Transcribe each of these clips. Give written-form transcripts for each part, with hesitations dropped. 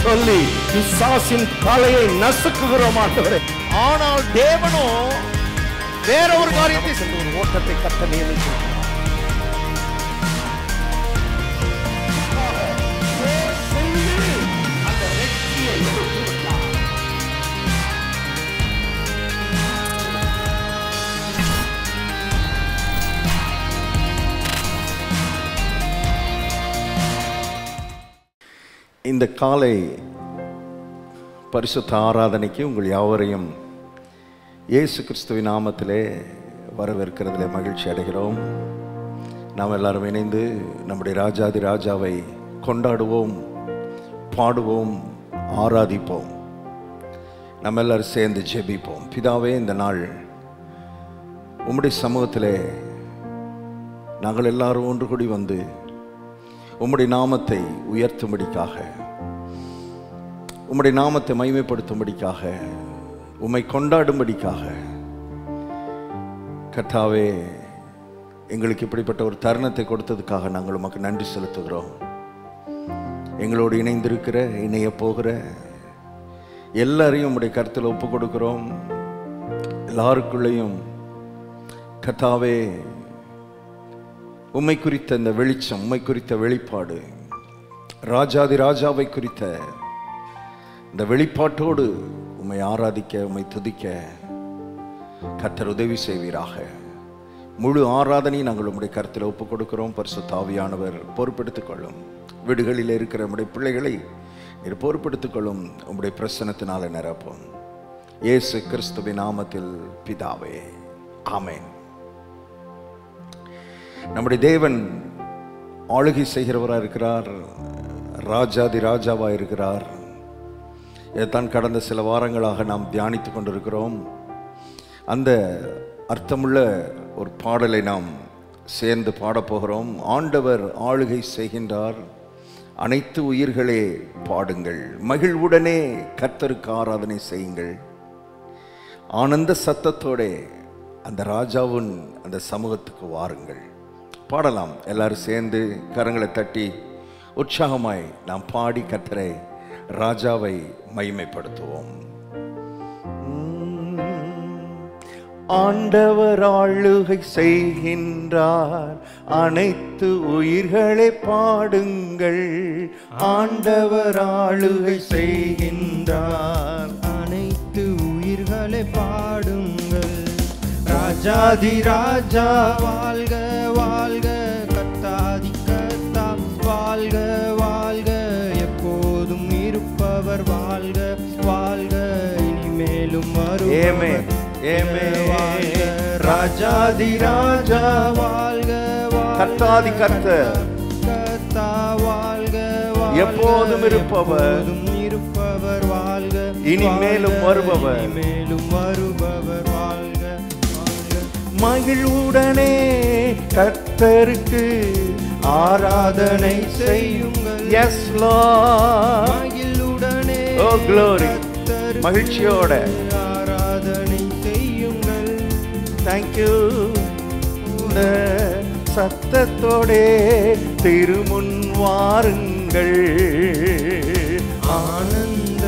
சொல்லி பிசாசின் தலையை நசுக்குகிறோம் ஆண்டவரே. ஆனால் தேவனோ வேற ஒரு காரியத்தை செய்து ஒரு ஓட்டத்தை கட்ட நியமிக்கிறார். இந்த காலை பரிசுத்த ஆராதனைக்கு உங்கள் யாவரையும் இயேசு கிறிஸ்துவின் நாமத்திலே வரவேற்கிறதிலே மகிழ்ச்சி அடைகிறோம். நாம் எல்லாரும் இணைந்து நம்முடைய ராஜாதி ராஜாவை கொண்டாடுவோம், பாடுவோம், ஆராதிப்போம். நம்ம எல்லாரும் சேர்ந்து ஜெபிப்போம். பிதாவே, இந்த நாள் உம்முடைய சமூகத்திலே நாங்கள் எல்லாரும் ஒன்று கூடி வந்து உம்முடைய நாமத்தை உயர்த்தும்படிக்காக, உம்முடைய நாமத்தை மகிமைப்படுத்தும்படிக்காக, உம்மை கொண்டாடும்படிக்காக கர்த்தாவே எங்களுக்கு இப்படிப்பட்ட ஒரு தருணத்தை கொடுத்ததுக்காக நாங்கள் உமக்கு நன்றி செலுத்துகிறோம். எங்களோடு இணைந்திருக்கிற, இணைய போகிற எல்லாரையும் உம்முடைய கருத்தில் ஒப்பு கொடுக்கிறோம். எல்லாருக்குள்ளேயும் கர்த்தாவே உம்மை குறித்த இந்த வெளிச்சம், உம்மை குறித்த வெளிப்பாடு, ராஜாதி ராஜாவை குறித்த இந்த வெளிப்பாட்டோடு உம்மை ஆராதிக்க, உம்மை துதிக்க கர்த்தர் உதவி செய்வீராக. முழு ஆராதனை நாங்கள் உம்முடைய கருத்தில் ஒப்பு கொடுக்கிறோம். பரிசுத்த ஆவியானவர் பொறுப்பெடுத்துக் கொள்ளும். வீடுகளில் இருக்கிற நம்முடைய பிள்ளைகளை நீர் பொறுப்பெடுத்துக் கொள்ளும். உம்முடைய பிரசன்னத்தினால நிரப்பும். இயேசு கிறிஸ்துவின் நாமத்தில் பிதாவே, ஆமென். நம்முடைய தேவன் ஆளுகை செய்கிறவராக இருக்கிறார், ராஜாதி ராஜாவாக இருக்கிறார். இதைத்தான் கடந்த சில வாரங்களாக நாம் தியானித்து கொண்டிருக்கிறோம். அந்த அர்த்தமுள்ள ஒரு பாடலை நாம் சேர்ந்து பாடப்போகிறோம். ஆண்டவர் ஆளுகை செய்கின்றார், அனைத்து உயிர்களே பாடுங்கள், மகிழ்வுடனே கர்த்தருக்கு ஆராதனை செய்யுங்கள், ஆனந்த சத்தத்தோட அந்த ராஜாவின் அந்த சமூகத்துக்கு வாருங்கள். பாடலாம். எல்லாரும் சேர்ந்து கரங்களை தட்டி உற்சாகமாய் நாம் பாடி கர்த்தரை, ராஜாவை மகிமைப்படுத்துவோம். ஆண்டவர் ஆளுகை செய்கின்றார், அனைத்து உயிர்களை பாடுங்கள். ஆண்டவர் ஆளுகை செய்கின்றார், அனைத்து உயிர்களை பாடுங்கள். ராஜாதி ராஜா வாழ்க வாழ்க, கர்த்தாதி கர்த்தா வாழ்க வாழ்க, எப்போதும் இருப்பவர் வாழ்க வாழ்க, இனிமேலும் வருபவர் வாழ்க. ராஜாதி ராஜா வாழ்க வாழ்க, கர்த்தாதி கர்த்தர் கர்த்தா வாழ்க வாழ்க, எப்போதும் இருப்பவர் வாழ்க, இனிமேலும் வருபவர் மேலும் வருபவர் வாழ்க. மகிழ்வுடனே கர்த்தருக்கு ஆராதனை செய்யுங்கள். எஸ் லார்ட், மகிழ்வுடனே, ஓ க்ளோரி, மகிழ்ச்சியோட ஆராதனை செய்யுங்கள். தேங்க்யூ. இந்த சத்தத்தோடே திருமுன் வாருங்கள், ஆனந்த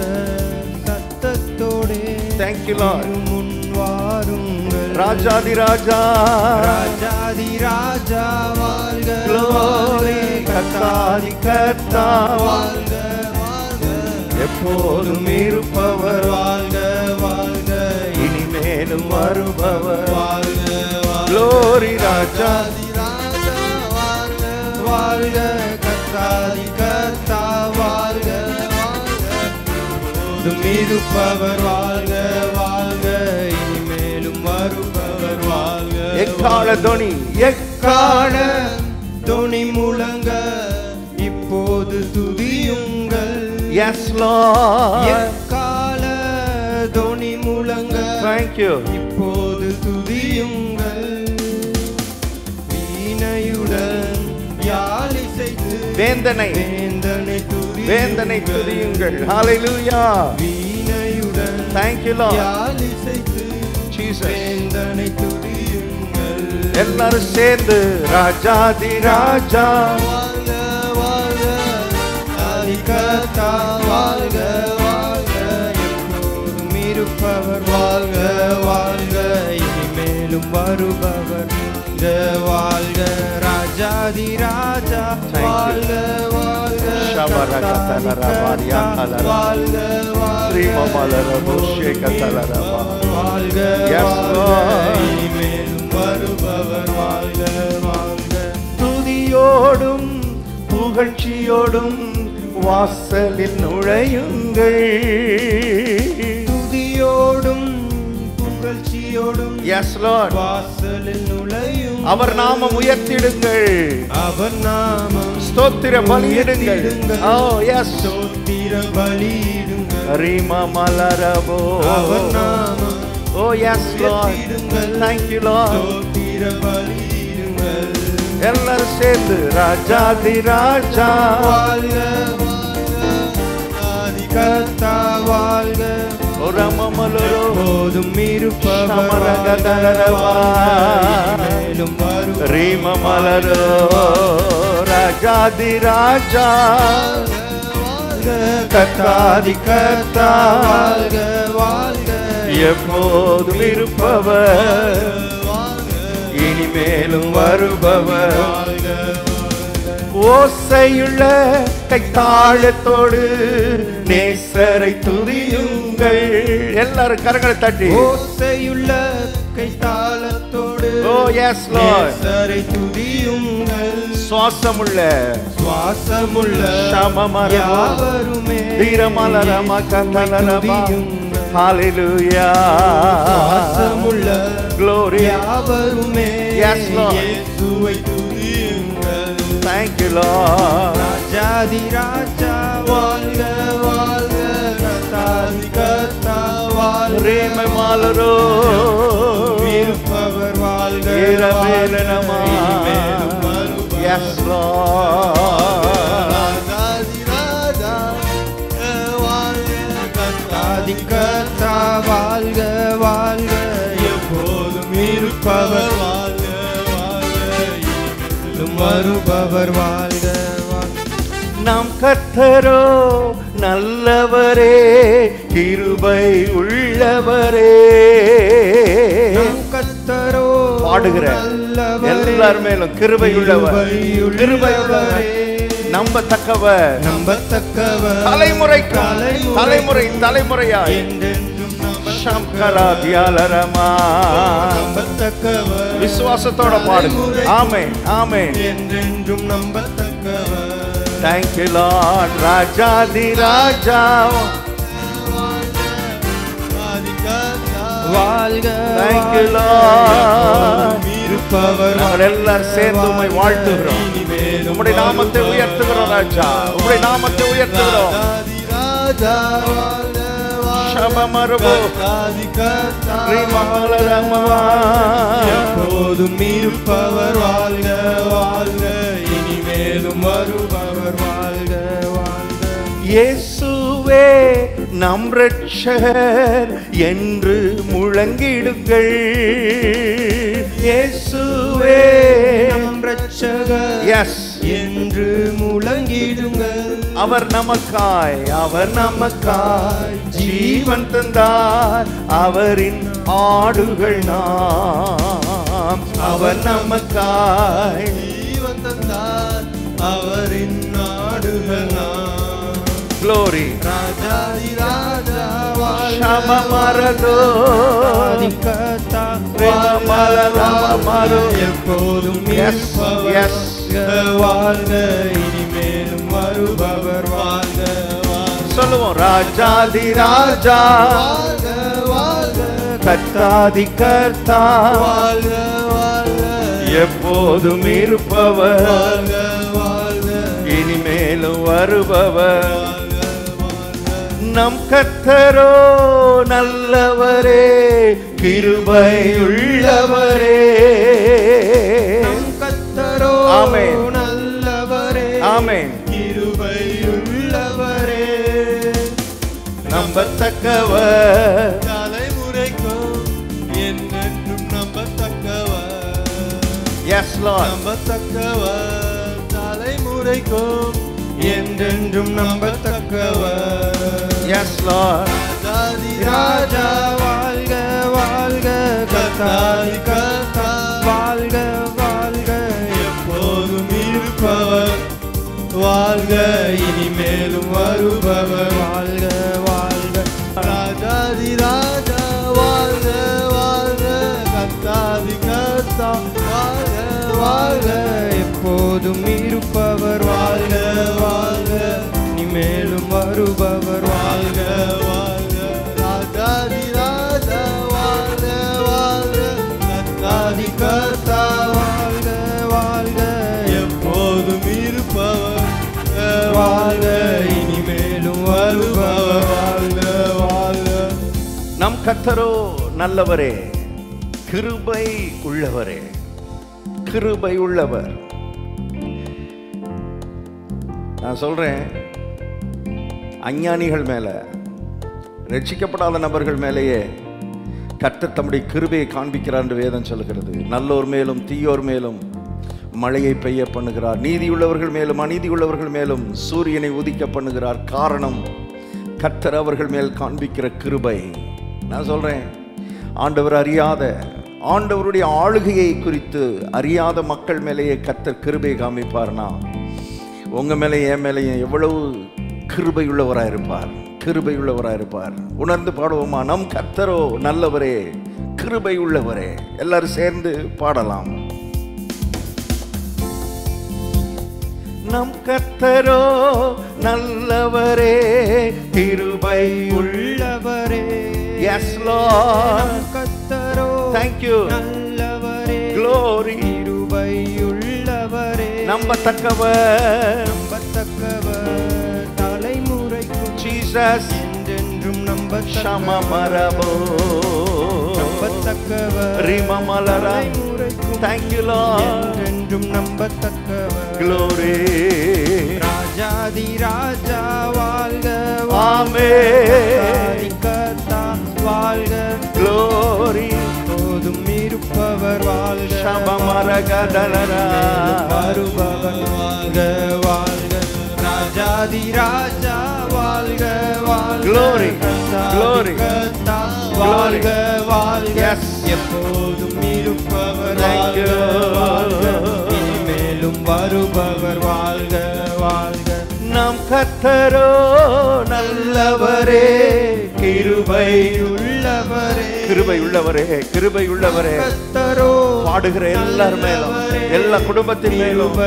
சத்தத்தோடே தேங்க்யூ லார்ட், முன் வாருங்கள். ராஜாதி ராஜா, ராஜாதி ராஜா வாழ்க க்ளோரி, கர்த்தாதி கர்த்தா வாழ்க வாழ்க, எப்போதும் இருப்பவர் வாழ்க வாழ்க, இனிமேலும் வருபவர் வாழ்க வாழ்க. க்ளோரி, ராஜாதி ராஜா வாழ்க வாழ்க, கர்த்தாதி கர்த்தா வாழ்க வாழ்க, எப்போதும் இருப்பவர் வாழ்க வாழ்க, இனிமேலும் வருபவர் வாழ்க. எக்கால தொனி, எக்கால தொனி முழங்க, இப்போது துதியுங்கள். எஸ் லார்ட், எக்கால தொனி முழங்க, தேங்க்யூ, இப்போது துதியுங்கள். வீணையுடன் யாழிசைத்து வேந்தனை வேந்தனை துதியுங்கள். ஹல்லேலூயா. வீணையுடன் Thank you Lord. யாழிசைத்து Jesus. வேந்தனை துதியுங்கள். எல்லாரும் சேர்ந்து ராஜாதி ராஜா வாழ்க வாழ்க, ஆதி கர்த்தா வாழ்க வருபவர் வாழ்க வாழ்க இனிமேலும் வருபவர் வாழ்க ராஜாதி ராஜா வாழ்க வாழ்க வாழ்க வாழ்க இனிமேலும் வருபவர் வாழ்க வாழ்க. துதியோடும் புகழ்ச்சியோடும் வாசலில் நுழையுங்கள். துதியோடும் புகழ்ச்சியோடும் எஸ் லார்ட் வாசலில் நுழையும். அவர் நாமம் உயர்த்திடுங்கள். அவர் நாமம் ஸ்தோத்திர பலியிடுங்கள். ஓ எஸ் ஸ்தோத்திர பலியிடுங்கள். ரீமா மலரபோ அவர் நாமம் oh yes Lord. Thank you Lord. ஸ்தோத்திர பலியிடுங்கள். எல்லாரும் சேர்ந்து ராஜாதி ராஜா வாழ்க ஆதி கர்த்தா வாழ்க போதும் இருப்பவர் மேலும் வரும். ரீம மலரோ ராஜாதி ராஜா கர்த்தாதி கர்த்தா வாழ்க வாழ்க எப்போதும் இருப்பவர் இனிமேலும் வருபவர். ஓசையுள்ள கைத்தாளத்தோடு நேசரை துதியுங்கள். எல்லாரும் கரங்களை தட்டி ஓசையுள்ள கைத்தாளத்தோடு ஓ எஸ் லார்ட் நேசரை துதியுங்கள். சுவாசமுள்ள சமமர யாவருமே தீரமலரம கந்தலரம ஹalleluya சுவாசமுள்ள glory யாவருமே yes lord இயேசுவை துதியுங்கள். thank you lord. ராஜாதி ராஜா வாழ்க வாழ்க கர்த்தாதி கர்த்தா வாழ்க ரீம மலரோ இருப்பவர் வாழ்க இரவேலனமா yes lord. ராஜாதி ராஜா வாழ்க கர்த்தாதி கர்த்தா வாழ்க வாழ்க எப்போதும் இருப்பவர் வாழ்க வாழ்க இனிமேலும் வருபவர் வாழ்க வாழ்க. நாம் கர்த்தரோ நல்லவரே கிருபை உள்ளவரே. கர்த்தரோ பாடுகிற எல்லார் மேலும் கிருபை உள்ளவர் கிருபை உள்ளவர் நம்பத்தக்கவர் நம்பத்தக்கவர் தலைமுறைக்கு தலைமுறை தலைமுறையாய் என்றென்றும் சங்கராதியாலரமா நம்பத்தக்கவர் விசுவாசத்தோட பாடுங்க. ஆமென் ஆமென் என்றென்றும் நம்பத்தக்கவர். thank you lord. ராஜாதி ராஜா வாழ்க thank you lord. இருப்பவர் நாங்கள் எல்லாரும் சேர்ந்து உம்மை வாழ்த்துகிறோம். உம்முடைய நாமத்தை உயர்த்துகிறோம் ராஜா. உம்முடைய நாமத்தை உயர்த்துகிறோம். ராஜா வாழ்க சபமரபோ ரீமமலரமா எப்போதும் இருப்பவர் வாழ்க வாழ்க இனிமேலும் வருபவர் வாழ்க வாழ்க. இயேசுவே நம் இரட்சகர் என்று முழங்கிடுங்கள். இயேசுவே நம் இரட்சகர் எஸ் என்று முழங்கிடுங்கள். அவர் நமக்காய் ஜீவன் தந்தார். அவரின் ஆடுகள் நாம். அவர் நமக்காய் ஜீவன் தந்தார். அவரின் நாடுகள் நாம். glory ராஜாதி ராஜா சமமரதோ கர்த்தா ரமமலரமமரோ எப்போதும் yes yes வாழ்க இனிமேலும் வருபவர் வாழ்க வாழ்க. சொல்லுவோம் ராஜாதி ராஜா வாழ்க வாழ்க கர்த்தாதி கர்த்தா வாழ்க வாழ்க எப்போதும் இருப்பவர் வாழ்க வாழ்க இனிமேலும் வருபவர். நம் கர்த்தரோ நல்லவரே கிருபை உள்ளவரே. நம் கர்த்தரோ ஆமென் நல்லவரே ஆமென் கிருபை உள்ளவரே நம்பத்தக்கவர் தலைமுறைக்கும் என்றென்றும் நம்பத்தக்கவர். எஸ் லார்ட் நம்பத்தக்கவர் தலைமுறைக்கும் என்றென்றும் நம்பத்தக்கவர். எஸ் லார்ட் ராஜாதி ராஜா வாழ்க கர்த்தாதி கர்த்தா வாழ்க வாழ்க எப்போதும் இருப்பவர் வாழ்க இனிமேலும் வருபவர் வாழ்க வாழ்க ராஜாதி ராஜா வாழ்க வாழ்க கர்த்தாதி கர்த்தா வாழ்க வாழ்க எப்போதும் இருப்பவர் வாழ்க வாழ்க இனிமேலும் வருபவர் வாழ்க வாழ்க ராஜாதி ராஜா வாழ்க வாழ்க கர்த்தாதி கர்த்தா வாழ்க வாழ்க எப்போதும் இருப்பவர் வாழ்க இனிமேலும் வருபவர் வாழ்க வாழ்க. நம் கர்த்தரோ நல்லவரே, கிருபை உள்ளவரே, கிருபை உள்ளவர். நான் சொல்றேன், அஞ்ஞானிகள் மேல, ரட்சிக்கப்படாத நபர்கள் மேலேயே கர்த்தர் தம்முடைய கிருபையை காண்பிக்கிறார் என்று வேதம் சொல்கிறது. நல்லோர் மேலும் தீயோர் மேலும் மழையை பெய்ய பண்ணுகிறார், நீதி உள்ளவர்கள் மேலும் அநீதி உள்ளவர்கள் மேலும் சூரியனை உதிக்க பண்ணுகிறார். காரணம், கர்த்தர் அவர்கள் மேல் காண்பிக்கிற கிருபை. நான் சொல்றேன், ஆண்டவர் அறியாத, ஆண்டவருடைய ஆளுகையை குறித்து அறியாத மக்கள் மேலேயே கர்த்தர் கிருபை காமிப்பார்னா, உங்க மேலே என் மேலேயும் எவ்வளவு கிருபை உள்ளவராக இருப்பார், கிருபை உள்ளவராக இருப்பார். உணர்ந்து பாடுவோமா? நம் கர்த்தரோ நல்லவரே, கிருபை உள்ளவரே. எல்லாரும் சேர்ந்து பாடலாம். நம் கர்த்தரோ நல்லவரே, கிருபை உள்ளவரே. Yes Lord, கர்த்தரோ thank you, நல்லவரே, glory, கிருபை உள்ளவரே, நம்பத்தக்கவர், நம்பத்தக்கவர், தலைமுறைக்கும் Jesus, என்றென்றும் ஷமமரபோ, நம்பத்தக்கவர், ரிமமலரா, தலைமுறைக்கும் thank you Lord, என்றென்றும் நம்பத்தக்கவர், glory, ராஜாதி ராஜா வாழ்க ஆமென், கர்த்தா வாழ்க, glory, போதும் இருப்பவர் வாழ்க, ஷமமரகதலரா, வருபவர் வாழ்க வாழ்க, ராஜாதி ராஜா வாழ்க வாழ்க, glory, glory, கர்த்தா வாழ்க வாழ்க, yes, எப்போதும் இருப்பவர் thank வாழ்க you, வாழ்க, இனிமேலும் வருபவர் வாழ்க வாழ்க. நம் கர்த்தரோ நல்லவரே, கிருபை உள்ளவரே, கிருபை உள்ளவரே, கிருபை உள்ளவரே. கர்த்தரோ பாடுகிற எல்லார் மேலும், எல்லா குடும்பத்தின் மேலும்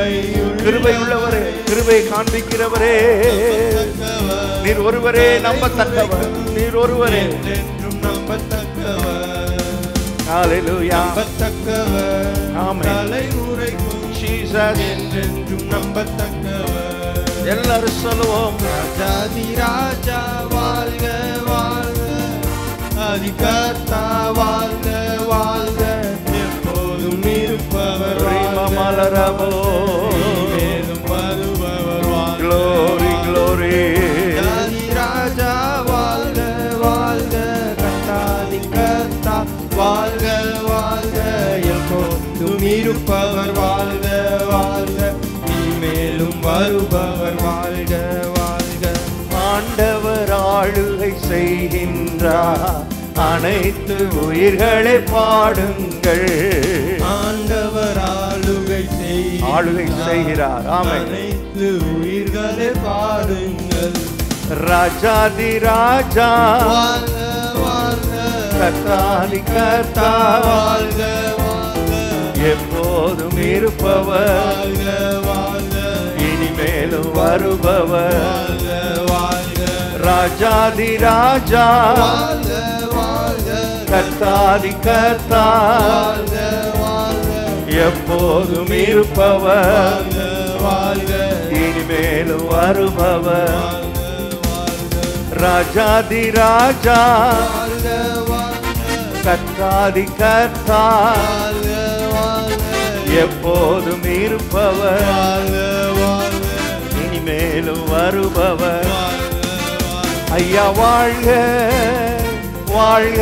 கிருபை உள்ளவரே, கிருபை காண்பிக்கிறவரே. நீர் ஒருவரே நம்பத்தக்கவர், நீர் ஒருவரே என்றும் நம்பத்தக்கவர், ஹalleluya, நம்பத்தக்கவர், ஆமென். தலைமுறைக்கும் Jesus, என்றென்றும் நம்பத்தக்கவர். எல்லாரும் சொல்லுவோம், ராஜாதி ராஜா வாழ்க வாழ்க, ஆதி கர்த்தா வாழ்க வாழ்க, எப்போதும் இருப்பவர் ரிமமலரபோ, மேலும் வருபவர் வாழ்க, glory, glory, ராஜாதி ராஜா வாழ்க வாழ்க, கர்த்தாதி கர்த்தா வாழ்க வாழ்க, எப்போதும் இருப்பவர் வாழ்க வாழ்க, மேலும் வருபவர் வாழ்க வாழ்க. ஆண்டவர் ஆளுகை செய்கின்றார், அனைத்து உயிர்களை பாடுங்கள். ஆண்டவர் ஆளுகை செய்கிறார், ஆமென். அனைத்து உயிர்களை பாடுங்கள். ராஜாதி ராஜா வாழ்க வாழ்க, கர்த்தாதி கர்த்தா வாழ்க வாழ்க, எப்போதும் இருப்பவர், வாழ்க வாழ்க, இனிமேலும் வருபவர். வாழ்க வாழ்க, ராஜாதி ராஜா வாழ்க வாழ்க, கர்த்தாதி கர்த்தா வாழ்க வாழ்க, எப்போதும் இருப்பவர், வாழ்க வாழ்க, இனிமேலும் வருபவர். வாழ்க வாழ்க, ராஜாதி ராஜா வாழ்க வாழ்க, கர்த்தாதி கர்த்தா வாழ்க வாழ்க, எப்போதும் இருப்பவர், வாழ்க வாழ்க, இனிமேலும் வருபவர். வாழ்க வாழ்க. ஐயா வாழ்க வாழ்க,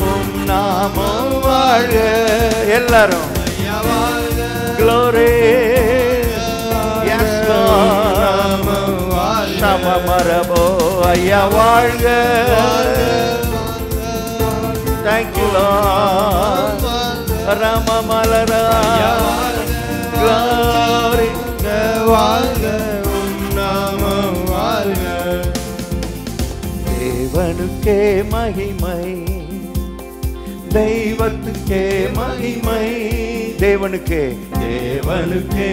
உம் நாமம் வாழ்க. எல்லாரும் ஐயா வாழ்க, glory, yes Lord, நாமம் வாழ்க. சமமரபோ. ஐயா வாழ்க, வாழ்க வாழ்க, Thank you, Lord. Rama Malara. Glory. வாழ்க உம் நாமம் வாழ்க. தேவனுக்கே மகிமை, தெய்வத்துக்கே மகிமை. தேவனுக்கே தேவனுக்கே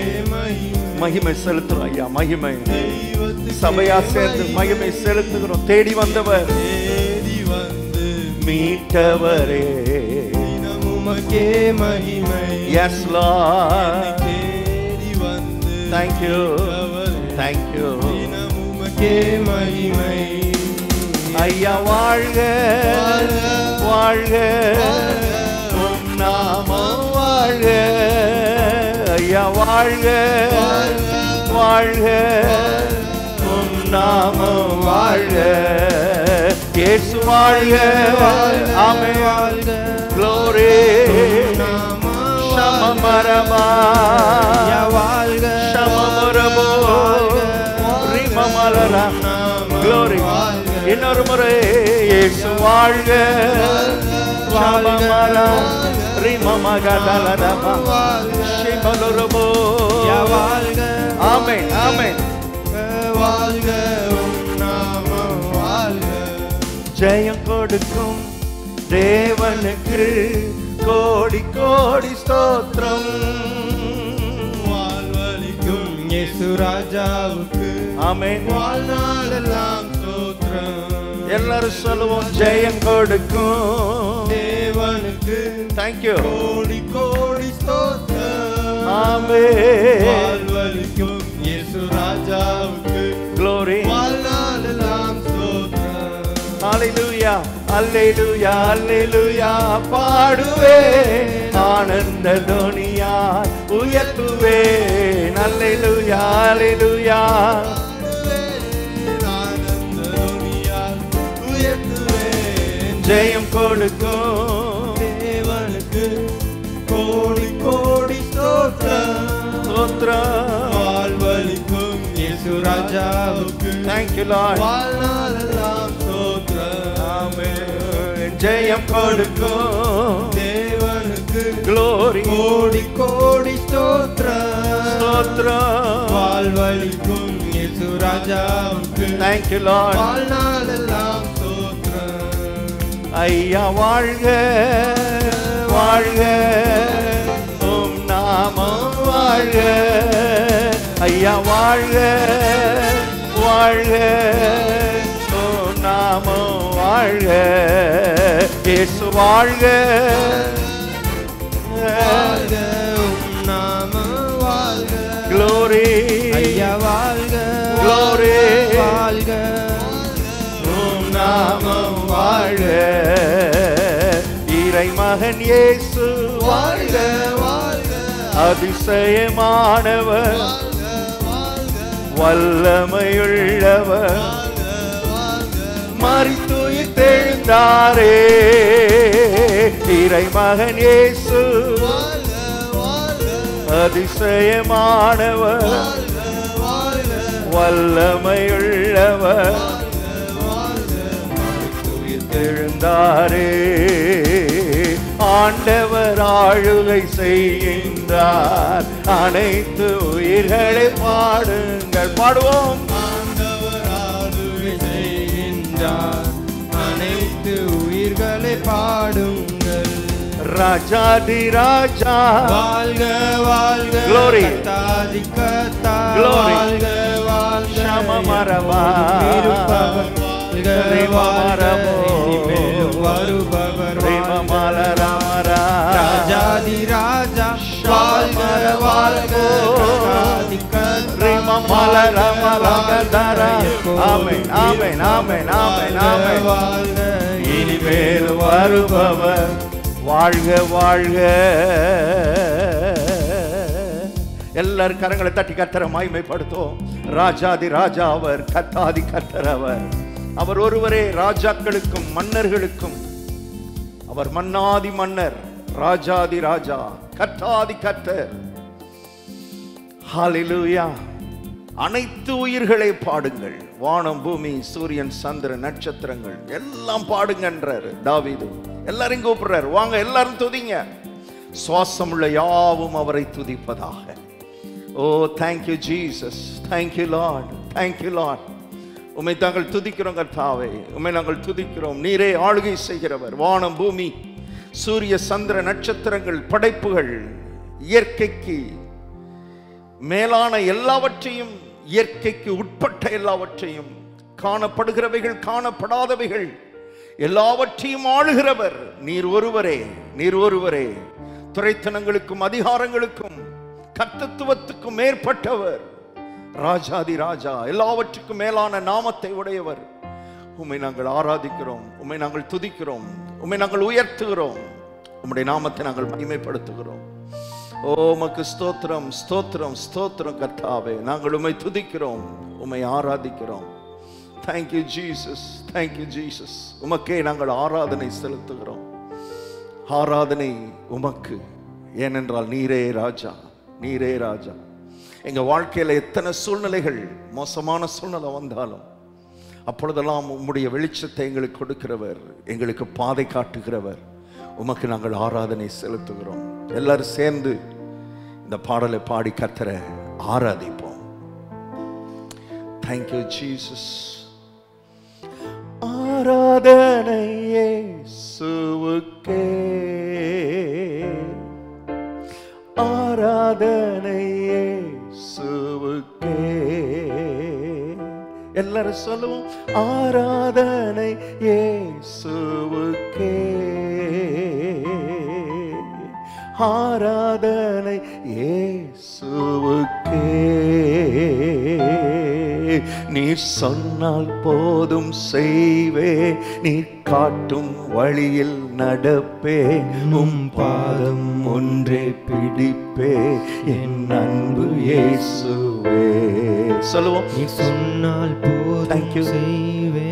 மகிமை செலுத்துறோம் ஐயா. மகிமை தெய்வத்துக்கே சபையா சேர்ந்து மகிமை செலுத்துகிறோம். தேடி வந்தவர், தேடி வந்து மீட்டவரே, தினம் உமக்கே மகிமை. Yes Lord. தேடி வந்து Thank you. Thank you. தினம் உமக்கே மகிமை. ஐயா வாழ்க வாழ்க உம் நாமம் வாழ்க. ஐயா வாழ்க வாழ்க உம் நாமம் வாழ்க. இயேசு வாழ்க. ஆமென். Glory. சமமரமா வாழ்க சமமரபோ ரிமமலரா. Glory. இன்னொரு முறை இயேசு வாழ்க. சமமரா ரிமமகதலரபா சிபலரபோ. ஆமென் ஆமென். வாழ்க உம் நாமம் வாழ்க. ஜெயம் கொடுக்கும் தேவனுக்கு கோடி கோடி ஸ்தோத்திரம். வாழ்வளிக்கும் இயேசு ராஜாவுக்கு ஆமென். வாழ்நாளெல்லாம் ஸ்தோத்திரம். எல்லாரும் சொல்லுவோம் ஜெயம் கொடுக்கும் தேவனுக்கு Thank you. கோடி கோடி ஸ்தோத்திரம். ஆமென். வாழ்வளிக்கும் இயேசு ராஜாவுக்கு Glory. வாழ்நாளெல்லாம் ஸ்தோத்திரம். Hallelujah. Hallelujah. Hallelujah. பாடுவேன் ஆனந்த துனியால் உயர்த்துவேன். Hallelujah. Hallelujah. ஆனந்த துனியால் உயர்த்துவேன். ஜெயம் கொடுக்கும் தேவனுக்கு கோடி கோடி ஸ்தோத்திரம். ஸ்தோத்திரம். வாழ்வளிக்கும் இயேசு ராஜாவுக்கு Thank you Lord. வாழ்நாளெல்லாம் ஸ்தோத்திரம். ஆமென். ஜெயம் கொடுக்கும் தேவனுக்கு Glory. கோடி கோடி ஸ்தோத்திரம். ஸ்தோத்திரம். வாழ்வளிக்கும் இயேசு ராஜாவுக்கு Thank you Lord. வாழ்நாளெல்லாம் ஸ்தோத்திரம். ஐயா வாழ்க வாழ்க உம் நாமம் வாழ்க. ஐயா வாழ்க வாழ்க உம் நாமம் வாழ்க. இயேசு வாழ்க. வாழ்க உம் நாமம் வாழ்க. Glory. ஐயா வாழ்க Glory. வாழ்க உம் நாமம் வாழ்க. இறை மகன் இயேசு வாழ்க. வாழ்க அதிசயமானவர், வல்லமையுள்ளவர், மரித்துயிர் தெழுந்தாரே. இறை மகன் இயேசு அதிசயமானவர், வல்லமையுள்ளவர், மரித்துயிர் தெழுந்தாரே. ஆண்டவர் ஆளுகை செய்கின்றார், அனைத்து உயிர்களை பாடுங்கள். பாடுவோம். ஆண்டவர் ஆளுகை செய்கின்றார், அனைத்து உயிர்களை பாடுங்கள். ராஜாதி ராஜா வாழ்க வாழ்க. Glory. கர்த்தாதி கர்த்தா Glory. வாழ்க வாழ்க. சமமரமா இருப்பவர் வாழ்க வாழ்க. இனிமேலும் வருபவர் வாழ்க. ராஜாதி ராஜா வாழ்க வாழ்க. கர்த்தாதி கர்த்தா ஆமென் ஆமென் ஆமென் ஆமென் ஆமென். வாழ்க. இனிமேல் வருபவர் வாழ்க வாழ்க. எல்லாரும் கரங்களை தட்டி கர்த்தரை மகிமைப்படுத்தும். ராஜாதி ராஜா அவர், கர்த்தாதி கர்த்தர் அவர். அவர் ஒருவரே ராஜாக்களுக்கும் மன்னர்களுக்கும். அவர் மன்னாதி மன்னர், ராஜாதி ராஜா, கர்த்தாதி கர்த்தர். ஹல்லேலூயா. அனைத்து உயிர்களை பாடுங்கள், வானம் பூமி சூரியன் சந்திரன் நட்சத்திரங்கள் எல்லாம் பாடுங்கன்றாரு தாவீது. எல்லாரையும் கூப்பிடுறாரு, வாங்க எல்லாரும் துதிங்க, சுவாசமுள்ள யாவும் அவரை துதிப்பதாக. Oh thank you Jesus, thank you Lord, thank you Lord. உம்மை தாங்கள் துதிக்கிறோம் கர்த்தாவே, உம்மை நாங்கள் துதிக்கிறோம். நீரே ஆளுகை செய்கிறவர். வானம் பூமி சூரிய சந்திர நட்சத்திரங்கள் படைப்புகள், இயற்கைக்கு மேலான எல்லாவற்றையும், இயற்கைக்கு உட்பட்ட எல்லாவற்றையும், காணப்படுகிறவைகள் காணப்படாதவைகள் எல்லாவற்றையும் ஆளுகிறவர் நீர் ஒருவரே, நீர் ஒருவரே. துரைத்தனங்களுக்கும் அதிகாரங்களுக்கும் கர்த்தத்துவத்துக்கும் மேற்பட்டவர், ராஜாதி ராஜா, எல்லாவற்றுக்கும் மேலான நாமத்தை உடையவர். உம்மை நாங்கள் ஆராதிக்கிறோம், உம்மை நாங்கள் துதிக்கிறோம், உம்மை நாங்கள் உயர்த்துகிறோம், உம்முடைய நாமத்தை நாங்கள் மகிமைப்படுத்துகிறோம். ஓ உமக்கு ஸ்தோத்திரம், ஸ்தோத்திரம், ஸ்தோத்திரம் கர்த்தாவே. நாங்கள் உம்மை துதிக்கிறோம், உம்மை ஆராதிக்கிறோம். Thank you Jesus, thank you Jesus. உமக்கே நாங்கள் ஆராதனை செலுத்துகிறோம். ஆராதனை உமக்கு, ஏனென்றால் நீரே ராஜா, நீரே ராஜா. எங்க வாழ்க்கையில எத்தனை சூழ்நிலைகள், மோசமான சூழ்நிலை வந்தாலும் அப்பொழுதெல்லாம் உம்முடைய வெளிச்சத்தை எங்களுக்கு கொடுக்கிறவர், எங்களுக்கு பாதை காட்டுகிறவர். உமக்கு நாங்கள் ஆராதனை செலுத்துகிறோம். எல்லாரும் சேர்ந்து இந்த பாடலை பாடி கர்த்தரை ஆராதிப்போம். Thank you Jesus. ஆராதனை இயேசுவுக்கே, ஆராதனை இயேசுவுக்கே. எல்லாரும் சொல்லுவோம், ஆராதனை இயேசுவுக்கே, ஆராதனை இயேசுவுக்கே. நீர் சொன்னால் போதும் செய்வே, நீர் காட்டும் வழியில் நடப்பே, உம் பாதம் ஒன்றே பிடிப்பே, என் அன்பு இயேசுவே. சொல்லுவோம், நீர் சொன்னால் போதும் செய்வே,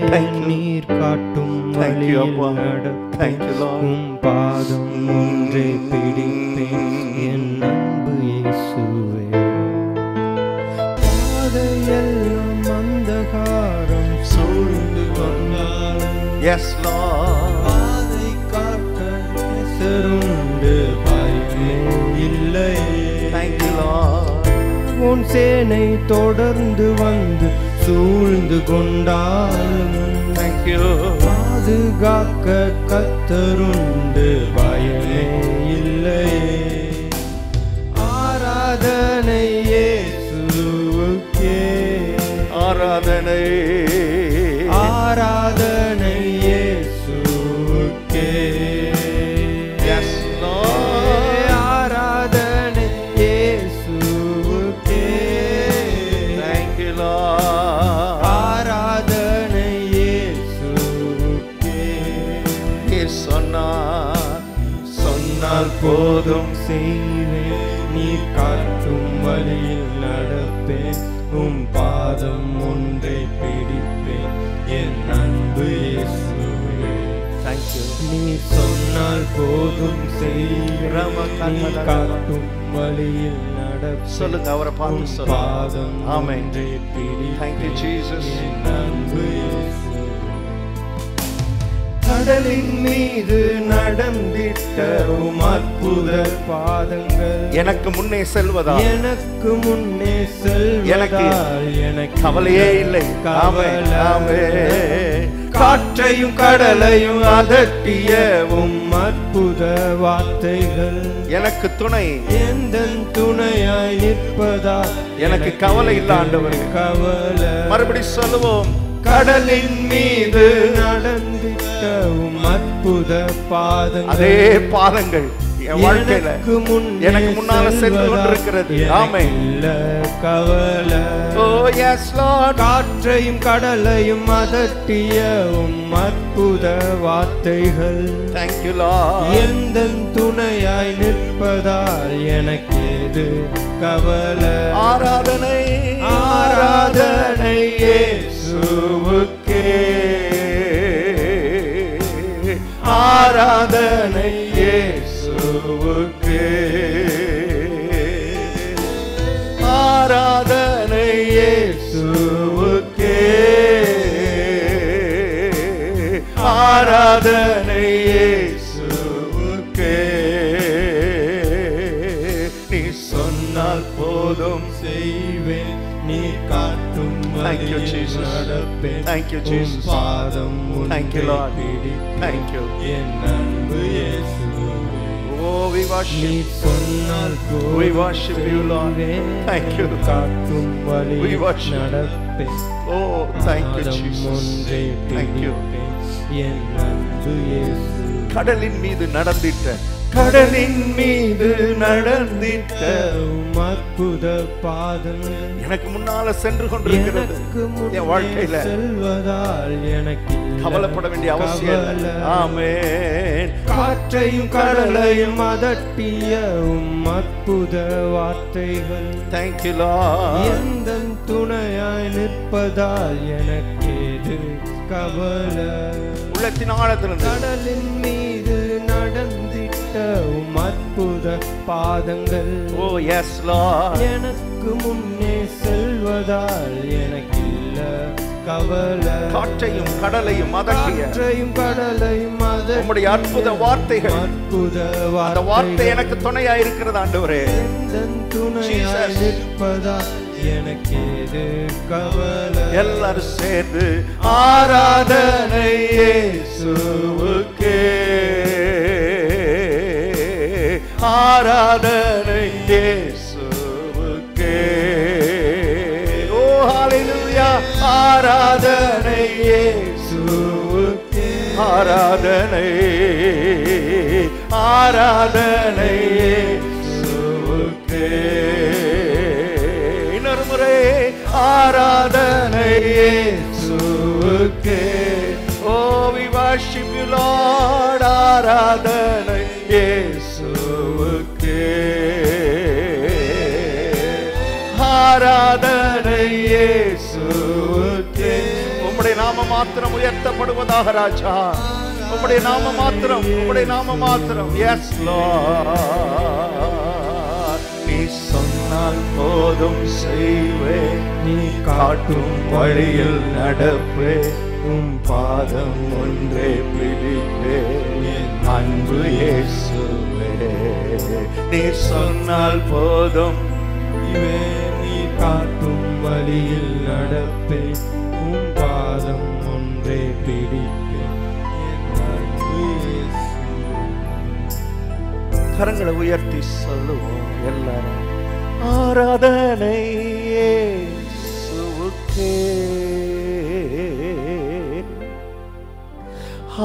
நீர் காட்டும் வழியில் நடப்பே, உம் பாதம் ஒன்றே பிடிப்பே, என் அன்பு இயேசுவே. பாதையெல்லாம் அந்தகாரம் சூழ்ந்து வந்தாலும், எஸ் லார்ட், பாதை காக்க எசருண்டு பயமே இல்லை. Thank you Lord. உன் சேனை தொடர்ந்து வந்து சூழ்ந்து கொண்டாலும், தேங்க் யூ, பாதுகாக்க கர்த்தருண்டு பயமே இல்லை. ஆராதனை இயேசுவுக்கே, ஆராதனை, ஆராதனை இயேசுவுக்கே. எஸ் லார்ட், ஆராதனை இயேசுவுக்கே. Thank you Lord. ஆராதனை இயேசுவுக்கே. நீர் சொன்னார், சொன்னால் போதும் செய்வேன், நீ காட்டும் வழியில் நடப்பேன், உம் பாதம் ஒன்றை பிடிப்பேன், என் அன்பு இயேசுவே. Thank you. நீ சொன்னால் போதும் செய்வேன், நீ காட்டும் வழியில் நடப்பேன், சொல்லுங்க, அவரை பார்த்து உம் சொல்லுங்க. பாதம் ஆமென். ஒன்றை Thank you, Jesus. பிடிப்பேன், என் அன்பு இயேசுவே. கடலின் மீது நடந்திட்ட உம் அற்புத பாதங்கள், எனக்கு முன்னே செல்வதா, எனக்கு முன்னே செல்வதால் எனக்கு கவலையே இல்லை. கவலை. ஆமென். காற்றையும் கடலையும் அதட்டிய உம் அற்புத வார்த்தைகள், எனக்கு துணை, எந்தன் துணையாய் நிற்பதால் எனக்கு கவலை இல்ல ஆண்டவரே. கவலை. மறுபடி சொல்லுவோம், கடலின் மீது நடந்திட்ட உம் அற்புத பாதங்கள், அதே பாதங்கள் என் வாழ்க்கையில எனக்கு முன்னால சென்று கொண்டிருக்கிறது. ஆமென். கவலை. ஓ எஸ் லார்ட். காற்றையும் கடலையும் அதட்டிய உம் அற்புத வார்த்தைகள், தேங்க் யூ லார்ட். எந்தன் துணையாய் நிற்பதால் எனக்கு ஏது கவலை. ஆராதனை, ஆராதனை இயேசுவுக்கே, ஆராதனை இயேசுவுக்கே, ஆராதனை இயேசுவுக்கே ஆராதனை இயேசுவுக்கே. நீ சொன்னால் போதும் செய்வேன், நீ காட்டும் Thank you, Jesus. நடப்பேன். Thank you, Jesus. பாதம் Thank you, Lord. பிடிப்பேன். Thank you. என் அன்பு இயேசுவே. Oh, we நீ worship. சொன்னால் We worship you, Lord. Thank you. காட்டும் வழி We worship. நடப்பேன். Oh, thank you, பாதம் Jesus. ஒன்றே Thank you. பிடிப்பேன். என் அன்பு இயேசு. கடலின் மீது நடந்திட்ட, கடலின் மீது நடந்திட்ட அற்புத பாதங்கள் எனக்கு முன்னால சென்று கொண்டிருக்கிறது. எனக்கு என் வாழ்க்கையில செல்வதால் எனக்கு கவலைப்பட வேண்டிய அவசியம் இல்லை. ஆமென். காற்றையும் கடலையும் அதட்டிய அற்புத வார்த்தைகள் Thank you, Lord. எந்த துணையாய் நிற்பதால் எனக்கு எது கவலை. உள்ளத்தின் ஆழத்திலிருந்து கடலின் மீது நடந்திட்ட அற்புத பாதங்கள் Oh, yes, Lord. எனக்கு முன்னே செல்வதால் எனக்கு இல்ல கவலை. காற்றையும் கடலையும் அதட்டிய காற்றையும் கடலையும் அதட்டிய உம்முடைய அற்புத வார்த்தைகள், அற்புத அந்த வார்த்தை எனக்கு துணையா இருக்கிறது ஆண்டவரே. எந்தன் துணையாய் Jesus. நிற்பதால் எனக்கு எது கவலை. எல்லாரும் சேர்ந்து ஆராதனை இயேசுவுக்கே ஆராதனை இயேசுவுக்கே. ஓ ஹalleluya. ஆராதனை இயேசுவுக்கே ஆராதனை ஆராதனை இயேசுவுக்கே. இன்னொரு முறை ஆராதனை இயேசுவுக்கே. Oh, we worship you, Lord. ஆராதனை இயேசுவுக்கே ஆராதனை இயேசுவுக்கே. உம்முடைய நாம மாத்திரம் உயர்த்தப்படுவதாக ராஜா. உம்முடைய நாம மாத்திரம், உம்முடைய நாம மாத்திரம். Yes, Lord. நீ சொன்னால் போதும் செய்வேன், நீ காட்டும் வழியில் நடப்பேன், உம் பாதம் ஒன்றே பிடிப்பேன், என் அன்பு இயேசுவே. நீ சொன்னால் போதும் நீ காட்டும் வழியில் நடப்பேன், உன் பாதம் ஒன்றே பிடிப்பேன், என் அன்பு இயேசு. கரங்களை உயர்த்தி சொல்லுவோம் எல்லாரும். ஆராதனை இயேசுவுக்கே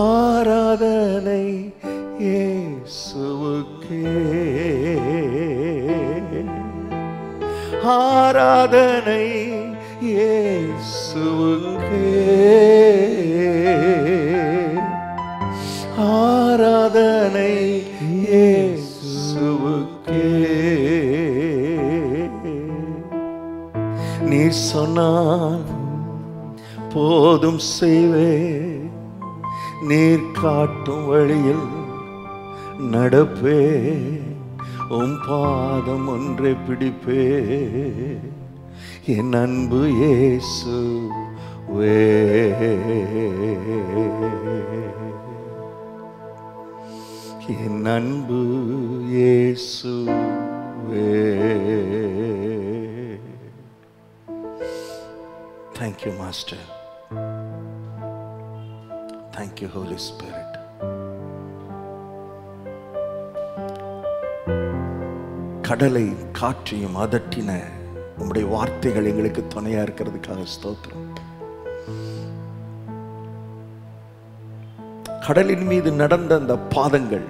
ஆராதனை இயேசுவுக்கே ஆராதனை இயேசுவுக்கே ஆராதனை இயேசுவுக்கே. நீ சொன்னால் போதும் செய்வேன், நீர் காட்டும் வழியில் நடப்பே, உம் பாதம் ஒன்றை பிடிப்பே, என் அன்பு இயேசுவே. என் அன்பு இயேசுவே. Thank you, Master. Thank you, Holy Spirit. கடலை காற்றையும் அதட்டின உம்முடைய வார்த்தைகள் எங்களுக்கு துணையா இருக்கிறதுக்காக ஸ்தோத்திரம். கடலின் மீது நடந்த அந்த பாதங்கள்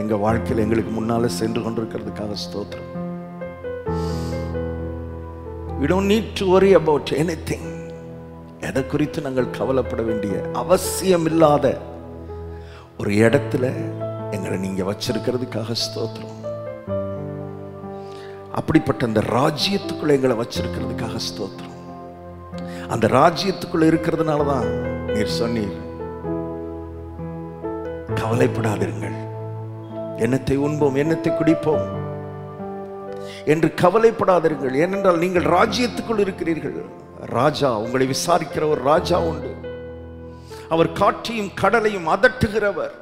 எங்க வாழ்க்கையில் எங்களுக்கு முன்னால சென்று கொண்டிருக்கிறதுக்காக ஸ்தோத்திரம். We don't need to worry about anything. எதை குறித்து நாங்கள் கவலைப்பட வேண்டிய அவசியம் இல்லாத ஒரு இடத்துல எங்களை நீங்க வச்சிருக்கிறதுக்காக ஸ்தோத்திரம். அப்படிப்பட்ட அந்த ராஜ்யத்துக்குள்ள எங்களை வச்சிருக்கிறதுக்காக ஸ்தோத்திரம். அந்த ராஜ்யத்துக்குள்ள இருக்கிறதுனால தான் நீர் சொன்னீர், கவலைப்படாதிருங்கள், எண்ணத்தை உண்போம், எண்ணத்தை குடிப்போம், என்று கவலைப்படாதீர்கள். ஏனென்றால் நீங்கள் ராஜ்யத்துக்குள் இருக்கிறீர்கள். ராஜா, உங்களை விசாரிக்கிற ஒரு ராஜா உண்டு. அவர் காற்றையும் கடலையும் அதட்டுகிறவர்,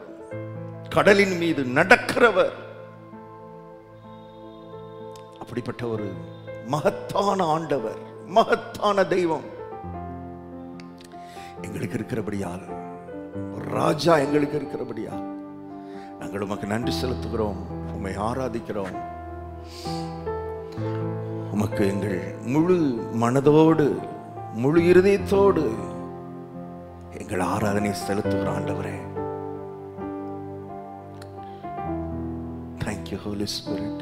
கடலின் மீது நடக்கிறவர். அப்படிப்பட்ட ஒரு மகத்தான ஆண்டவர், மகத்தான தெய்வம் எங்களுக்கு இருக்கிறபடியால், ஒரு ராஜா எங்களுக்கு இருக்கிறபடியால் நாங்கள் உமக்கு நன்றி செலுத்துகிறோம், உம்மை ஆராதிக்கிறோம். உமக்கு எங்கள் முழு மனதோடு முழு இருதயத்தோடு எங்கள் ஆராதனை செலுத்துகிற ஆண்டவரே. Thank you, Holy Spirit.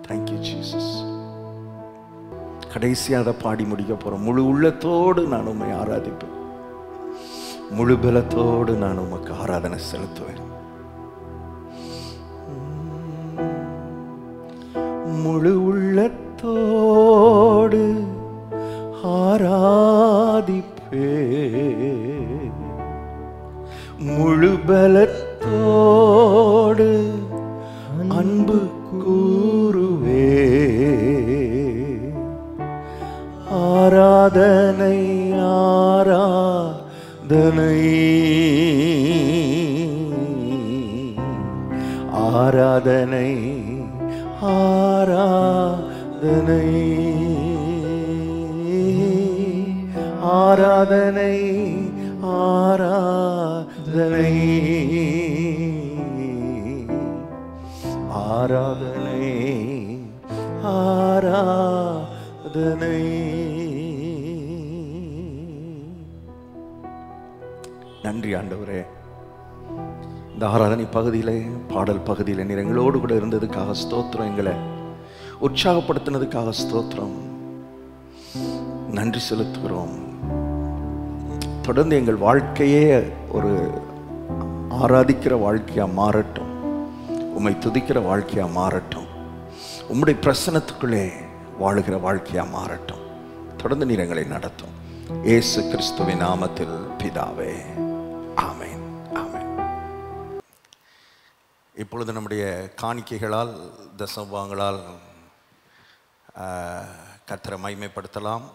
Thank you, Jesus. கடைசியாக அதை பாடி முடிக்க போறோம். முழு உள்ளத்தோடு நான் உம்மை ஆராதிப்பேன், முழு பலத்தோடு நான் உமக்கு ஆராதனை செலுத்துவேன். முழு உள்ளத்தோடு ஆராதிப்பே, முழு பலத்தோடு அன்பு கூறுவே. ஆராதனை ஆராதனை ஆராதனை ஆராதனை ஆராதனை ஆராதனை ஆராதனை ஆராதனை. நன்றி ஆண்டவரே, இந்த ஆராதனை பகுதியிலே, பாடல் பகுதியிலே நீர் எங்களோடு கூட இருந்ததுக்காக ஸ்தோத்திரம். எங்களை உற்சாகப்படுத்தினதுக்காக ஸ்தோத்திரம். நன்றி செலுத்துகிறோம். தொடர்ந்து எங்கள் வாழ்க்கையே ஒரு ஆராதிக்கிற வாழ்க்கையா மாறட்டும், உம்மை துதிக்கிற வாழ்க்கையா மாறட்டும், உம்முடைய பிரசன்னத்துக்குள்ளே வாழுகிற வாழ்க்கையா மாறட்டும். தொடர்ந்து நீர் எங்களை நடத்தும். இயேசு கிறிஸ்துவின் நாமத்தில் பிதாவே, ஆமென், ஆமென். இப்பொழுது நம்முடைய காணிக்கைகளால், தசமபாகங்களால் கர்த்தரை மகிமைப்படுத்தலாம்.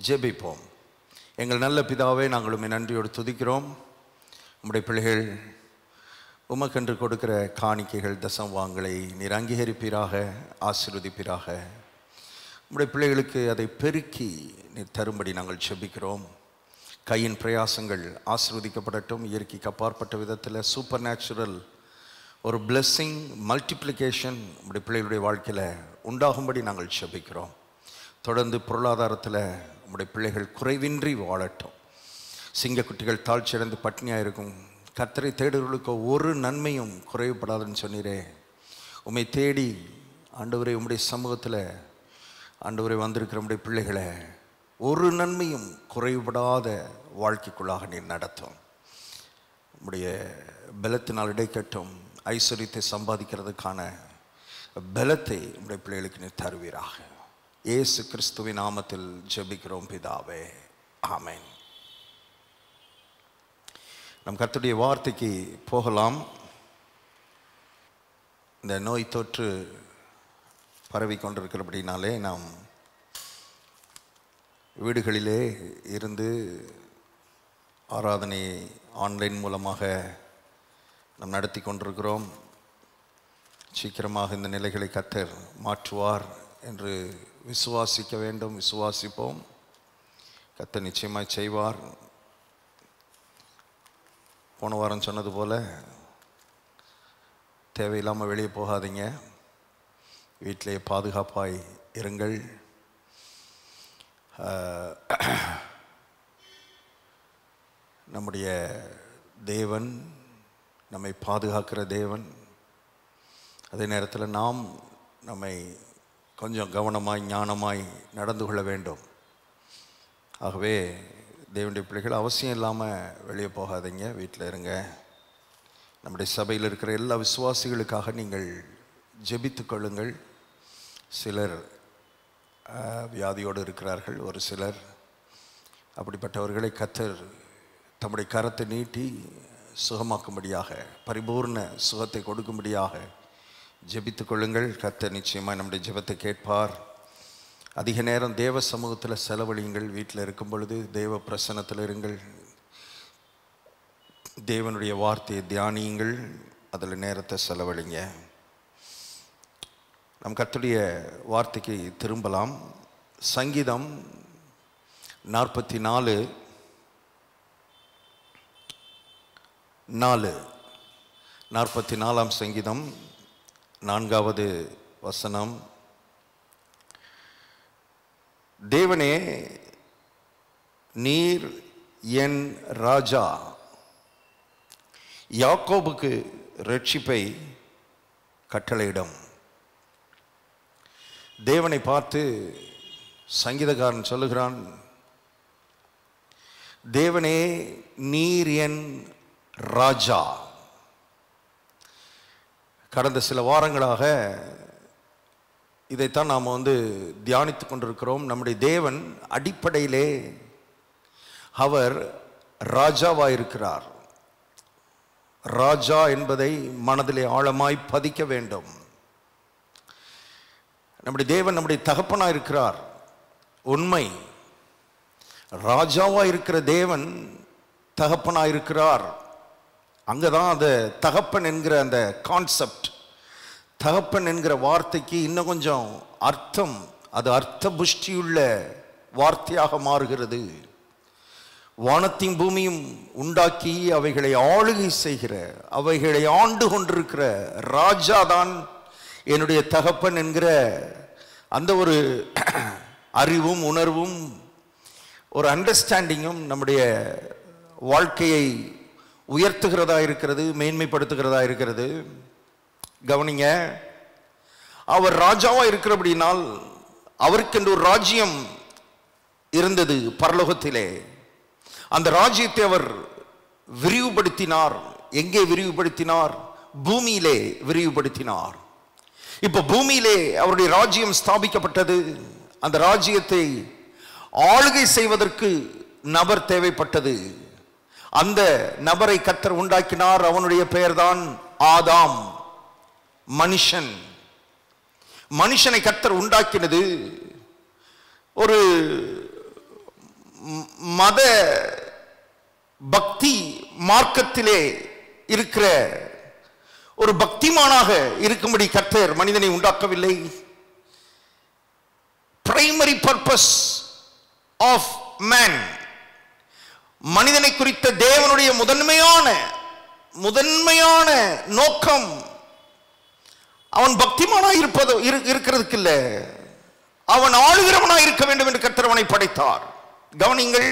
ஜெபிப்போம். எங்கள் நல்ல பிதாவே, நாங்கள் உம்மை நன்றியோடு துதிக்கிறோம். உம்முடைய பிள்ளைகள் உமக்கென்று கொடுக்கிற காணிக்கைகள், தசமபாகங்களை நீர் அங்கீகரிப்பீராக, ஆசீர்வதிப்பீராக. உம்முடைய பிள்ளைகளுக்கு அதை பெருக்கி நீர் தரும்படி நாங்கள் ஜெபிக்கிறோம். கையின் பிரயாசங்கள் ஆசீர்வதிக்கப்படட்டும். இயற்கைக்கு அப்பாற்பட்ட விதத்தில் சூப்பர் நேச்சுரல் ஒரு பிளெஸ்ஸிங், மல்டிப்ளிகேஷன் உம்முடைய பிள்ளைகளுடைய வாழ்க்கையில் உண்டாகும்படி நாங்கள் ஜெபிக்கிறோம். தொடர்ந்து பொருளாதாரத்தில் உம்முடைய பிள்ளைகள் குறைவின்றி வாழட்டும். சிங்கக்குட்டிகள் தாழ்ச்சியடைந்து பட்டினியாக இருக்கும். கர்த்தரை தேடுகிறவர்களுக்கு ஒரு நன்மையும் குறைவுபடாதுன்னு சொன்னீரே. உம்மை தேடி ஆண்டவரே, உம்முடைய சமூகத்தில் ஆண்டவரே வந்திருக்கிற உம்முடைய பிள்ளைகளை ஒரு நன்மையும் குறைவுபடாத வாழ்க்கைக்குள்ளாக நீர் நடத்தும். உம்முடைய பலத்தினால் இடைக்கட்டும். ஐஸ்வர்யத்தை சம்பாதிக்கிறதுக்கான பலத்தை உம்முடைய பிள்ளைகளுக்கு நீர் தருவீராக. இயேசு கிறிஸ்துவின் நாமத்தில் ஜெபிக்கிறோம் பிதாவே, ஆமென். நம் கர்த்தருடைய வார்த்தைக்கு போகலாம். இந்த நோய் தொற்று பரவி கொண்டிருக்கிறபடினாலே நாம் வீடுகளிலே இருந்து ஆராதனை ஆன்லைன் மூலமாக நாம் நடத்தி கொண்டிருக்கிறோம். சீக்கிரமாக இந்த நிலைகளை கர்த்தர் மாற்றுவார் என்று விசுவாசிக்க வேண்டும். விசுவாசிப்போம். கர்த்தர் நிச்சயமாய் செய்வார். போன வாரம் சொன்னது போல் தேவையில்லாமல் வெளியே போகாதீங்க, வீட்டிலே பாதுகாப்பாய் இருங்கள். நம்முடைய தேவன் நம்மை பாதுகாக்கிற தேவன். அதே நேரத்தில் நாம் நம்மை கொஞ்சம் கவனமாய் ஞானமாய் நடந்து கொள்ள வேண்டும். ஆகவே தேவனுடைய பிள்ளைகள் அவசியம் இல்லாமல் வெளியே போகாதீங்க, வீட்டில் இருங்க. நம்முடைய சபையில் இருக்கிற எல்லா விசுவாசிகளுக்காக நீங்கள் ஜெபித்து கொள்ளுங்கள். சிலர் வியாதியோடு இருக்கிறார்கள், ஒரு சிலர். அப்படிப்பட்டவர்களை கர்த்தர் தம்முடைய கரத்தை நீட்டி சுகமாக்கும்படியாக, பரிபூர்ண சுகத்தை கொடுக்கும்படியாக ஜெபித்துக் கொள்ளுங்கள். கர்த்தர் நிச்சயமாக நம்முடைய ஜெபத்தை கேட்பார். அதிக நேரம் தேவ சமூகத்தில் செலவழியுங்கள். வீட்டில் இருக்கும் பொழுது தேவ பிரசன்னத்தில் இருங்கள். தேவனுடைய வார்த்தையை தியானியுங்கள். அதில் நேரத்தை செலவழிங்க. நம் கர்த்தருடைய வார்த்தைக்கு திரும்பலாம். சங்கீதம் 44 சங்கீதம் 4வது வசனம். தேவனே, நீர் என் ராஜா, யாக்கோபுக்கு இரட்சிப்பை கட்டளையிடும். தேவனை பார்த்து சங்கீதக்காரன் சொல்லுகிறான், தேவனே நீர் என் ராஜா. கடந்த சில வாரங்களாக இதைத்தான் நாம் தியானித்து கொண்டிருக்கிறோம். நம்முடைய தேவன் அடிப்படையிலே அவர் ராஜாவாயிருக்கிறார். ராஜா என்பதை மனதிலே ஆழமாய் பதிக்க வேண்டும். நம்முடைய தேவன் நம்முடைய தகப்பனாக இருக்கிறார். உண்மை. ராஜாவாக இருக்கிற தேவன் தகப்பனாக இருக்கிறார். அங்கதான் அந்த தகப்பன் என்கிற அந்த கான்செப்ட், தகப்பன் என்கிற வார்த்தைக்கு இன்னும் கொஞ்சம் அர்த்தம், அது அர்த்த புஷ்டியுள்ள வார்த்தையாக மாறுகிறது. வானத்தையும் பூமியும் உண்டாக்கி அவைகளை ஆளுகை செய்கிற, அவைகளை ஆண்டு கொண்டிருக்கிற ராஜாதான் என்னுடைய தகப்பன் என்கிற அந்த ஒரு அறிவும் உணர்வும் ஒரு அண்டர்ஸ்டாண்டிங்கும் நம்முடைய வாழ்க்கையை உயர்த்துகிறதா இருக்கிறது, மேன்மைப்படுத்துகிறதா இருக்கிறது. கவனிங்க, அவர் ராஜாவா இருக்கிறபடினால் அவருக்கென்று ஒரு ராஜ்யம் இருந்தது பரலோகத்திலே. அந்த ராஜ்யத்தை அவர் விரிவுபடுத்தினார். எங்கே விரிவுபடுத்தினார்? பூமியிலே விரிவுபடுத்தினார். இப்ப பூமியிலே அவருடைய ராஜ்யம் ஸ்தாபிக்கப்பட்டது. அந்த ராஜ்யத்தை ஆளுகை செய்வதற்கு நபர் தேவைப்பட்டது. அந்த நபரை கர்த்தர் உண்டாக்கினார். அவனுடைய பெயர்தான் ஆதாம், மனுஷன். மனுஷனை கர்த்தர் உண்டாக்கினது ஒரு மத பக்தி மார்க்கத்திலே இருக்கிற ஒரு பக்திமானாக இருக்கும்படி கர்த்தர் மனிதனை உண்டாக்கவில்லை. பிரைமரி பர்பஸ் ஆஃப் மேன், மனிதனை குறித்த தேவனுடைய முதன்மையான நோக்கம் அவன் பக்திமானாக இருக்கிறதுக்கு இல்லை, அவன் ஆளுகிறவனாக இருக்க வேண்டும் என்று கர்த்தர் அவனை படைத்தார். கவனிங்கள்,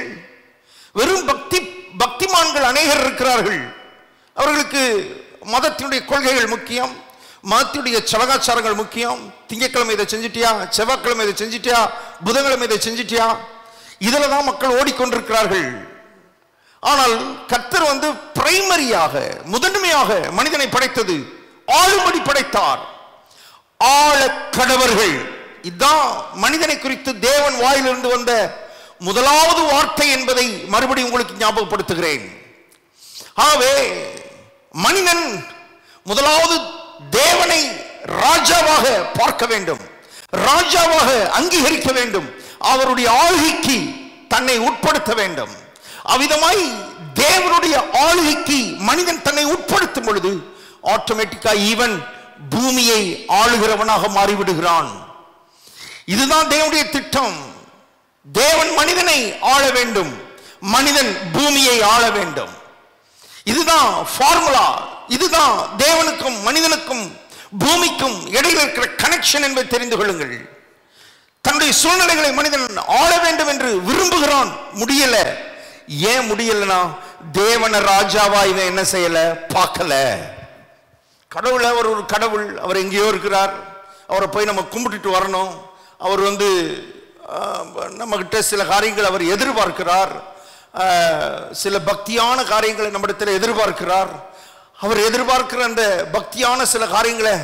வெறும் பக்திமான்கள் அநேகர் இருக்கிறார்கள். அவர்களுக்கு மதத்தினுடைய கொள்கைகள் முக்கியம், மதத்தினுடைய சலகாச்சாரங்கள் முக்கியம். திங்கட்கிழமை இதை செஞ்சிட்டியா, செவ்வாய்க்கிழமை இதை செஞ்சிட்டியா, புதன்கிழமை இதை செஞ்சிட்டியா, இதில் தான் மக்கள் ஓடிக்கொண்டிருக்கிறார்கள். ஆனால் கர்த்தர் பிரைமரியாக, முதன்மையாக மனிதனை படைத்தது ஆளும்படி படைத்தார். ஆள கடவர்கள். இதுதான் மனிதனை குறித்து தேவன் வாயிலிருந்து வந்த முதலாவது வார்த்தை என்பதை மறுபடியும் உங்களுக்கு ஞாபகப்படுத்துகிறேன். ஆகவே மனிதன் முதலாவது தேவனை ராஜாவாக பார்க்க வேண்டும், ராஜாவாக அங்கீகரிக்க வேண்டும், அவருடைய ஆளுகைக்கு தன்னை உட்படுத்த வேண்டும். அவ்விதமாய் தேவனுடைய ஆளுகைக்கு மனிதன் தன்னை உட்படுத்தும் பொழுது ஆட்டோமேட்டிக்கா ஈவன் பூமியை ஆளுகிறவனாக மாறிவிடுகிறான். இதுதான் தேவனுடைய திட்டம். தேவன் மனிதனை ஆள வேண்டும், மனிதன் பூமியை ஆள வேண்டும். இதுதான் ஃபார்முலா. இதுதான் தேவனுக்கும் மனிதனுக்கும் பூமிக்கும் இடையில் இருக்கிற கனெக்ஷன் என்பதை தெரிந்து கொள்ளுங்கள். தன்னுடைய சூழ்நிலைகளை மனிதன் ஆள வேண்டும் என்று விரும்புகிறான், முடியல. ஏன் முடியலனா, தேவன ராஜாவா இவன் என்ன செய்யல, பார்க்கல. கடவுள் ஒரு கடவுள், அவர் எங்கேயோ இருக்கிறார், அவரை போய் நம்ம கும்பிட்டுட்டு வரணும். அவர் நம்ம கிட்ட சில காரியங்கள் அவர் எதிர்பார்க்கிறார், சில பக்தியான காரியங்களை நம்மிடத்தில் எதிர்பார்க்கிறார். அவர் எதிர்பார்க்கிற அந்த பக்தியான சில காரியங்களை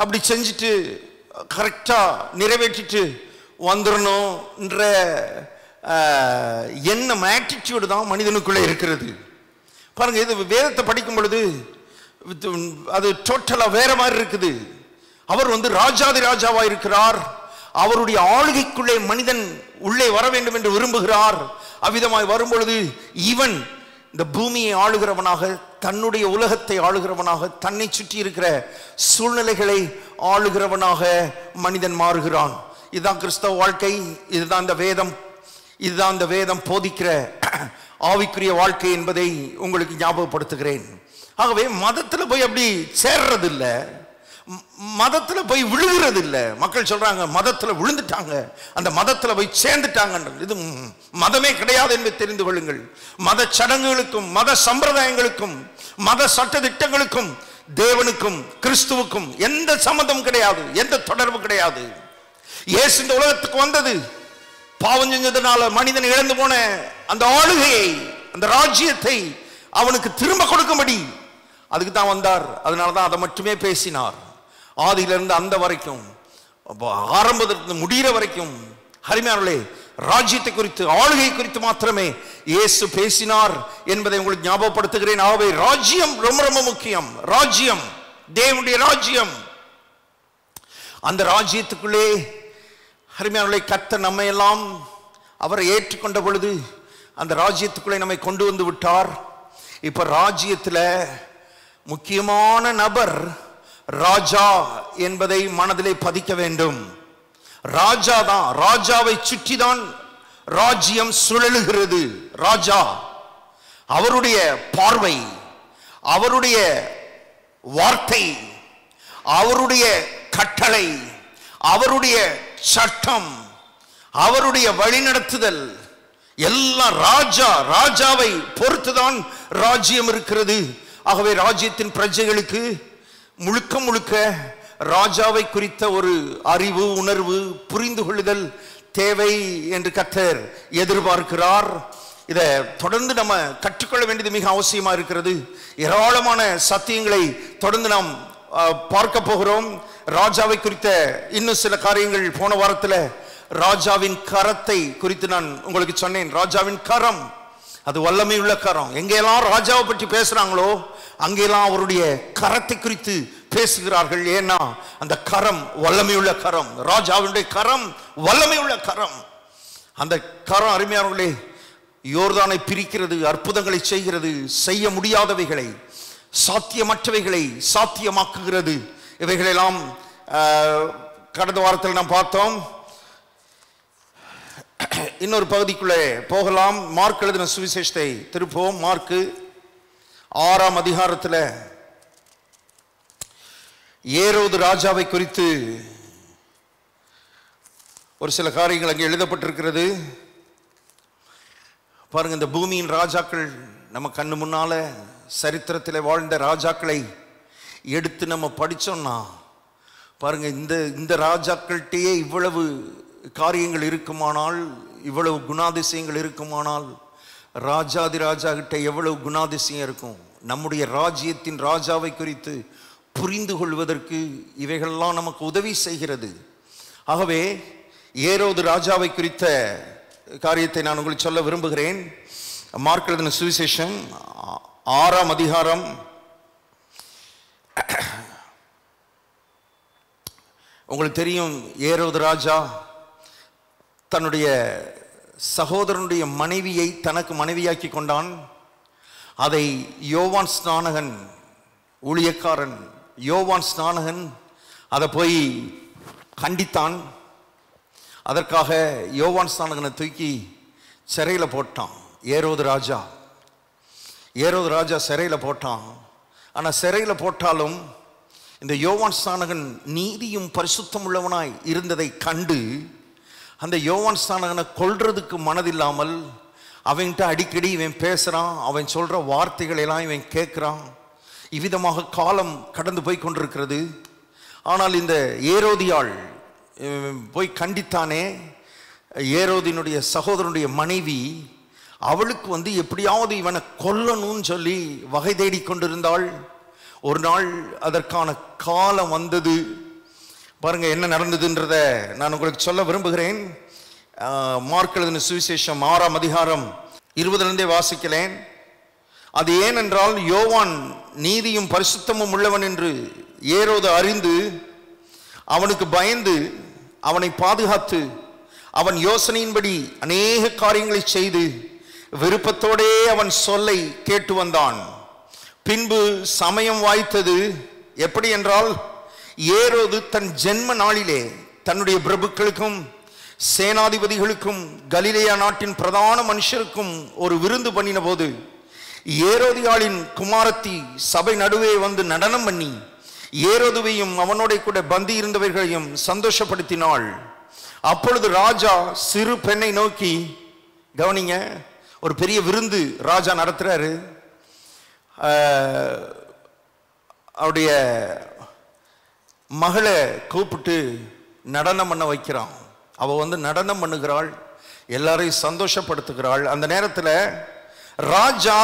அப்படி செஞ்சுட்டு கரெக்டா நிறைவேற்றிட்டு வந்துடணும்ன்ற எண்ணம், ஆட்டிடியூடு தான் மனிதனுக்குள்ளே இருக்கிறது. பாருங்க, இது வேதத்தை படிக்கும் பொழுது அது டோட்டலா வேற மாதிரி இருக்குது. அவர் ராஜாதி ராஜாவா இருக்கிறார். அவருடைய ஆளுகைக்குள்ளே மனிதன் உள்ளே வர வேண்டும் என்று விரும்புகிறார். அவ்விதமாய் வரும்பொழுது இவன் இந்த பூமியை ஆளுகிறவனாக, தன்னுடைய உலகத்தை ஆளுகிறவனாக, தன்னை சுற்றி இருக்கிற சூழ்நிலைகளை ஆளுகிறவனாக மனிதன் மாறுகிறான். இதுதான் கிறிஸ்தவ வாழ்க்கை. இதுதான் இந்த வேதம் போதிக்கிற ஆவிக்குரிய வாழ்க்கை என்பதை உங்களுக்கு ஞாபகப்படுத்துகிறேன். ஆகவே மதத்தில் போய் அப்படி சேர்றதில்லை, மதத்தில் போய் விழுகிறது இல்லை. மக்கள் சொல்றாங்க மதத்தில் விழுந்துட்டாங்க, அந்த மதத்தில் போய் சேர்ந்துட்டாங்க. இது மதமே கிடையாது என்பதை தெரிந்து கொள்ளுங்கள். மத சடங்குகளுக்கும் மத சம்பிரதாயங்களுக்கும் மத சட்ட திட்டங்களுக்கும் தேவனுக்கும் கிறிஸ்துவுக்கும் எந்த சம்பந்தம் கிடையாது, எந்த தொடர்பு கிடையாது. இயேசு இந்த உலகத்துக்கு வந்தது பாவம் செஞ்சதுனால மனிதன் இழந்து போன அந்த ஆளுகையை, அந்த ராஜ்யத்தை அவனுக்கு திரும்ப கொடுக்கும்படி அதுக்கு தான் வந்தார். அதனாலதான் அதை மட்டுமே பேசினார். ஆதியிலிருந்து அந்த வரைக்கும், ஆரம்பத்திலிருந்து முடிகிற வரைக்கும் அருமையானவர்களே, ராஜ்யத்தை குறித்து, ஆளுகை குறித்து மாத்திரமே இயேசு பேசினார் என்பதை உங்களுக்கு ஞாபகப்படுத்துகிறேன். ஆகவே ராஜ்யம் ரொம்ப ரொம்ப முக்கியம். ராஜ்யம், தேவனுடைய ராஜ்யம். அந்த ராஜ்யத்துக்குள்ளே அருமையானவர்களே, கர்த்தர் நம்மை எல்லாம் அவரை ஏற்றுக்கொண்ட பொழுது அந்த ராஜ்யத்துக்குள்ளே நம்மை கொண்டு வந்து விட்டார். இப்ப ராஜ்யத்தில் முக்கியமான நபர் ராஜா என்பதை மனதிலே பதிக்க வேண்டும். ராஜா தான், ராஜாவை சுற்றி தான் ராஜ்யம் சுழலுகிறது. ராஜா, அவருடைய பார்வை, அவருடைய வார்த்தை, அவருடைய கட்டளை, அவருடைய சட்டம், அவருடைய வழிநடத்துதல் எல்லாம் ராஜாவை பொறுத்துதான் ராஜ்யம் இருக்கிறது. ஆகவே ராஜ்யத்தின் பிரஜைகளுக்கு முழுக்க முழுக்க ராஜாவை குறித்த ஒரு அறிவு, உணர்வு, புரிந்து கொள்ளுதல் தேவை என்று கர்த்தர் எதிர்பார்க்கிறார். இதை தொடர்ந்து நம்ம கற்றுக்கொள்ள வேண்டியது மிக அவசியமா இருக்கிறது. ஏராளமான சத்தியங்களை தொடர்ந்து நாம் பார்க்க போகிறோம். ராஜாவை குறித்த இன்னும் சில காரியங்கள் போன வாரத்தில் ராஜாவின் கரத்தை குறித்து நான் உங்களுக்கு சொன்னேன். ராஜாவின் கரம் அது வல்லமையுள்ள கரம். எங்கெல்லாம் ராஜாவை பற்றி பேசுறாங்களோ அங்கெல்லாம் அவருடைய கரத்தை குறித்து பேசுகிறார்கள். ஏன்னா அந்த கரம் வல்லமையுள்ள கரம். ராஜாவினுடைய கரம் வல்லமையுள்ள கரம். அந்த கரம் அருமையானவர்களே யோர்தானை பிரிக்கிறது, அற்புதங்களை செய்கிறது, செய்ய முடியாதவைகளை, சாத்தியமற்றவைகளை சாத்தியமாக்குகிறது. இவைகளெல்லாம் கடந்த வாரத்தில் நாம் பார்த்தோம். இன்னொரு பகுதிக்குள்ளே போகலாம். மார்க் எழுதின சுவிசேஷத்தை திருப்போம். மார்க்கு 6ஆம் அதிகாரத்தில் ஏரோது ராஜாவை குறித்து ஒரு சில காரியங்கள் அங்கே எழுதப்பட்டிருக்கிறது. பாருங்க, இந்த பூமியின் ராஜாக்கள் நம்ம கண்ணு முன்னால சரித்திரத்தில் வாழ்ந்த ராஜாக்களை எடுத்து நம்ம படிச்சோம்னா பாருங்க, இந்த ராஜாக்கள்கிட்டயே இவ்வளவு காரியங்கள் இருக்குமானால், இவ்வளவு குணாதிசயங்கள் இருக்குமானால், ராஜாதி ராஜா கிட்ட எவ்வளவு குணாதிசயம் இருக்கும். நம்முடைய ராஜ்யத்தின் ராஜாவை குறித்து புரிந்து கொள்வதற்கு இவைகளெல்லாம் நமக்கு உதவி செய்கிறது. ஆகவே ஏரோது ராஜாவை குறித்த காரியத்தை நான் உங்களுக்கு சொல்ல விரும்புகிறேன். மார்க் எழுதின சுவிசேஷம் 6ஆம் அதிகாரம் உங்களுக்கு தெரியும். ஏரோது ராஜா தன்னுடைய சகோதரனுடைய மனைவியை தனக்கு மனைவியாக்கி கொண்டான். அதை யோவான் ஸ்நானகன், ஊழியக்காரன் யோவான் ஸ்நானகன் அதை போய் கண்டித்தான். அதற்காக யோவான் ஸ்நானகனை தூக்கி சிறையில் போட்டான். ஏரோது ராஜா சிறையில் போட்டான். ஆனால் சிறையில் போட்டாலும் இந்த யோவான் ஸ்நானகன் நீதியும் பரிசுத்தம் உள்ளவனாய் இருந்ததை கண்டு அந்த யோவான் ஸ்நானகனை கொல்றதுக்கு மனதில்லாமல் அவன்கிட்ட அடிக்கடி இவன் பேசுகிறான். அவன் சொல்கிற வார்த்தைகளெல்லாம் இவன் கேட்குறான். இவ்விதமாக காலம் கடந்து போய் கொண்டிருக்கிறது. ஆனால் இந்த ஏரோதியாள் போய் கண்டித்தானே, ஏரோதினுடைய சகோதரனுடைய மனைவி, அவளுக்கு எப்படியாவது இவனை கொல்லணும்னு சொல்லி வகை தேடி கொண்டிருந்தாள். ஒரு நாள் அதற்கான காலம் வந்தது. பாருங்க என்ன நடந்ததுன்றத நான் உங்களுக்கு சொல்ல விரும்புகிறேன். மார்க் எழுதின சுவிசேஷம் 6ஆம் அதிகாரம் 20 வாசிக்கிறேன். அது ஏனென்றால் யோவான் நீதியும் பரிசுத்தமும் உள்ளவன் என்று ஏரோது அறிந்து அவனுக்கு பயந்து அவனை பாதுகாத்து அவன் யோசனையின்படி அநேக காரியங்களை செய்து விருப்பத்தோடே அவன் சொல்லை கேட்டு வந்தான். பின்பு சமயம் வாய்த்தது. எப்படி என்றால், ஏரோது தன் ஜென்ம நாளிலே தன்னுடைய பிரபுக்களுக்கும் சேனாதிபதிகளுக்கும் கலிலேயா நாட்டின் பிரதான மனுஷருக்கும் ஒரு விருந்து பண்ணின போது, ஏரோதியாளின் குமாரத்தி சபை நடுவே வந்து நடனம் பண்ணி ஏரோதுவையும் அவனோட கூட பந்தி இருந்தவர்களையும் சந்தோஷப்படுத்தினாள். அப்பொழுது ராஜா சிறு பெண்ணை நோக்கி, கவனிங்க, ஒரு பெரிய விருந்து ராஜா நடத்துறாரு. அவருடைய மகளை கூப்பிட்டு நடனம் பண்ண வைக்கிறான். அவ வந்து நடனம் பண்ணுகிறாள், எல்லாரையும் சந்தோஷப்படுத்துகிறாள். அந்த நேரத்தில் ராஜா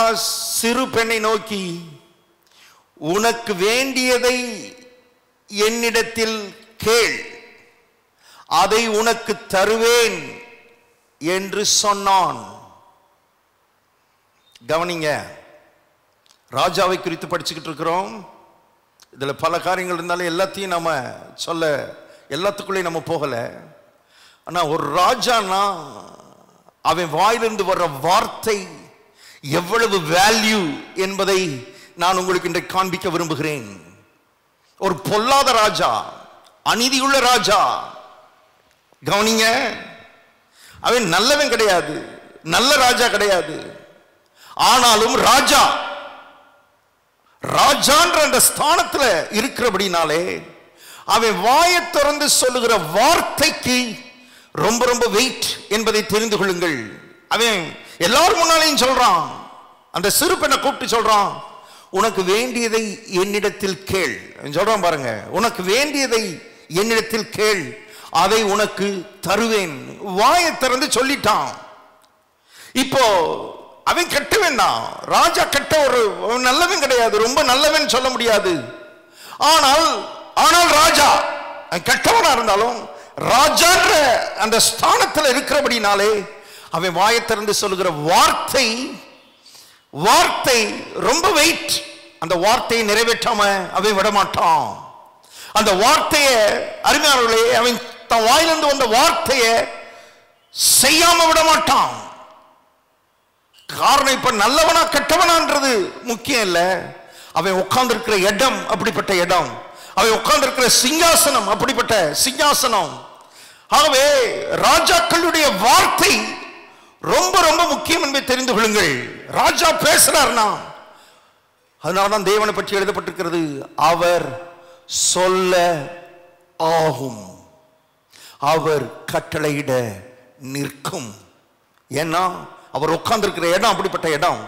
சிறு பெண்ணை நோக்கி, உனக்கு வேண்டியதை என்னிடத்தில் கேள், அதை உனக்கு தருவேன் என்று சொன்னான். கவனிங்க, ராஜாவை குறித்து படிச்சுக்கிட்டு இருக்கிறோம். இதுல பல காரியங்கள் இருந்தாலும் எல்லாத்தையும் நம்ம சொல்ல, எல்லாத்துக்குள்ளே நம்ம போகல. ஆனா ஒரு ராஜானா அவன் வாயிலிருந்து வர்ற வார்த்தை எவ்வளவு வேல்யூ என்பதை நான் உங்களுக்கு இன்றைக்கு காண்பிக்க விரும்புகிறேன். ஒரு பொல்லாத ராஜா, அநீதியுள்ள ராஜா, கவனிங்க, அவன் நல்லவன் கிடையாது, நல்ல ராஜா கிடையாது. ஆனாலும் ராஜா ராஜான்ற அந்த ஸ்தானத்துல இருக்கிறபடினாலே அவன் வாயை திறந்து சொல்லுகிற வார்த்தைக்கு ரொம்ப ரொம்ப வெயிட் என்பதை தெரிந்து கொள்ளுங்கள். அவன் எல்லாரும் முன்னாலையும் சொல்றான், அந்த சிறு பெண்ணை கூப்பிட்டு சொல்றான், உனக்கு வேண்டியதை என்னிடத்தில் கேள். சொல்றான் பாருங்க, உனக்கு வேண்டியதை என்னிடத்தில் கேள், அதை உனக்கு தருவேன். வாயை திறந்து சொல்லிட்டான். இப்போ அவன் கெட்டவன் தான், ராஜா கெட்ட ஒரு நல்லவன் கிடையாது, ரொம்ப நல்லவன் சொல்ல முடியாது. ஆனால் ராஜா கெட்டவனா இருந்தாலும் ராஜான்ற அந்த ஸ்தானத்தில் இருக்கிறபடினாலே அவன் வாயை திறந்து சொல்லுகிற வார்த்தை ரொம்ப வெயிட். அந்த வார்த்தையை நிறைவேற்றாம அவன் விடமாட்டான். அந்த வார்த்தையை, அருமையானவர்களே, அவன் தன் வாயிலிருந்து வந்த வார்த்தையை செய்யாம விடமாட்டான். காரணம் இப்ப நல்லவனா கெட்டவனான்றது முக்கியம் இல்ல, அவன் உட்கார்ந்து இருக்கிற இடம் அப்படிப்பட்ட இடம், அவன் உட்கார்ந்து இருக்கிற சிங்காசனம் அப்படிப்பட்ட சிங்காசனம். ஆகவே ராஜாக்களுடைய வார்த்தை ரொம்ப ரொம்ப முக்கியம் என்பதை தெரிந்து கொள்ளுங்கள். ராஜா பேசுறார்னா அதனால்தான் தேவனை பற்றி எழுதப்பட்டிருக்கிறது, அவர் சொல்ல ஆகும், அவர் கட்டளையிட நிற்கும். ஏன்னா அவர் உட்கார்ந்திருக்கிற இடம் அப்படிப்பட்ட இடம்.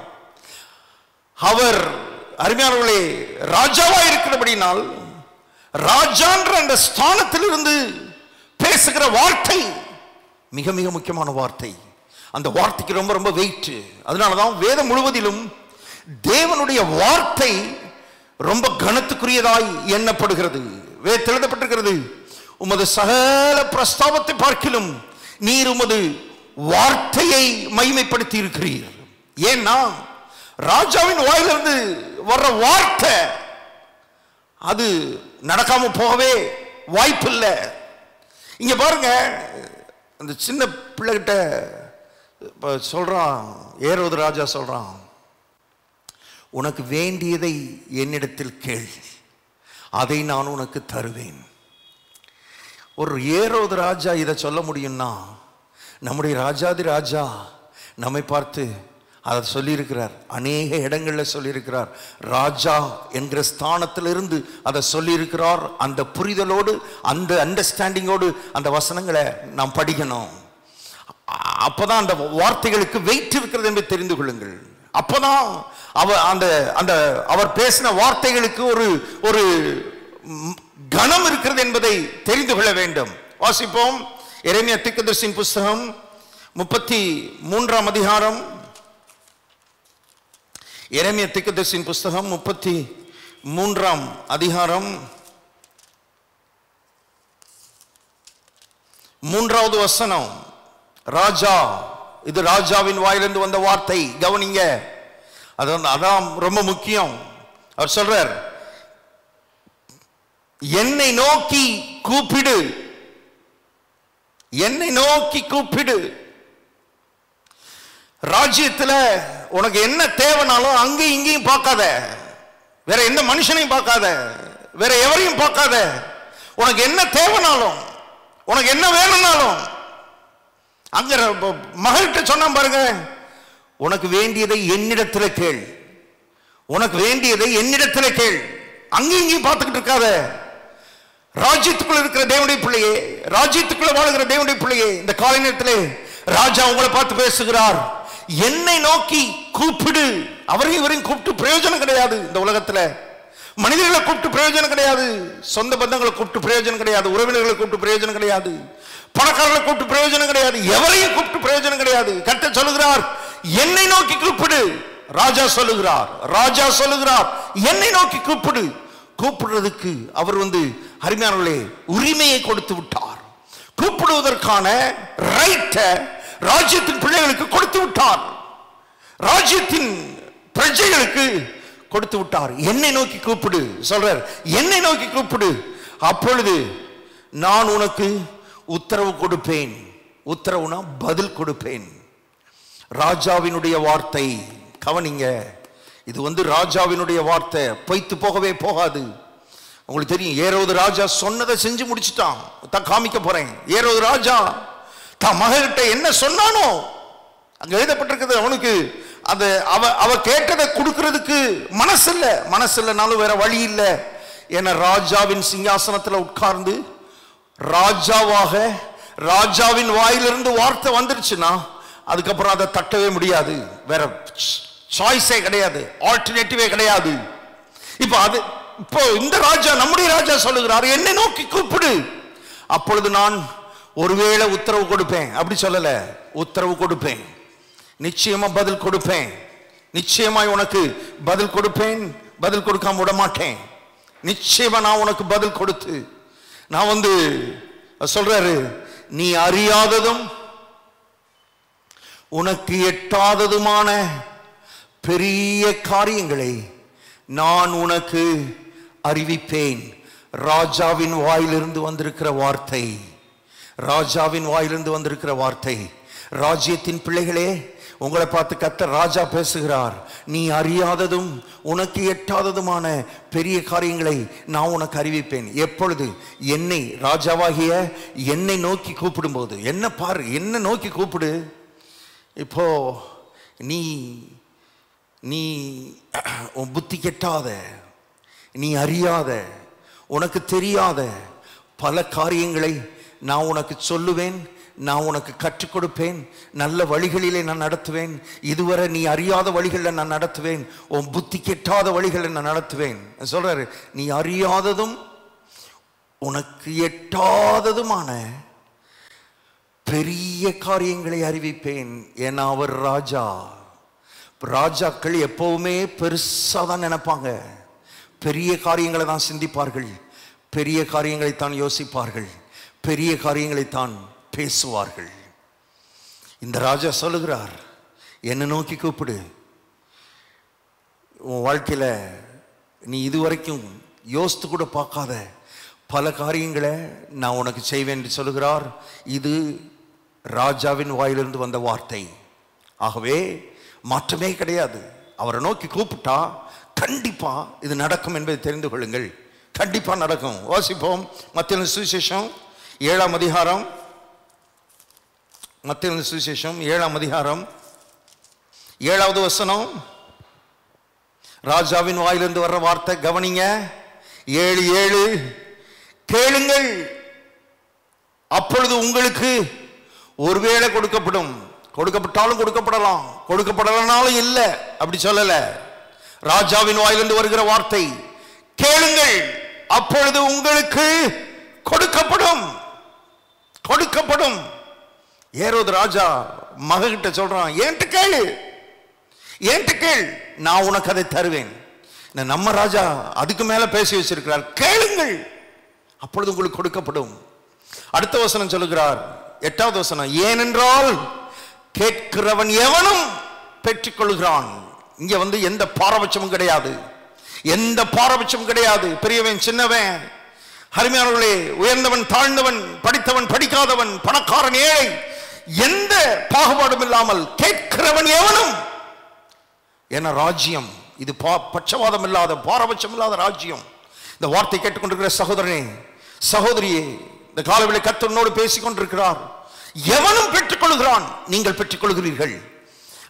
அவர், அருமையானவர்களே, ராஜாவா இருக்கிறபடினால் ராஜான்ற அந்த ஸ்தானத்தில் இருந்து பேசுகிற வார்த்தை மிக மிக முக்கியமான வார்த்தை. அந்த வார்த்தைக்கு ரொம்ப ரொம்ப வெயிட். அதனாலதான் வேதம் முழுவதிலும் தேவனுடைய வார்த்தை ரொம்ப கனத்துக்குரியதாய் எண்ணப்படுகிறது. வேதத்தில் எழுதப்பட்டிருக்கிறது, உமது சகல பிரஸ்தாபத்தை பார்க்கிலும் நீர் உமது வார்த்தையை மகிமைப்படுத்தி இருக்கிறீர். ஏன்னா ராஜாவின் வாயிலிருந்து வர்ற வார்த்தை அது நடக்காம போகவே வாய்ப்பில்லை. இங்க பாருங்க, அந்த சின்ன பிள்ளைகிட்ட சொல்றான், ஏரோது ராஜா சொல்றான், உனக்கு வேண்டியதை என்னிடத்தில் கேள், அதை நான் உனக்கு தருவேன். ஒரு ஏரோது ராஜா இதை சொல்ல முடியும்னா, நம்முடைய ராஜாதி ராஜா நம்மை பார்த்து அதை சொல்லியிருக்கிறார். அநேக இடங்களில் சொல்லியிருக்கிறார். ராஜா என்கிற ஸ்தானத்திலிருந்து அதை சொல்லியிருக்கிறார். அந்த புரிதலோடு, அந்த அண்டர்ஸ்டாண்டிங்கோடு அந்த வசனங்களை நாம் படிக்கணும். அப்பதான் அந்த வார்த்தைகளுக்கு வெயிட் இருக்கிறது என்று தெரிந்து கொள்ளுங்கள். அப்பதான் அவர் பேசின வார்த்தைகளுக்கு ஒரு கனம் இருக்கிறது என்பதை தெரிந்து கொள்ள வேண்டும். வாசிப்போம். எரேமியா தீர்க்கதரிசியின் புஸ்தகம் 33ஆம் அதிகாரம். எரேமியா தீர்க்கதரிசியின் புஸ்தகம் 33ஆம் அதிகாரம் 3வது வசனம். ராஜா, இது ராஜாவின் வாயிலிருந்து வந்த வார்த்தை. கவனிங்க, அதான் ரொம்ப முக்கியம். அவர் சொல்றார், என்னை நோக்கி கூப்பிடு, என்னை நோக்கி கூப்பிடு. ராஜ்யத்துல உனக்கு என்ன தேவைனாலும் அங்கேயும் இங்கேயும் பார்க்காத, வேற எந்த மனுஷனையும் பார்க்காத, வேற எவரையும் பார்க்காத. உனக்கு என்ன தேவைனாலும், உனக்கு என்ன வேணும்னாலும் அங்க மகள்கிட்ட சொன்னா பாருங்க, உனக்கு வேண்டியதை என்னிடத்தில் கேள், உனக்கு வேண்டியதை என்னிடத்தில் கேள். அங்கேயும் இங்கேயும் பார்த்துக்கிட்டு இருக்காத. ராஜ்யத்துக்குள்ள இருக்கிற தேவனுடைய பிள்ளையே, ராஜ்யத்துக்குள்ள வாழுகிற தேவனுடைய பிள்ளையே, இந்த காலை நேரத்திலே ராஜா உங்களை பார்த்து பேசுகிறார். என்னை நோக்கி கூப்பிடு. அவரையும் இவரையும் கூப்பிட்டு பிரயோஜனம் கிடையாது. இந்த உலகத்துல மனிதர்களை கூப்பிட்டு பிரயோஜனம் கிடையாது, சொந்த பந்தங்களை கூப்பிட்டு பிரயோஜனம் கிடையாது, உறவினர்களை கூப்பிட்டு பிரயோஜனம் கிடையாது, பணக்காரர்களை கூப்பிட்டு பிரயோஜனம் கிடையாது, எவரையும் கூப்பிட்டு பிரயோஜனம் கிடையாது. கர்த்தர் சொல்லுகிறார், என்னை நோக்கி கூப்பிடு. ராஜா சொல்லுகிறார், ராஜா சொல்லுகிறார், என்னை நோக்கி கூப்பிடு. கூப்பிடுறதுக்கு அவர் அருமையானவர்களே உரிமையை கொடுத்து விட்டார். கூப்பிடுவதற்கான ரைட்டை ராஜ்யத்தின் பிள்ளைகளுக்கு கொடுத்து விட்டார், ராஜ்யத்தின் பிரஜைகளுக்கு கொடுத்து விட்டார். என்னை நோக்கி கூப்பிடு சொல்றார், என்னை நோக்கி கூப்பிடு, அப்பொழுது நான் உனக்கு உத்தரவு கொடுப்பேன். உத்தரவுனா பதில் கொடுப்பேன். ராஜாவினுடைய வார்த்தை, கவனிங்க, இது ராஜாவினுடைய வார்த்தை, பொய்த்து போகவே போகாது. உங்களுக்கு தெரியும், ஏரோது ராஜா சொன்னதை செஞ்சு முடிச்சுட்டான். தான் காமிக்க போறேன். ஏரோது ராஜா தான் மகன்கிட்ட என்ன சொன்னானோ அங்க எழுதப்பட்டிருக்கிறது, அவனுக்கு அது அவ கேட்டதை கொடுக்கிறதுக்கு மனசு இல்லை. மனசு இல்லைனாலும் வேற வழி இல்லை. ஏன்னா ராஜாவின் சிங்காசனத்தில் உட்கார்ந்து ராஜாவாக ராஜாவின் வாயிலிருந்து வார்த்தை வந்துருச்சுன்னா அதுக்கப்புறம் அதை தட்டவே முடியாது. வேற சாய்ஸே கிடையாது, ஆல்டர்னேட்டிவே கிடையாது. இப்போ இந்த ராஜா, நம்முடைய ராஜா சொல்லுகிறார், என்னை நோக்கி கூப்பிடு, அப்பொழுது நான் ஒருவேளை உத்தரவு கொடுப்பேன். அப்படி சொல்லல, உத்தரவு கொடுப்பேன், நிச்சயமா பதில் கொடுப்பேன், நிச்சயமாய் உனக்கு பதில் கொடுப்பேன், பதில் கொடுக்காம விட மாட்டேன். நிச்சயமா நான் உனக்கு பதில் கொடுத்து, நான் சொல்றாரு, நீ அறியாததும் உனக்கு எட்டாததுமான பெரிய காரியங்களை நான் உனக்கு அறிவிப்பேன். ராஜாவின் வாயிலிருந்து வந்திருக்கிற வார்த்தை, ராஜாவின் வாயிலிருந்து வந்திருக்கிற வார்த்தை. ராஜ்யத்தின் பிள்ளைகளே, உங்களை பார்த்து கர்த்தர் ராஜா பேசுகிறார். நீ அறியாததும் உனக்கு எட்டாததுமான பெரிய காரியங்களை நான் உனக்கு அறிவிப்பேன். எப்பொழுது? என்னை, ராஜாவாகிய என்னை நோக்கி கூப்பிடும்போது. என்ன பாரு, என்ன நோக்கி கூப்பிடு. இப்போ நீ நீ உன் புத்தி கெட்டாத, நீ அறியாத, உனக்கு தெரியாத பல காரியங்களை நான் உனக்கு சொல்லுவேன், நான் உனக்கு கற்றுக் கொடுப்பேன், நல்ல வழிகளிலே நான் நடத்துவேன். இதுவரை நீ அறியாத வழிகளில் நான் நடத்துவேன், உன் புத்தி கெட்டாத வழிகளில் நான் நடத்துவேன். சொல்றாரு, நீ அறியாததும் உனக்கு எட்டாததுமான பெரிய காரியங்களை அறிவிப்பேன். ஏன்னா அவர் ராஜா. ராஜாக்கள் எப்பவுமே பெருசா தான் நினைப்பாங்க, பெரிய காரியங்களை தான் சிந்திப்பார்கள், பெரிய காரியங்களை தான் யோசிப்பார்கள், பெரிய காரியங்களை தான் பேசுவார்கள். இந்த ராஜா சொல்லுகிறார், என்னை நோக்கி கூப்பிடு. உன் வாழ்க்கையில நீ இதுவரைக்கும் யோசித்து கூட பார்க்காத பல காரியங்களை நான் உனக்கு செய்வேன் என்று சொல்லுகிறார். இது ராஜாவின் வாயிலிருந்து வந்த வார்த்தை. ஆகவே மாற்றமே கிடையாது. அவரை நோக்கி கூப்பிட்டா கண்டிப்பா இது நடக்கும் என்பதை தெரிந்து கொள்ளுங்கள். கண்டிப்பா நடக்கும். வாசிப்போம். மத்தேயு சுவிசேஷம் 7ஆம் அதிகாரம், மத்தேயு சுவிசேஷம் 7ஆம் அதிகாரம் 7வது வசனம். ராஜாவின் வாயிலிருந்து வர்ற வார்த்தை, கவனிங்க. 7:7, கேளுங்கள் அப்பொழுது உங்களுக்கு ஒருவேளை கொடுக்கப்படும். கொடுக்கப்பட்டாலும் கொடுக்கப்படலாம், கொடுக்கப்படலனாலும் இல்லை, அப்படி சொல்லல. ராஜாவின் வாயிலிருந்து வருகிற வார்த்தை, கேளுங்கள் அப்பொழுது உங்களுக்கு கொடுக்கப்படும். கொடுக்கப்படும். ஏரோது ராஜா மகன்கிட்ட சொல்றான், ஏன்ட்டு கேளு, ஏன்ட்டு கேள், நான் உனக்கு அதை தருவேன். நம்ம ராஜா அதுக்கு மேல பேசி வச்சிருக்கிறார், கேளுங்கள் அப்பொழுது உங்களுக்கு கொடுக்கப்படும். அடுத்த வசனம் சொல்லுகிறார், 8வது வசனம், ஏனென்றால் கேட்கிறவன் எவனும் பெற்றுக் கொள்கிறான். இங்க எந்த பாரபட்சமும் கிடையாது, எந்த பாரபட்சமும் கிடையாது. பெரியவன் சின்னவன், அருமையானவர்களே, உயர்ந்தவன் தாழ்ந்தவன், படித்தவன் படிக்காதவன், பணக்காரன் ஏழை, எந்த பாகுபாடும் இல்லாமல் கேட்கிறவன் எவனும். என ராஜ்யம் இது பட்சவாதம் இல்லாத, பாரபட்சம் இல்லாத ராஜ்யம். இந்த வார்த்தை கேட்டுக்கொண்டிருக்கிற சகோதரனே, சகோதரியே, இந்த காலவேளை கர்த்தரோடு பேசிக் கொண்டிருக்கிறார். எவனும் பெற்றுக்கொள்கிறான், நீங்கள் பெற்றுக்கொள்கிறீர்கள்.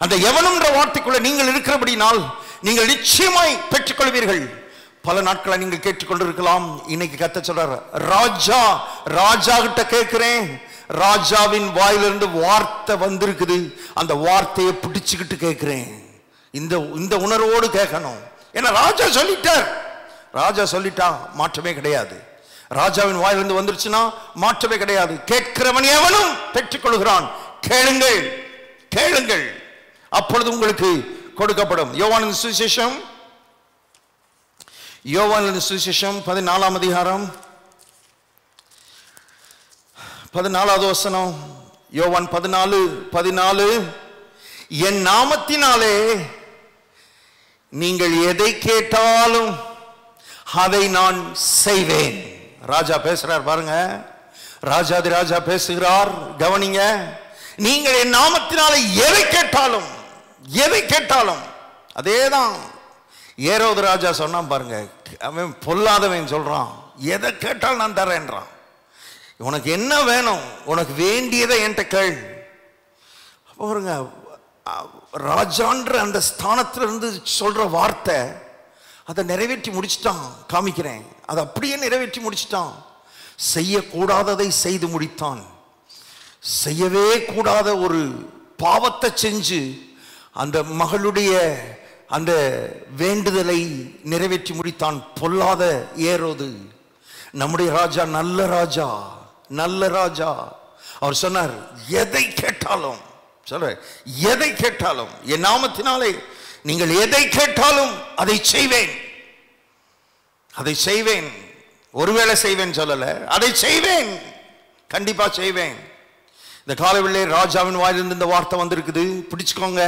அந்த எவனும் என்ற வார்த்தைக்குள்ள நீங்கள் இருக்கிறபடினால் நீங்கள் நிச்சயமாய் பெற்றுக்கொள்வீர்கள். பல நாட்களை நீங்கள் கேட்டுக்கொண்டிருக்கலாம். இன்னைக்கு கர்த்தர் சொல்றார், ராஜா ராஜா கிட்ட கேட்கிறேன், ராஜாவின் வாயிலிருந்து வார்த்தை வந்திருக்குது, அந்த வார்த்தையை பிடிச்சுக்கிட்டு கேட்கிறேன். இந்த உணர்வோடு கேட்கணும். ஏன்னா ராஜா சொல்லிட்டார், ராஜா சொல்லிட்டா மாற்றமே கிடையாது. ராஜாவின் வாயிலிருந்து வந்துருச்சுன்னா மாற்றமே கிடையாது. கேட்கிறவன் எவனும் பெற்றுக்கொள்கிறான். கேளுங்கள், கேளுங்கள், அப்பொழுது உங்களுக்கு கொடுக்கப்படும். யோவானின் சுவிசேஷம் 14ஆம் அதிகாரம் 14வது வசனம். யோவான் 14:14, என் நாமத்தினாலே நீங்கள் எதை கேட்டாலும் அதை நான் செய்வேன். ராஜா பேசுறார் பாருங்க, ராஜாதி ராஜா பேசுகிறார். கவனிங்க, நீங்கள் என் நாமத்தினாலே எதை கேட்டாலும், எதை கேட்டாலும், அதேதான் ஏரோது ராஜா சொன்னான் பாருங்க. அவன் பொல்லாதவன் சொல்றான், எதை கேட்டாலும் நான் தரேன்றான். உனக்கு என்ன வேணும், உனக்கு வேண்டியதை என்கிட்ட கேள். பாருங்க, ராஜான்ற அந்த ஸ்தானத்திலிருந்து சொல்ற வார்த்தை, அதை நிறைவேற்றி முடிச்சிட்டான். காமிக்கிறேன், அதை அப்படியே நிறைவேற்றி முடிச்சிட்டான். செய்யக்கூடாததை செய்து முடித்தான். செய்யவே கூடாத ஒரு பாவத்தை செஞ்சு அந்த மகளுடைய அந்த வேண்டுதலை நிறைவேற்றி முடித்தான். பொல்லாத ஏரோது. நம்முடைய ராஜா நல்ல ராஜா, நல்ல ராஜா. அவர் சொன்னார், எதை கேட்டாலும், சொல்ற எதை கேட்டாலும் என் நாமத்தினாலே நீங்கள் எதை கேட்டாலும் அதை செய்வேன், அதை செய்வேன். ஒருவேளை செய்வேன் சொல்லல, அதை செய்வேன், கண்டிப்பா செய்வேன். இந்த காலவேளை ராஜாவின் வாயிலிருந்து இந்த வார்த்தை வந்திருக்குது, பிடிச்சுக்கோங்க.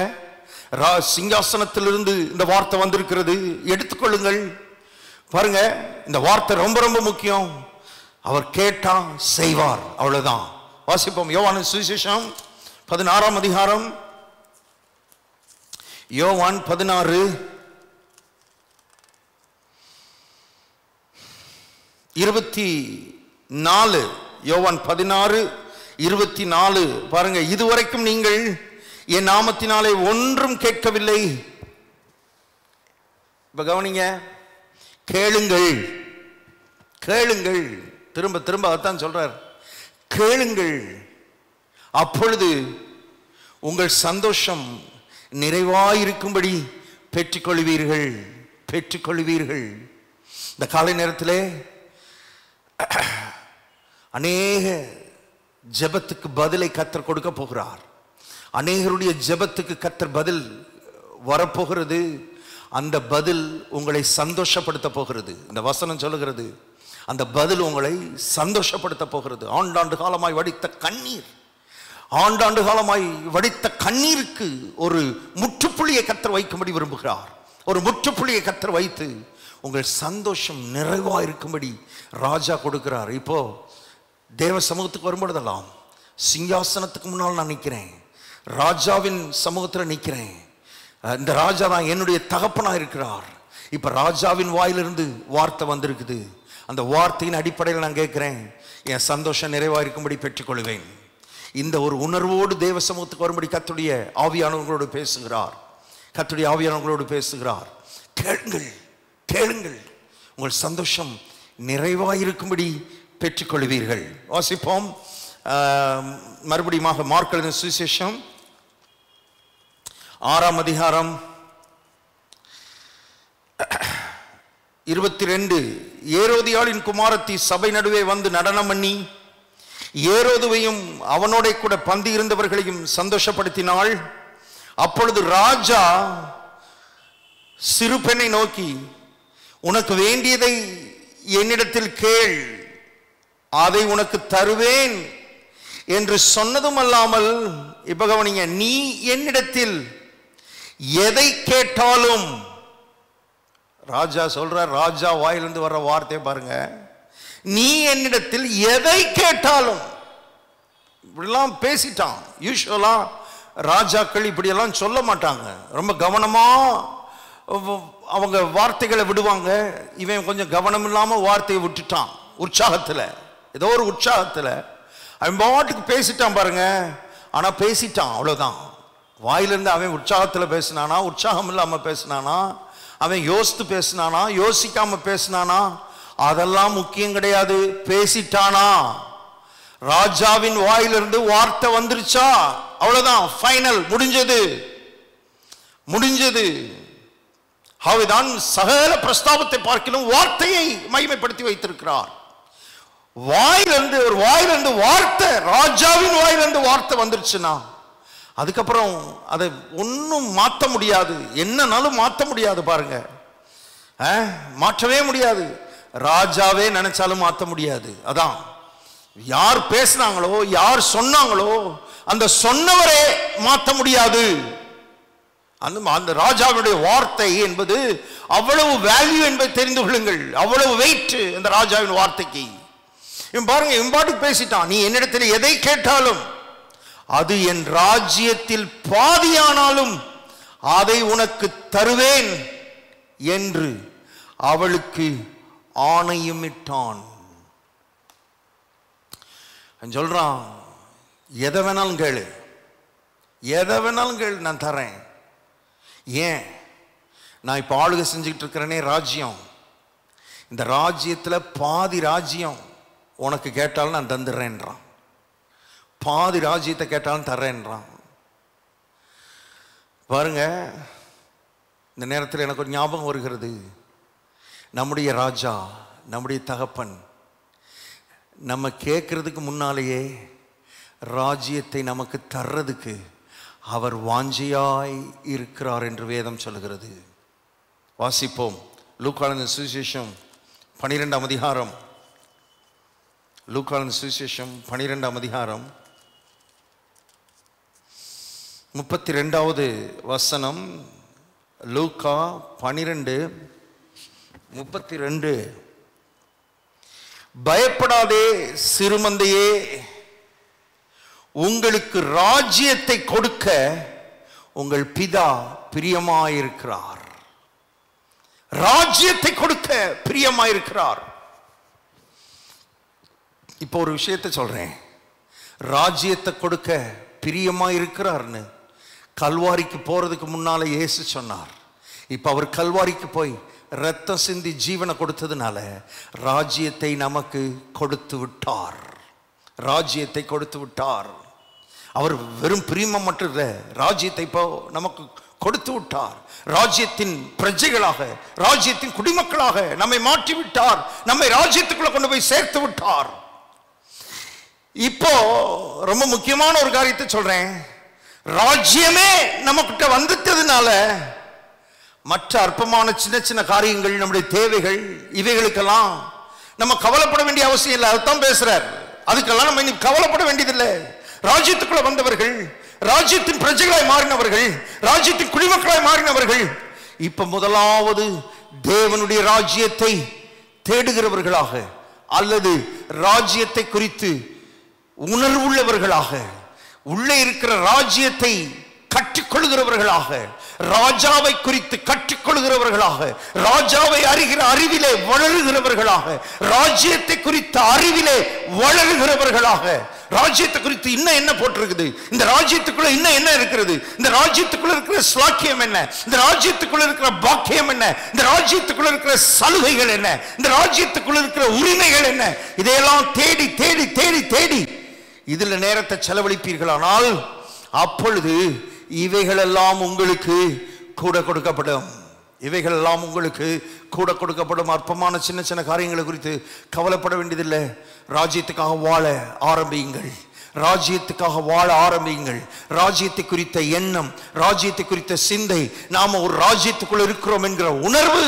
சிங்காசனத்திலிருந்து இந்த வார்த்தை வந்திருக்கிறது, எடுத்துக்கொள்ளுங்கள். பாருங்க, இந்த வார்த்தை ரொம்ப ரொம்ப முக்கியம். அவர் கேட்டா செய்வார், அவ்வளவுதான். வாசிப்போம். யோவானின் சுவிசேஷம் 16ஆம் அதிகாரம், யோவான் 16:24. யோவான் 16:24 பாருங்க. இதுவரைக்கும் நீங்கள் என் நாமத்தினாலே ஒன்றும் கேட்கவில்லை. இப்ப கவனிங்க, கேளுங்கள், கேளுங்கள். திரும்ப திரும்ப அதான் சொல்றார், கேளுங்கள், அப்பொழுது உங்கள் சந்தோஷம் நிறைவாயிருக்கும்படி பெற்றுக்கொள்வீர்கள், பெற்றுக்கொள்வீர்கள். இந்த காலை நேரத்திலே அநேக ஜெபத்துக்கு பதிலை கர்த்தர் கொடுக்க போகிறார். அநேகருடைய ஜெபத்துக்கு கர்த்தர் பதில் வரப்போகிறது. அந்த பதில் உங்களை சந்தோஷப்படுத்த போகிறது. இந்த வசனம் சொல்லுகிறது, அந்த பதில் உங்களை சந்தோஷப்படுத்த போகிறது. ஆண்டாண்டு காலமாய் வடித்த கண்ணீர், ஆண்டாண்டு காலமாய் வடித்த கண்ணீருக்கு ஒரு முற்றுப்புள்ளியை கர்த்தர் வைக்கும்படி விரும்புகிறார். ஒரு முற்றுப்புள்ளியை கர்த்தர் வைத்து உங்கள் சந்தோஷம் நிறைவாக இருக்கும்படி ராஜா கொடுக்கிறார். இப்போ தேவ சமூகத்துக்கு வரும்பொழுதெல்லாம் சிங்காசனத்துக்கு முன்னால் நான் நிற்கிறேன், ராஜாவின் சமூகத்தில் நிற்கிறேன். இந்த ராஜா தான் என்னுடைய தகப்பனாக இருக்கிறார். இப்போ ராஜாவின் வாயிலிருந்து வார்த்தை வந்திருக்குது. அந்த வார்த்தையின் அடிப்படையில் நான் கேட்குறேன், என் சந்தோஷம் நிறைவாக இருக்கும்படி பெற்றுக்கொள்வேன். இந்த ஒரு உணர்வோடு தேவ சமூகத்துக்கு வரும்படி கர்த்தருடைய ஆவியானவர்களோடு பேசுகிறார். கர்த்தருடைய ஆவியானவர்களோடு பேசுகிறார். கேளுங்கள், கேளுங்கள், உங்கள் சந்தோஷம் நிறைவாயிருக்கும்படி பெற்றுக்கொள்வீர்கள். வாசிப்போம் மறுபடியும் மார்க் எழுதின சுவிசேஷம் 6ஆம் அதிகாரம் 22. ஏரோதியாளின் குமாரத்தி சபை நடுவே வந்து நடனம் பண்ணி ஏரோதுவையும் அவனோட கூட பந்தி இருந்தவர்களையும் சந்தோஷப்படுத்தினாள். அப்பொழுது ராஜா சிறு பெண்ணை நோக்கி, உனக்கு வேண்டியதை என்னிடத்தில் கேள், அதை உனக்கு தருவேன் என்று சொன்னதும் அல்லாமல், இப்ப கவனிங்க, நீ என்னிடத்தில் எதை கேட்டாலும், ராஜா சொல்ற, ராஜா வாயிலிருந்து வர்ற வார்த்தையை பாருங்க, நீ என்னிடத்தில் எதை கேட்டாலும். இப்படிலாம் பேசிட்டான். யூசுவலா ராஜாக்கள் இப்படியெல்லாம் சொல்ல மாட்டாங்க. ரொம்ப கவனமா அவங்க வார்த்தைகளை விடுவாங்க. இவன் கொஞ்சம் கவனம் இல்லாம வார்த்தையை விட்டுட்டான். உற்சாகத்துல, ஏதோ ஒரு உற்சாகத்துல அவன் பாட்டுக்கு பேசிட்டான் பாருங்க. ஆனா பேசிட்டான், அவ்வளவுதான். வாயிலிருந்து அவன் உற்சாகத்துல பேசினானா, உற்சாகம் இல்லாம பேசினானா, அவன் யோசித்து பேசினானா, யோசிக்காம பேசினானா, அதெல்லாம் முக்கியம் கிடையாது. பேசிட்டானா, ராஜாவின் வாயிலிருந்து வார்த்தை வந்துருச்சா, அவ்வளவுதான், ஃபைனல், முடிஞ்சது முடிஞ்சது. அவைதான் சகல பிரஸ்தாபத்தை பார்க்கிலும் வார்த்தையை மகிமைப்படுத்தி வைத்திருக்கிறார். வாயிலிருந்து ஒரு வாயிலிருந்து வார்த்தை, ராஜாவின் வாயிலிருந்து வார்த்தை வந்துருச்சுன்னா அதுக்கப்புறம் அதை ஒன்றும் மாற்ற முடியாது. என்னன்னாலும் மாற்ற முடியாது பாருங்க, மாற்றவே முடியாது. ராஜாவே நினைச்சாலும் மாற்ற முடியாது. அதான் யார் பேசினாங்களோ, யார் சொன்னாங்களோ, அந்த சொன்னவரே மாற்ற முடியாது. அந்த ராஜாவுடைய வார்த்தை என்பது அவ்வளவு வேல்யூ என்பதை தெரிந்து கொள்ளுங்கள். அவ்வளவு வெயிட் அந்த ராஜாவின் வார்த்தைக்கு. பாருங்க, இம்பாட்டுக்கு பேசிட்டான். நீ என்னிடத்தில் எதை கேட்டாலும் அது என் ராஜ்யத்தில் பாதியானாலும் அதை உனக்கு தருவேன் என்று அவளுக்கு ஆணையுமிட்டான். சொல்றான், எதை வேணாலும் கேளு, எதை வேணாலும் கேளு, நான் தரேன். ஏன்? நான் இப்ப ஆளுகை செஞ்சுக்கிட்டு இருக்கிறேனே ராஜ்யம், இந்த ராஜ்யத்துல பாதி ராஜ்யம் உனக்கு கேட்டாலும் நான் தந்துடுறேன்றான். பாதி ராஜ்யத்தை கேட்டாலும் தர்றேன்றான். பாருங்க, இந்த நேரத்தில் எனக்கு ஒரு ஞாபகம் வருகிறது. நம்முடைய ராஜா, நம்முடைய தகப்பன் நம்ம கேட்கறதுக்கு முன்னாலேயே ராஜ்யத்தை நமக்கு தர்றதுக்கு அவர் வாஞ்சையாய் இருக்கிறார் என்று வேதம் சொல்கிறது. வாசிப்போம். லூக்கான சுவிசேஷம் 12ஆம் அதிகாரம். லூக்கான சுவிசேஷம் 12ஆம் அதிகாரம் 32வது வசனம். லூக்கா 12:32. பயப்படாதே சிறுமந்தையே, உங்களுக்கு ராஜ்யத்தை கொடுக்க உங்கள் பிதா பிரியமாயிருக்கிறார். ராஜ்யத்தை கொடுக்க பிரியமாயிருக்கிறார். இப்போ ஒரு விஷயத்தை சொல்றேன். ராஜ்யத்தை கொடுக்க பிரியமாயிருக்கிறார்னு கல்வாரிக்கு போறதுக்கு முன்னால இயேசு சொன்னார். இப்ப அவர் கல்வாரிக்கு போய் ரத்தம் சிந்தி ஜீவனை கொடுத்ததுனால ராஜ்யத்தை நமக்கு கொடுத்து விட்டார். ராஜ்யத்தை கொடுத்து விட்டார். அவர் வெறும் பிரியமம் மட்டும் இல்லை, ராஜ்யத்தை இப்போ நமக்கு கொடுத்து விட்டார். ராஜ்யத்தின் பிரஜைகளாக, ராஜ்யத்தின் குடிமக்களாக நம்மை மாற்றி விட்டார். நம்மை ராஜ்யத்துக்குள்ள கொண்டு போய் சேர்த்து விட்டார். இப்போ ரொம்ப முக்கியமான ஒரு காரியத்தை சொல்றேன். ராஜ்யமே நமக்கிட்ட வந்துட்டதுனால மற்ற அற்பமான சின்ன சின்ன காரியங்கள், நம்முடைய தேவைகள், இவைகளுக்கெல்லாம் நம்ம கவலைப்பட வேண்டிய அவசியம் இல்லை. அதுதான் பேசுறார். அதுக்கெல்லாம் நம்ம இனி கவலைப்பட வேண்டியதில்லை. ராஜ்யத்துக்குள்ள வந்தவர்கள், ராஜ்யத்தின் பிரஜைகளாய் மாறினவர்கள், ராஜ்யத்தின் குடிமக்களாய் மாறினவர்கள் இப்ப முதலாவது தேவனுடைய ராஜ்யத்தை தேடுகிறவர்களாக அல்லது ராஜ்யத்தை குறித்து உணர்வுள்ளவர்களாக, உள்ளே இருக்கிற ராஜ்யத்தை கற்றுக்கொள்கிறவர்களாக, ராஜாவை குறித்து கற்றுக்கொள்கிறவர்களாக, ராஜாவை அறிகிற அறிவிலே வளருகிறவர்களாக, ராஜ்யத்தை குறித்த அறிவிலே வளருகிறவர்களாக, ராஜ்யத்தை குறித்து இன்னும் என்ன போட்டிருக்குது, இந்த ராஜ்யத்துக்குள்ள இன்னும் என்ன இருக்கிறது, இந்த ராஜ்யத்துக்குள்ள இருக்கிற ஸ்லாக்கியம் என்ன, இந்த ராஜ்யத்துக்குள்ள இருக்கிற பாக்கியம் என்ன, இந்த ராஜ்யத்துக்குள்ள இருக்கிற சலுகைகள் என்ன, இந்த ராஜ்யத்துக்குள்ள இருக்கிற உரிமைகள் என்ன, இதையெல்லாம் தேடி தேடி தேடி தேடி இதுல நேரத்தை செலவழிப்பீர்களானால் அப்பொழுது இவைகளெல்லாம் உங்களுக்கு கூட கொடுக்கப்படும். இவைகளெல்லாம் உங்களுக்கு கூட கொடுக்கப்படும். அற்பமான சின்ன சின்ன காரியங்களை குறித்து கவலைப்பட வேண்டியதில்லை. ராஜ்யத்துக்காக வாழ ஆரம்பியுங்கள். ராஜ்யத்துக்காக வாழ ஆரம்பியுங்கள். ராஜ்யத்தை குறித்த எண்ணம், ராஜ்யத்தை குறித்த சிந்தை, நாம ஒரு ராஜ்யத்துக்குள்ள இருக்கிறோம் என்கிற உணர்வு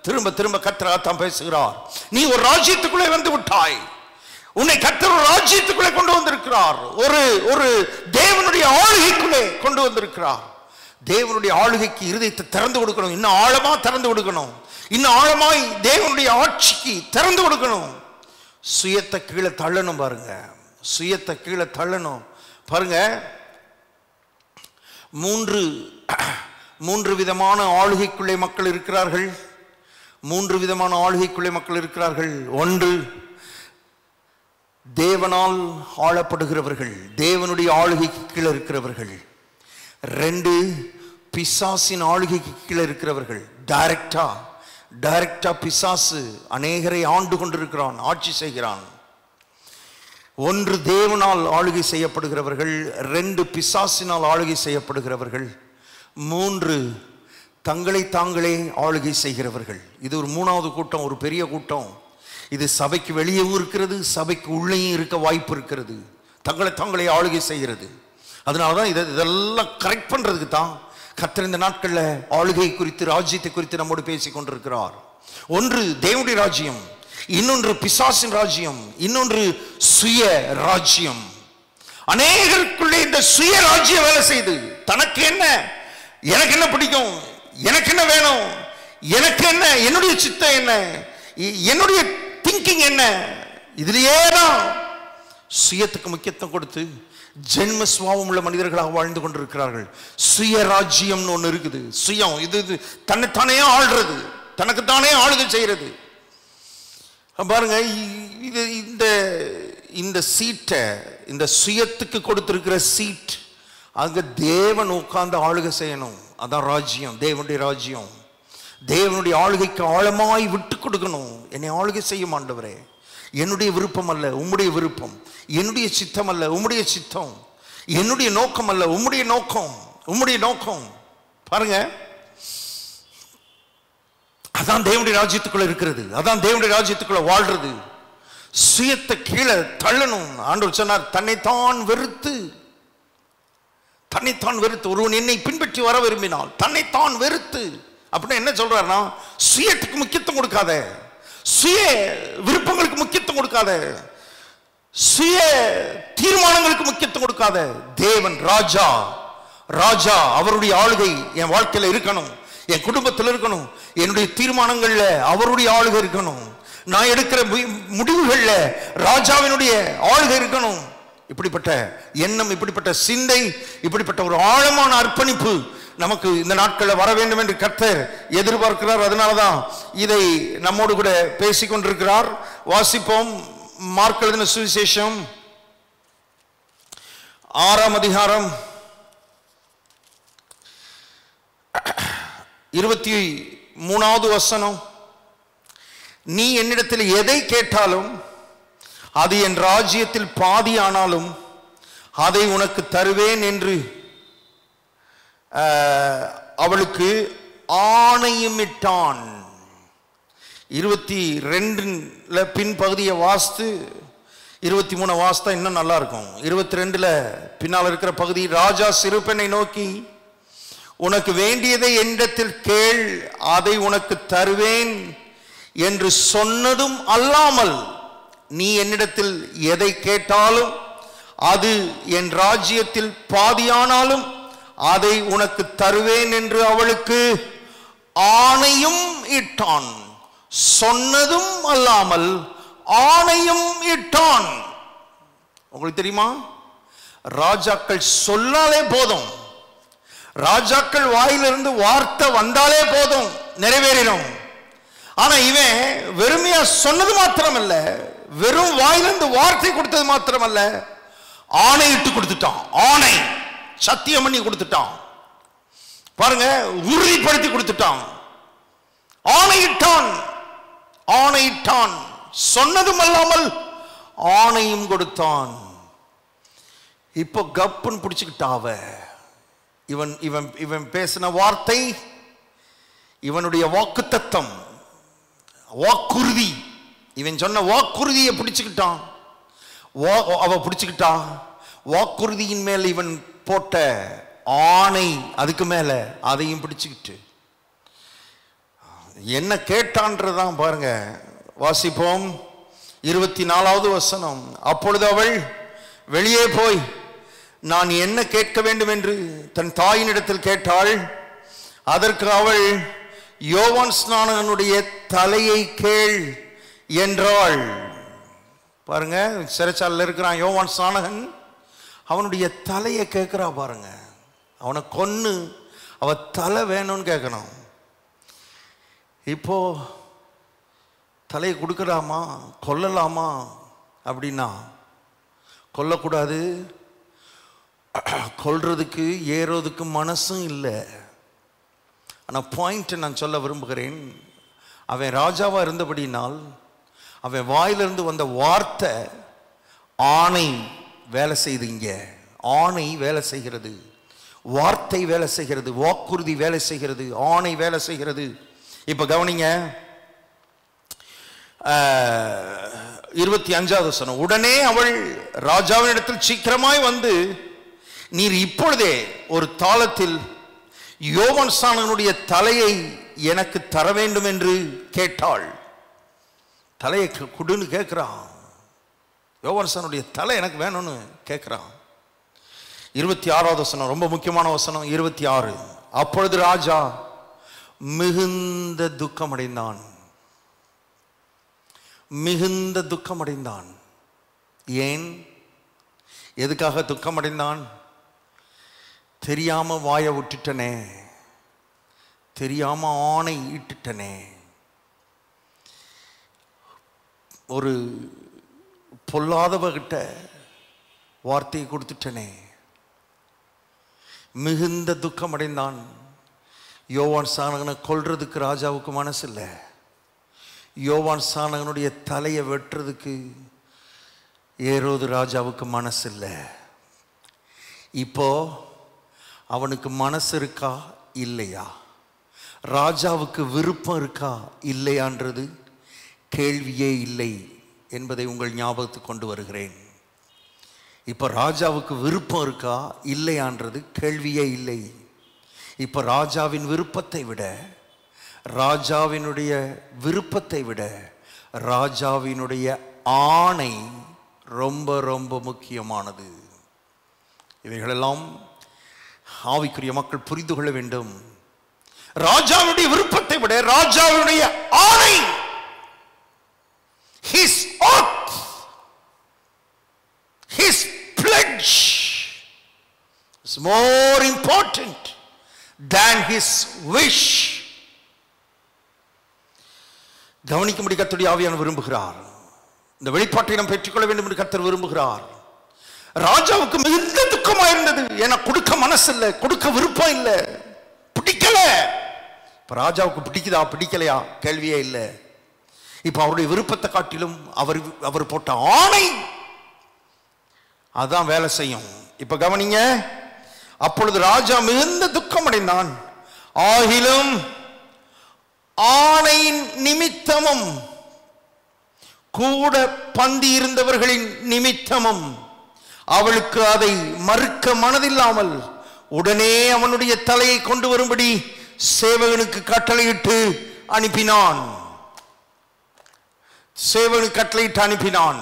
திரும்ப திரும்ப கர்த்தர் தான் பேசுகிறார். நீ ஒரு ராஜ்யத்துக்குள்ளே வந்து விட்டாய். உன்னை கர்த்தர் ஒரு ராஜ்யத்துக்குள்ளே கொண்டு வந்திருக்கிறார். ஒரு தேவனுடைய ஆளுகைக்குள்ளே கொண்டு வந்திருக்கிறார். தேவனுடைய ஆளுகைக்கு இருதயத்தை திறந்து கொடுக்கணும். இன்னும் ஆழமா திறந்து கொடுக்கணும். இன்னும் ஆழமாய் தேவனுடைய ஆட்சிக்கு திறந்து கொடுக்கணும். சுயத்தை கீழே தள்ளணும் பாருங்க, சுயத்தை கீழே தள்ளணும் பாருங்க. மூன்று விதமான ஆளுகைக்குள்ளே மக்கள் இருக்கிறார்கள். 3 விதமான ஆளுகைக்குள்ளே மக்கள் இருக்கிறார்கள். 1, தேவனால் ஆளப்படுகிறவர்கள், தேவனுடைய ஆளுகைக்கு கீழே இருக்கிறவர்கள். 2, பிசாசின் ஆளுகைக்கு கீழே இருக்கிறவர்கள். டைரக்டா பிசாசு அநேகரை ஆண்டு கொண்டிருக்கிறான், ஆட்சி செய்கிறான். 1 தேவனால் ஆளுகை செய்யப்படுகிறவர்கள், 2 பிசாசினால் ஆளுகை செய்யப்படுகிறவர்கள், 3 தங்களை தாங்களே ஆளுகை செய்கிறவர்கள். இது ஒரு 3வது கூட்டம், ஒரு பெரிய கூட்டம். இது சபைக்கு வெளியேவும் இருக்கிறது, சபைக்கு உள்ளேயும் இருக்க வாய்ப்பு இருக்கிறது. தங்களை தாங்களே ஆளுகை செய்கிறது. அதனாலதான் இதெல்லாம் கரெக்ட் பண்றதுக்கு தான் கர்த்தர் இந்த நாட்கள்ல ஆளுகை குறித்து, ராஜ்யத்தை குறித்து நம்மோடு பேசிக் கொண்டிருக்கிறார். 1 தேவனுடைய ராஜ்யம், இன்னொன்று பிசாசின் ராஜ்யம், இன்னொன்று சுய ராஜ்யம். அநேகருக்குள்ளே இந்த சுய ராஜ்யம் வேலை செய்து, தனக்கு என்ன, எனக்கு என்ன பிடிக்கும், எனக்கு என்ன வேணும், எனக்கு என்ன, என்னுடைய சித்தம் என்ன, என்னுடைய திங்கிங் என்ன, இதுலயே தான் சுயத்துக்கு முக்கியத்துவம் கொடுத்து ஜென்ம சுபாவம் உள்ள மனிதர்களாக வாழ்ந்து கொண்டிருக்கிறார்கள். சுய ராஜ்யம்னு ஒன்று இருக்குது. சுயம் இது தன்னைத்தானே ஆள்றது, தனக்குத்தானே ஆளுகை செய்யறது. பாருங்க, இது இந்த சீட்டை, இந்த சுயத்துக்கு கொடுத்திருக்கிற சீட், அங்க தேவன் உட்கார்ந்து ஆளுகை செய்யணும். அதான் ராஜ்யம், தேவனுடைய ராஜ்யம். தேவனுடைய ஆளுகைக்கு ஆழமாய் விட்டு கொடுக்கணும். என்னை ஆளுகை செய்யும் ஆண்டவரே, என்னுடைய விருப்பம் அல்ல உம்முடைய விருப்பம், என்னுடைய சித்தம் அல்ல உம்முடைய சித்தம், என்னுடைய நோக்கம் அல்ல உம்முடைய நோக்கம், உம்முடைய நோக்கம். பாருங்க, அதான் தேவனுடைய ராஜ்யத்துக்குள்ள இருக்கிறது, அதான் தேவனுடைய ராஜ்யத்துக்குள்ள வாழ்றது. சுயத்தை கீழே தள்ளணும். ஆண்டவர் சொன்னார், தன்னைத்தான் வெறுத்து ஒருவன் என்னை பின்பற்றி வர விரும்பினால் தன்னைத்தான் வெறுத்து. அப்படின்னு என்ன சொல்றாருன்னா, சுயத்துக்கு முக்கியத்துவம் கொடுக்காத, சுய விருப்பங்களுக்கு முக்கியத்துவம் கொடுக்காத, சுய தீர்மானங்களுக்கு முக்கியத்துவம் கொடுக்காத. தேவன் ராஜா அவருடைய ஆளுகை என் வாழ்க்கையில இருக்கணும், என் குடும்பத்தில் இருக்கணும், என்னுடைய தீர்மானங்கள்ல அவருடைய ஆளுகை இருக்கணும், நான் எடுக்கிற முடிவுகள்ல ராஜாவினுடைய ஆளுகை இருக்கணும். இப்படிப்பட்ட எண்ணம், இப்படிப்பட்ட சிந்தை, இப்படிப்பட்ட ஒரு ஆழமான அர்ப்பணிப்பு நமக்கு இந்த நாட்களில் வர வேண்டும் என்று கர்த்தர் எதிர்பார்க்கிறார். அதனாலதான் இதை நம்மோடு கூட பேசிக் கொண்டிருக்கிறார். வாசிப்போம். மார்க் எழுதின சுவிசேஷம் 6ஆம் அதிகாரம் 23வது வசனம். நீ என்னிடத்தில் எதை கேட்டாலும் அது என் ராஜ்யத்தில் பாதி ஆனாலும் அதை உனக்கு தருவேன் என்று அவளுக்கு ஆணையுமிட்டான். 22 பின்பகுதியை வாஸ்து 23 வாஸ்தா இன்னும் நல்லா இருக்கும். 22 பின்னால் இருக்கிற பகுதி, ராஜா சிறு பெண்ணை நோக்கி, உனக்கு வேண்டியதை என்னிடத்தில் கேள், அதை உனக்கு தருவேன் என்று சொன்னதும் அல்லாமல் நீ என்னிடத்தில் எதை கேட்டாலும் அது என் ராஜ்யத்தில் பாதியானாலும் அதை உனக்கு தருவேன் என்று அவளுக்கு ஆணையும் இட்டான். சொன்னதும் அல்லாமல் ஆணையும் இட்டான். உங்களுக்கு தெரியுமா, ராஜாக்கள் சொன்னாலே போதும், ராஜாக்கள் வாயிலிருந்து வார்த்தை வந்தாலே போதும், நிறைவேறிடும். ஆனா இவன் வெறுமையா சொன்னது மாத்திரமல்ல, வெறும் வாயிலிருந்து வார்த்தை கொடுத்தது மாத்திரமல்ல, ஆணையிட்டு கொடுத்துட்டான். ஆணை சத்தியம் பண்ணி கொடுத்துட்டான். பாருங்க, உறுதிப்படுத்தி கொடுத்துட்டான். ஆணையிட்டான். சொன்னதும் அல்லாமல் ஆணையும் கொடுத்தான். இப்போ கப்புன்னு பிடிச்சுக்கிட்டாவ. இவன் பேசின வார்த்தை, இவனுடைய வாக்குத்தத்தம், வாக்குறுதி, இவன் சொன்ன வாக்குறுதியை பிடிச்சுக்கிட்டான். அவ பிடிச்சுக்கிட்டா. வாக்குறுதியின் மேல் இவன் போட்ட ஆணை, அதுக்கு மேல அதையும் பிடிச்சுக்கிட்டு என்ன கேட்டான்றதான் பாருங்க. வாசிப்போம். 24வது வசனம். அப்பொழுது அவள் வெளியே போய் நான் என்ன கேட்க வேண்டும் என்று தன் தாயினிடத்தில் கேட்டாள். அதற்கு அவள், யோவான் ஸ்நானகனுடைய தலையை கேள் என்றாள். பாருங்க, சிறைச்சாலையில் இருக்கிறான் யோவான் ஸ்நானகன். அவனுடைய தலையை கேட்குறா பாருங்க. அவனை கொன்னு அவ தலை வேணும்னு கேட்கணும். இப்போ தலையை கொடுக்கலாமா, கொல்லலாமா அப்படின்னா கொல்லக்கூடாது, கொல்றதுக்கு ஏறோதுக்கு மனசும் இல்லை. ஆனால் பாயிண்ட் நான் சொல்ல விரும்புகிறேன், அவன் ராஜாவாக இருந்தபடினால் அவன் வாயிலிருந்து வந்த வார்த்தை ஆணை வேலை செய்து. இங்கே ஆணை வேலை செய்கிறது, வார்த்தை வேலை செய்கிறது, வாக்குறுதி வேலை செய்கிறது, ஆணை வேலை செய்கிறது. இப்போ கவனிங்க, 25வது வசனம். உடனே அவள் ராஜாவினிடத்தில் சீக்கிரமாய் வந்து, நீர் இப்பொழுதே ஒரு தாளத்தில் யோவான் ஸ்நானகனுடைய தலையை எனக்கு தர வேண்டும் என்று கேட்டாள். தலையை குடுன்னு கேட்கிறான். யோவான் ஸ்நானகனுடைய தலை எனக்கு வேணும்னு கேட்கிறான். 26வது வசனம் ரொம்ப முக்கியமான வசனம், 26. அப்பொழுது ராஜா மிகுந்த துக்கமடைந்தான். மிகுந்த துக்கமடைந்தான். ஏன், எதுக்காக துக்கமடைந்தான்? தெரியாம வாயை விட்டுட்டனே, தெரியாம ஆணை இட்டுட்டனே, ஒரு பொல்லாதவகிட்ட வார்த்தையை கொடுத்துட்டனே. மிகுந்த துக்கமடைந்தான். யோவான் ஸ்நானகனை கொல்றதுக்கு ராஜாவுக்கு மனசு இல்லை. யோவான் ஸ்நானகனுடைய தலையை வெட்டுறதுக்கு ஏரோது ராஜாவுக்கு மனசு இல்லை. இப்போ அவனுக்கு மனசு இருக்கா இல்லையா, ராஜாவுக்கு விருப்பம் இருக்கா இல்லையான்றது கேள்வியே இல்லை என்பதை உங்கள் ஞாபகத்துக்கு கொண்டு வருகிறேன். இப்போ ராஜாவுக்கு விருப்பம் இருக்கா இல்லையான்றது கேள்வியே இல்லை. இப்போ ராஜாவின் விருப்பத்தை விட, ராஜாவினுடைய விருப்பத்தை விட ராஜாவினுடைய ஆணை ரொம்ப ரொம்ப முக்கியமானது. இவைகளெல்லாம் ஆவிக்குரிய மக்கள் புரிந்து கொள்ள வேண்டும். ராஜாவுடைய விருப்பத்தை விட ராஜாவுடைய ஆணை, his oath, his pledge is more important than his wish. கவனிக்கும்படி கர்த்தருடைய ஆவியானவர் விரும்புகிறார். இந்த வெளிப்பாட்டை நாம் பெற்றுக்கொள்ள வேண்டும் என்று கர்த்தர் விரும்புகிறார். ராஜாவுக்கு மிகுந்த துக்கமாக இருந்தது. ஏன்னா கொடுக்க மனசு இல்லை, கொடுக்க விருப்பம் இல்லை, பிடிக்கல. இப்ப ராஜாவுக்கு பிடிக்குதா பிடிக்கலையா கேள்வியே இல்லை. இப்ப அவருடைய விருப்பத்தை காட்டிலும் அவர் போட்ட ஆணை அதான் வேலை செய்யும். இப்ப கவனிங்க, அப்பொழுது ராஜா மிகுந்த துக்கம் அடைந்தான். ஆகிலும் ஆணையின் நிமித்தமும் கூட பந்தி இருந்தவர்களின் நிமித்தமும் அவளுக்கு அதை மறுக்க மனதில்லாமல் உடனே அவனுடைய தலையை கொண்டு வரும்படி சேவகனுக்கு கட்டளையிட்டு அனுப்பினான். சேவகனுக்கு கட்டளையிட்டு அனுப்பினான்.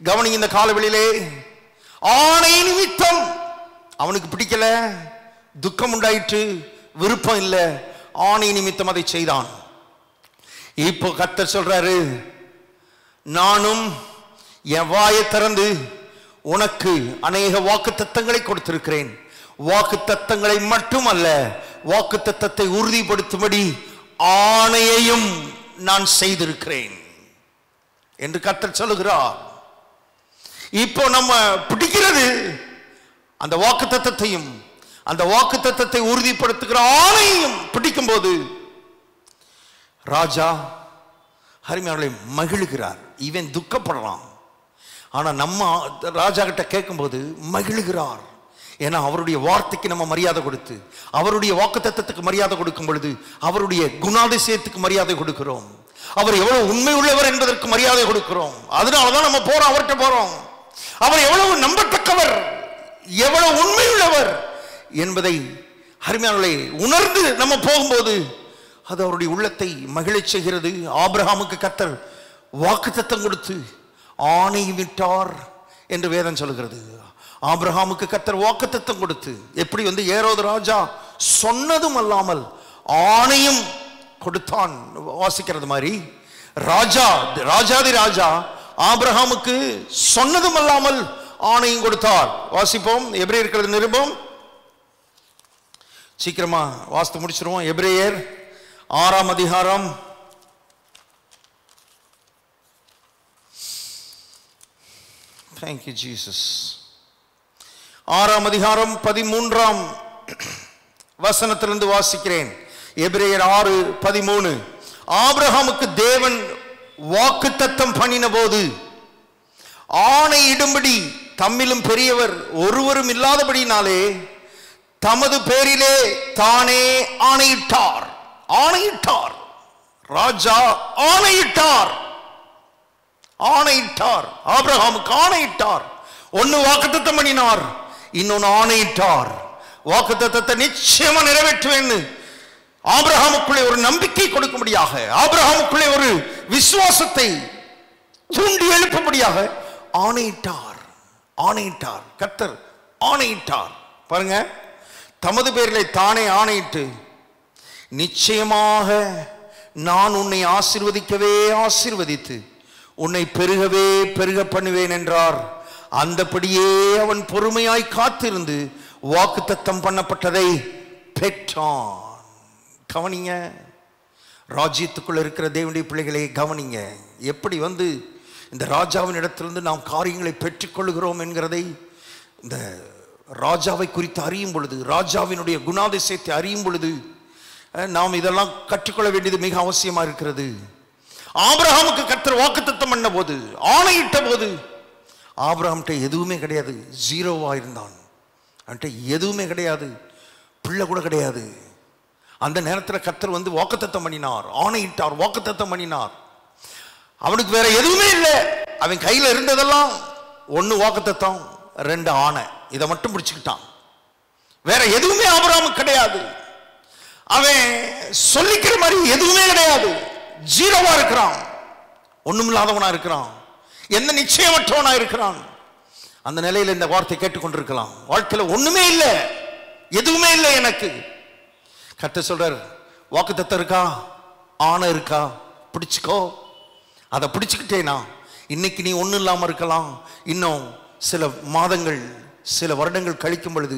கவனிங்க, இந்த காலவெளியிலே ஆணை நிமித்தம் அவனுக்கு பிடிக்கல, துக்கம் உண்டாயிற்று, விருப்பம் இல்லை, ஆணை நிமித்தம் அதை செய்தான். இப்போ கர்த்தர் சொல்றாரு, நானும் என் வாயை திறந்து உனக்கு அநேக வாக்குத்தத்தங்களை கொடுத்திருக்கிறேன். வாக்குத்தத்தங்களை மட்டுமல்ல, வாக்குத்தத்தத்தை உறுதிப்படுத்தும்படி ஆணையையும் நான் செய்திருக்கிறேன் என்று கர்த்தர் சொல்லுகிறார். இப்போ நம்ம பிடிக்கிறது அந்த வாக்குத்தத்தத்தையும் அந்த வாக்குத்தத்தத்தை உறுதிப்படுத்துகிற ஆணையையும் பிடிக்கும் போது ராஜா அருமையானவர்களை மகிழுகிறார். இவன் துக்கப்படலாம், ஆனா நம்ம ராஜா கிட்ட கேட்கும்போது மகிழுகிறார். ஏன்னா அவருடைய வார்த்தைக்கு நம்ம மரியாதை கொடுத்து, அவருடைய வாக்குத்தத்தத்துக்கு மரியாதை கொடுக்கும் பொழுது அவருடைய குணாதிசயத்துக்கு மரியாதை கொடுக்கிறோம். அவர் எவ்வளவு உண்மை உள்ளவர் என்பதற்கு மரியாதை கொடுக்கிறோம். அதனாலதான் நம்ம போறோம், அவர்கிட்ட போறோம். அவர் எவ்வளவு நம்பத்தக்கவர், எவ்வளவு உண்மை உள்ளவர் என்பதை அருமையானவர்களை உணர்ந்து நம்ம போகும்போது அது அவருடைய உள்ளத்தை மகிழச் செய்கிறது. ஆபிரகாமுக்கு கர்த்தர் வாக்குத்தத்தம் கொடுத்து ஆணையிட்டார் என்று வேதம் சொல்கிறது. ஆபிரகாமுக்கு கர்த்தர் வாக்குத்தத்தம் கொடுத்து, எப்படி ஏரோது ராஜா சொன்னதும் அல்லாமல் ஆணையும் கொடுத்தான் வாசிக்கிறது மாதிரி, ராஜாதி ராஜா ஆபிரகாமுக்கு சொன்னதும் அல்லாமல் ஆணையும் கொடுத்தார். வாசிப்போம் எபிரேயர் நிருபம், சீக்கிரமா வாசித்து முடிச்சிருவோம். எபிரேயர் 6ஆம் அதிகாரம் 6ஆம் அதிகாரம் 13ஆம் வசனத்திலிருந்து வாசிக்கிறேன். எபிரேயர் 6:13. ஆபிரகாமுக்கு தேவன் வாக்குத்தத்தம் பண்ணின போது ஆணையிடும்படி தம்மிலும் பெரியவர் ஒருவரும் இல்லாதபடினாலே தமது பேரிலே தானே ஆணையிட்டார். ஆணையிட்டார். ராஜா ஆணையிட்டார். ஆணையிட்டார். ஆபிரகாமுக்கு ஆணையிட்டார். ஒன்னு வாக்குத்தத்தம் பண்ணினார், இன்னொன்னு ஆணையிட்டார். வாக்குத்தத்தத்தை நிச்சயமா நிறைவேற்றுவேன்னு ஆபிரகாமுக்குள்ளே ஒரு நம்பிக்கை கொடுக்கும்படியாக, ஆபிரகாமுக்குள்ளே ஒரு விசுவாசத்தை தூண்டி எழுப்பும்படியாக ஆணையிட்டார். ஆணையிட்டார். கர்த்தர் ஆணையிட்டார். பாருங்க, தமது பேரிலே தானே ஆணையிட்டு நிச்சயமாக நான் உன்னை ஆசீர்வதிக்கவே ஆசீர்வதித்து உன்னை பெருகவே பெருக பண்ணுவேன் என்றார். அந்தபடியே அவன் பொறுமையாய் காத்திருந்து வாக்குத்தத்தம் பண்ணப்பட்டதை பெற்றான். கவனிங்க, ராஜ்யத்துக்குள்ள இருக்கிற தேவனுடைய பிள்ளைகளை கவனிங்க. எப்படி இந்த ராஜாவின் இடத்திலிருந்து நாம் காரியங்களை பெற்றுக்கொள்கிறோம் என்கிறதை இந்த ராஜாவை குறித்து அறியும் பொழுது, ராஜாவினுடைய குணாதிசயத்தை அறியும் பொழுது நாம் இதெல்லாம் கற்றுக்கொள்ள வேண்டியது மிக அவசியமா இருக்கிறது. ஆபிரகாமுக்கு கர்த்தர் வாக்குத்தத்தம் பண்ண போது, ஆணையிட்ட போது, ஆபிரகாம்கிட்ட எதுவுமே கிடையாது, ஜீரோவா இருந்தான். அவன்கிட்ட எதுவுமே கிடையாது, பிள்ளை கூட கிடையாது. அந்த நேரத்தில் கர்த்தர் வாக்குத்தத்தம் பண்ணினார், ஆணையிட்டார், வாக்குத்தத்தம் பண்ணினார். அவனுக்கு வேற எதுவுமே இல்லை. அவன் கையில் இருந்ததெல்லாம் ஒன்னு வாக்குத்தத்தம், 2 ஆணை. இதை மட்டும் பிடிச்சுக்கிட்டான். வேற எதுவுமே ஆபிரகாமுக்கு கிடையாது. அவன் சொல்லிக்கிற மாதிரி எதுவுமே கிடையாது. ஜீரோவா இருக்கிறான், ஒண்ணுமில்லாதவனா இருக்கிறான், எந்த நிச்சயமற்றவனா இருக்கிறான். அந்த நிலையில் இந்த வார்த்தை கேட்டுக்கொண்டிருக்கலாம். வாழ்க்கையில் ஒண்ணுமே இல்லை, எதுவுமே இல்லை எனக்கு. கர்த்தர் சொல்றார், வாக்குத்தத்தம் இருக்கா, ஆணை இருக்கா, பிடிச்சுக்கோ. அதை பிடிச்சுக்கிட்டேனா இன்னைக்கு நீ ஒன்றும் இல்லாமல் இருக்கலாம். இன்னும் சில மாதங்கள், சில வருடங்கள் கழிக்கும் பொழுது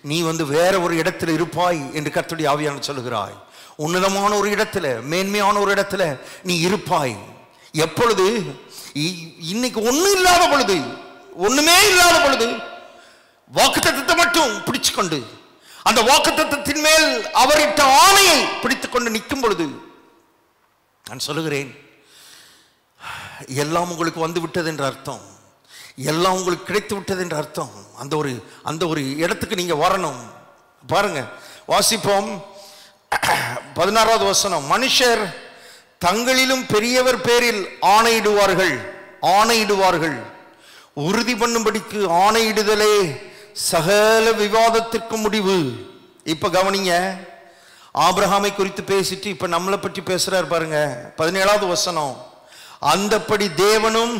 நீ வேற ஒரு இடத்துல இருப்பாய் என்று கர்த்தருடைய ஆவியானவர் சொல்லுகிறாய். உன்னதமான ஒரு இடத்துல, மேன்மையான ஒரு இடத்துல நீ இருப்பாய். எப்பொழுது? இன்னைக்கு ஒன்றும் இல்லாத பொழுது, ஒண்ணுமே இல்லாத பொழுது வாக்குத்தத்தத்தை மட்டும் பிடிச்சுக்கொண்டு, அந்த வாக்குத்தத்தத்தின் மேல் அவரிட்ட ஆணையை பிடித்துக் கொண்டு நிற்கும் பொழுது, நான் சொல்லுகிறேன், எல்லாம் உங்களுக்கு வந்து விட்டது என்ற அர்த்தம், எல்லாம் உங்களுக்கு கிடைத்து விட்டது என்ற அர்த்தம். அந்த ஒரு இடத்துக்கு நீங்க வரணும். பாருங்க, வாசிப்போம் 16வது வசனம். மனுஷர் தங்களிலும் பெரியவர் பேரில் ஆணையிடுவார்கள், உறுதி பண்ணும்படிக்கு ஆணையிடுதலே சகல விவாதத்திற்கு முடிவு. இப்ப கவனிங்க, ஆபிரகாமை குறித்து பேசிட்டு இப்ப நம்மளை பற்றி பேசுறார் பாருங்க. 17வது வசனம். அந்தப்படி தேவனும்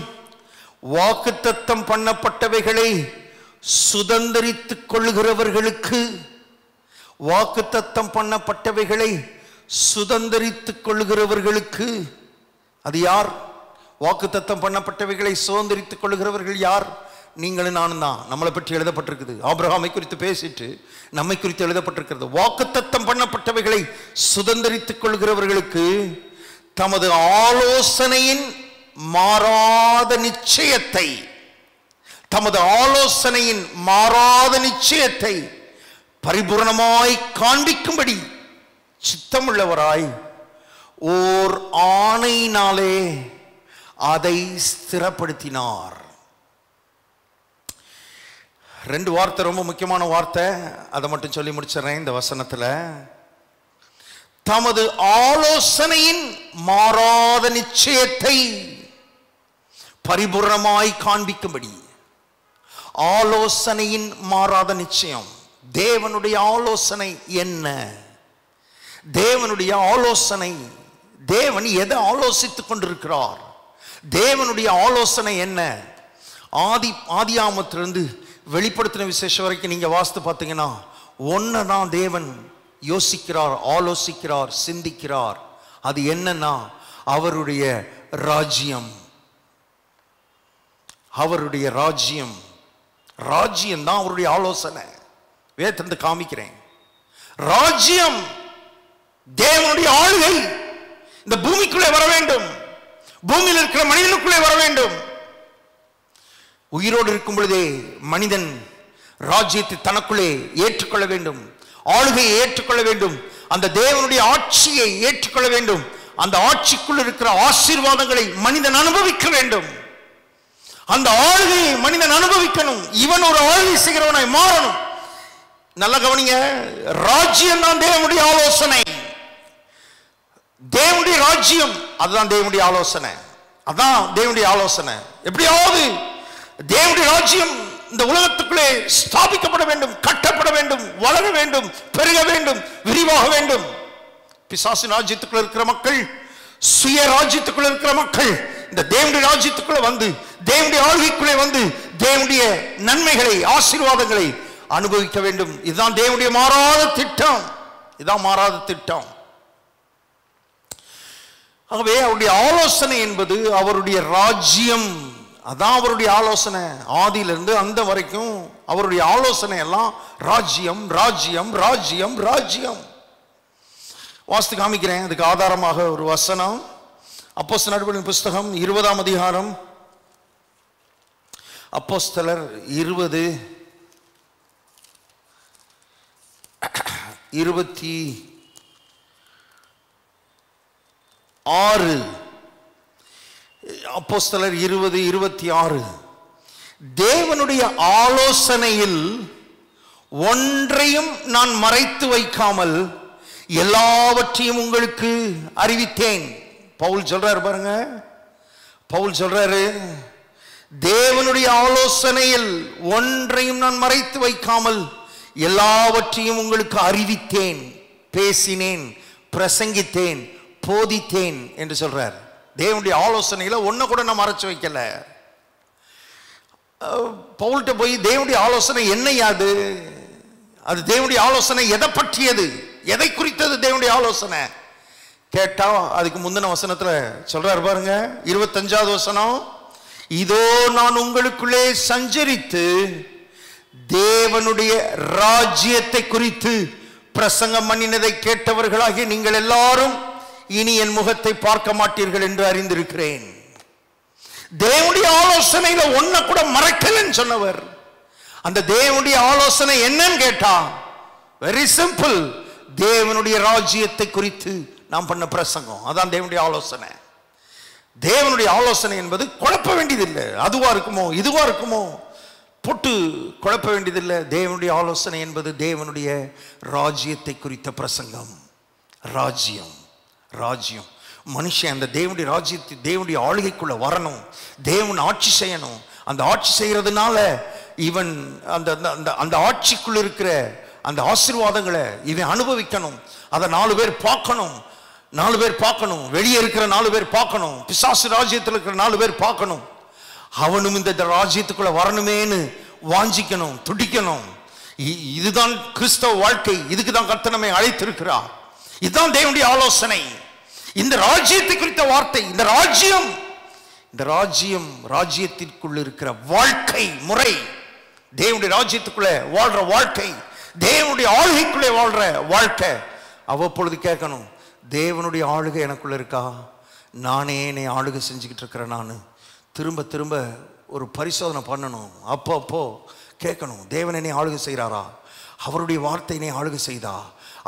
வாக்குத்தத்தம் பண்ணப்பட்டவைகளை சுதந்தரித்துக் கொள்ளுகிறவர்களுக்கு, வாக்குத்தத்தம் பண்ணப்பட்டவைகளை சுதந்தரித்துக் கொள்ளுகிறவர்களுக்கு, அது யார்? வாக்குத்தத்தம் பண்ணப்பட்டவைகளை சுதந்தரித்துக் கொள்ளுகிறவர்கள் யார்? நீங்களும் நானும் தான். நம்மளை பற்றி எழுதப்பட்டிருக்குது. ஆபிரகாமை குறித்து பேசிட்டு நம்மை குறித்து எழுதப்பட்டிருக்கிறது. வாக்குத்தத்தம் பண்ணப்பட்டவைகளை சுதந்தரித்துக் கொள்கிறவர்களுக்கு தமது ஆலோசனையின் மாறாத நிச்சயத்தை, தமது ஆலோசனையின் மாறாத நிச்சயத்தை பரிபூர்ணமாய் காண்பிக்கும்படி சித்தமுள்ளவராய் ஓர் ஆணையினாலே அதை ஸ்திரப்படுத்தினார். 2 வார்த்தை ரொம்ப முக்கியமான வார்த்தை, அதை மட்டும் சொல்லி முடிச்சிடறேன். இந்த வசனத்துல தமது ஆலோசனையின் மாறாத நிச்சயத்தை பரிபூர்ணமாய் காண்பிக்கும்படி. ஆலோசனையின் மாறாத நிச்சயம். தேவனுடைய ஆலோசனை என்ன? தேவனுடைய ஆலோசனை, தேவன் எதை ஆலோசித்துக் கொண்டிருக்கிறார்? தேவனுடைய ஆலோசனை என்ன? ஆதியாமத்திலிருந்து வெளிப்படுத்தின விசேஷம் வரைக்கும் நீங்க வாசித்து பார்த்தீங்கன்னா ஒன்னதான் தேவன் யோசிக்கிறார், ஆலோசிக்கிறார், சிந்திக்கிறார். அது என்னன்னா அவருடைய ராஜ்யம். அவருடைய ராஜ்யம், ராஜ்யம் தான் அவருடைய ஆலோசனை. வேதத்தை காமிக்கிறேன். ராஜ்யம், தேவனுடைய ஆளுகை இந்த பூமிக்குள்ளே வர வேண்டும், பூமியில் இருக்கிற மனிதனுக்குள்ளே வர வேண்டும். உயிரோடு இருக்கும் பொழுதே மனிதன் ராஜ்யத்தை தனக்குள்ளே ஏற்றுக்கொள்ள வேண்டும், ஆளுகையை ஏற்றுக்கொள்ள வேண்டும், அந்த தேவனுடைய ஆட்சியை ஏற்றுக்கொள்ள வேண்டும். அந்த ஆட்சிக்குள் இருக்கிற ஆசீர்வாதங்களை மனிதன் அனுபவிக்க வேண்டும். அந்த ஆளுகையை மனிதன் அனுபவிக்கணும். இவன் ஒரு ஆளுகை செய்கிறவனாய் மாறணும். நல்ல கவனிங்க, ராஜ்யம் தான் தேவனுடைய ஆலோசனை. தேவனுடைய ராஜ்யம், அதுதான் தேவனுடைய ஆலோசனை. அதான் தேவனுடைய ஆலோசனை. எப்படியாவது தேவனுடைய ராஜ்யம் இந்த உலகத்துக்குள்ளே ஸ்தாபிக்கப்பட வேண்டும், கட்டப்பட வேண்டும், வளர வேண்டும், பெருக வேண்டும், விரிவாக வேண்டும். பிசாசின் ராஜ்யத்துக்குள்ள இருக்கிற மக்கள், சுய ராஜ்யத்துக்குள்ள இருக்கிற மக்கள் இந்த தேவனுடைய ராஜ்யத்துக்குள்ள வந்து, தேவனுடைய ஆளுகைக்குள்ளே வந்து தேவனுடைய நன்மைகளை, ஆசீர்வாதங்களை அனுபவிக்க வேண்டும். இதுதான் தேவனுடைய மாறாத திட்டம். இதுதான் மாறாத திட்டம். ஆகவே அவருடைய ஆலோசனை என்பது அவருடைய ராஜ்யம். அதான் அவருடைய ஆலோசனை. ஆதியிலிருந்து அந்த வரைக்கும் அவருடைய ஆலோசனை எல்லாம் ராஜ்யம், ராஜ்யம், ராஜ்யம், ராஜ்யம். வாஸ்து காமிக்கிறேன். அதுக்கு ஆதாரமாக ஒரு வசனம். அப்போஸ்தலர் நடபடிகளின் புஸ்தகம் 20ஆம் அதிகாரம், அப்போஸ்தலர் 20:26. அப்போஸ்தலர் 20:26. தேவனுடைய ஆலோசனையில் ஒன்றையும் நான் மறைத்து வைக்காமல் எல்லாவற்றையும் உங்களுக்கு அறிவித்தேன். பவுல் சொல்றாரு பாருங்க. பவுல் சொல்றாரு, தேவனுடைய ஆலோசனையில் ஒன்றையும் நான் மறைத்து வைக்காமல் எல்லாவற்றையும் உங்களுக்கு அறிவித்தேன், பேசினேன், பிரசங்கித்தேன், போதித்தேன் என்று சொல்றார். தேவனுடைய ஆலோசனையில ஒன்ன கூட நான் மறைச்சு வைக்கல. பவுல்கிட்ட போய் தேவனுடைய ஆலோசனை என்னையாது, அது தேவனுடைய ஆலோசனை எதை பற்றியது, எதை குறித்தது தேவனுடைய ஆலோசனை கேட்டா அதுக்கு முந்தின வசனத்துல சொல்றாரு பாருங்க, 25வது வசனம். இதோ நான் உங்களுக்குள்ளே சஞ்சரித்து தேவனுடைய ராஜ்யத்தை குறித்து பிரசங்கம் பண்ணினதை கேட்டவர்களாகிய நீங்கள் எல்லாரும் இனி என் முகத்தை பார்க்க மாட்டீர்கள் என்று அறிந்திருக்கிறேன். தேவனுடைய ஆலோசனையில ஒன்ன கூட மறைக்கலன்னு சொன்னவர். அந்த தேவனுடைய ஆலோசனை என்னன்னு கேட்டா வெரி சிம்பிள், தேவனுடைய ராஜ்யத்தை குறித்து நாம் பண்ண பிரசங்கம். அதான் தேவனுடைய ஆலோசனை. தேவனுடைய ஆலோசனை என்பது குழப்ப வேண்டியதில்லை. அதுவா இருக்குமோ இதுவா இருக்குமோ போட்டு குழப்ப வேண்டியதில்லை. தேவனுடைய ஆலோசனை என்பது தேவனுடைய ராஜ்யத்தை குறித்த பிரசங்கம். ராஜ்யம், ராஜ்யம். மனுஷன் அந்த தேவனுடைய ராஜ்யத்தை, தேவனுடைய ஆளுகைக்குள்ள வரணும், தேவன் ஆட்சி செய்யணும். அந்த ஆட்சி செய்யறதுனால இவன் அந்த அந்த ஆட்சிக்குள்ள இருக்கிற அந்த ஆசீர்வாதங்களை இவன் அனுபவிக்கணும். அதை 4 பேர் பார்க்கணும், 4 பேர் பார்க்கணும், வெளியே இருக்கிற 4 பேர் பார்க்கணும், பிசாசு ராஜ்யத்தில் இருக்கிற 4 பேர் பார்க்கணும். அவனும் இந்த ராஜ்யத்துக்குள்ள வரணுமேன்னு வாஞ்சிக்கணும், துடிக்கணும். இதுதான் கிறிஸ்தவ வாழ்க்கை. இதுக்கு தான் கர்த்தர் நம்மை அழைத்திருக்கிறார். இதுதான் தேவனுடைய ஆலோசனை. இந்த ராஜ்யத்தை குறித்த வார்த்தை, இந்த ராஜ்யம், இந்த ராஜ்யம், ராஜ்யத்திற்குள்ள இருக்கிற வாழ்க்கை முறை, தேவனுடைய ராஜ்யத்துக்குள்ள வாழ்ற வாழ்க்கை, தேவனுடைய ஆளுகைக்குள்ளே வாழ்ற வாழ்க்கை. அவ்வப்பொழுது கேட்கணும், தேவனுடைய ஆளுகை எனக்குள்ள இருக்கா? நானே என்னை ஆளுகை செஞ்சுக்கிட்டு இருக்கிறேன். நான் திரும்ப திரும்ப ஒரு பரிசோதனை பண்ணணும். அப்போ கேட்கணும், தேவன் என்னை ஆளுகை செய்கிறாரா? அவருடைய வார்த்தை என்னை ஆளுகை செய்தா?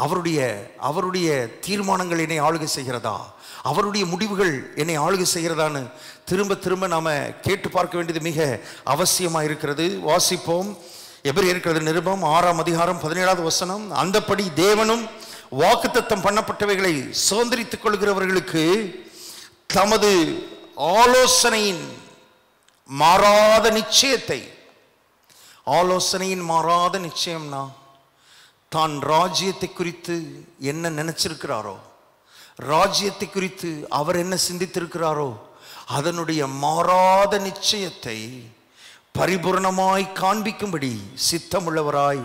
அவருடைய தீர்மானங்கள் என்னை ஆளுகை செய்கிறதா? அவருடைய முடிவுகள் என்னை ஆளுகை செய்கிறதான்னு திரும்ப திரும்ப நாம கேட்டு பார்க்க வேண்டியது மிக அவசியமாக இருக்கிறது. வாசிப்போம். எபிரேயர் நிருபம் 6ஆம் அதிகாரம் 17வது வசனம். அந்தப்படி தேவனும் வாக்குத்தத்தம் பண்ணப்பட்டவைகளை சுதந்திரித்துக் கொள்கிறவர்களுக்கு தமது ஆலோசனையின் மாறாத நிச்சயத்தை, ஆலோசனையின் மாறாத நிச்சயம்னா தான் ராஜ்யத்தை குறித்து என்ன நினைச்சிருக்கிறாரோ, ராஜ்யத்தை குறித்து அவர் என்ன சிந்தித்திருக்கிறாரோ அதனுடைய மாறாத நிச்சயத்தை பரிபூர்ணமாய் காண்பிக்கும்படி சித்தமுள்ளவராய்,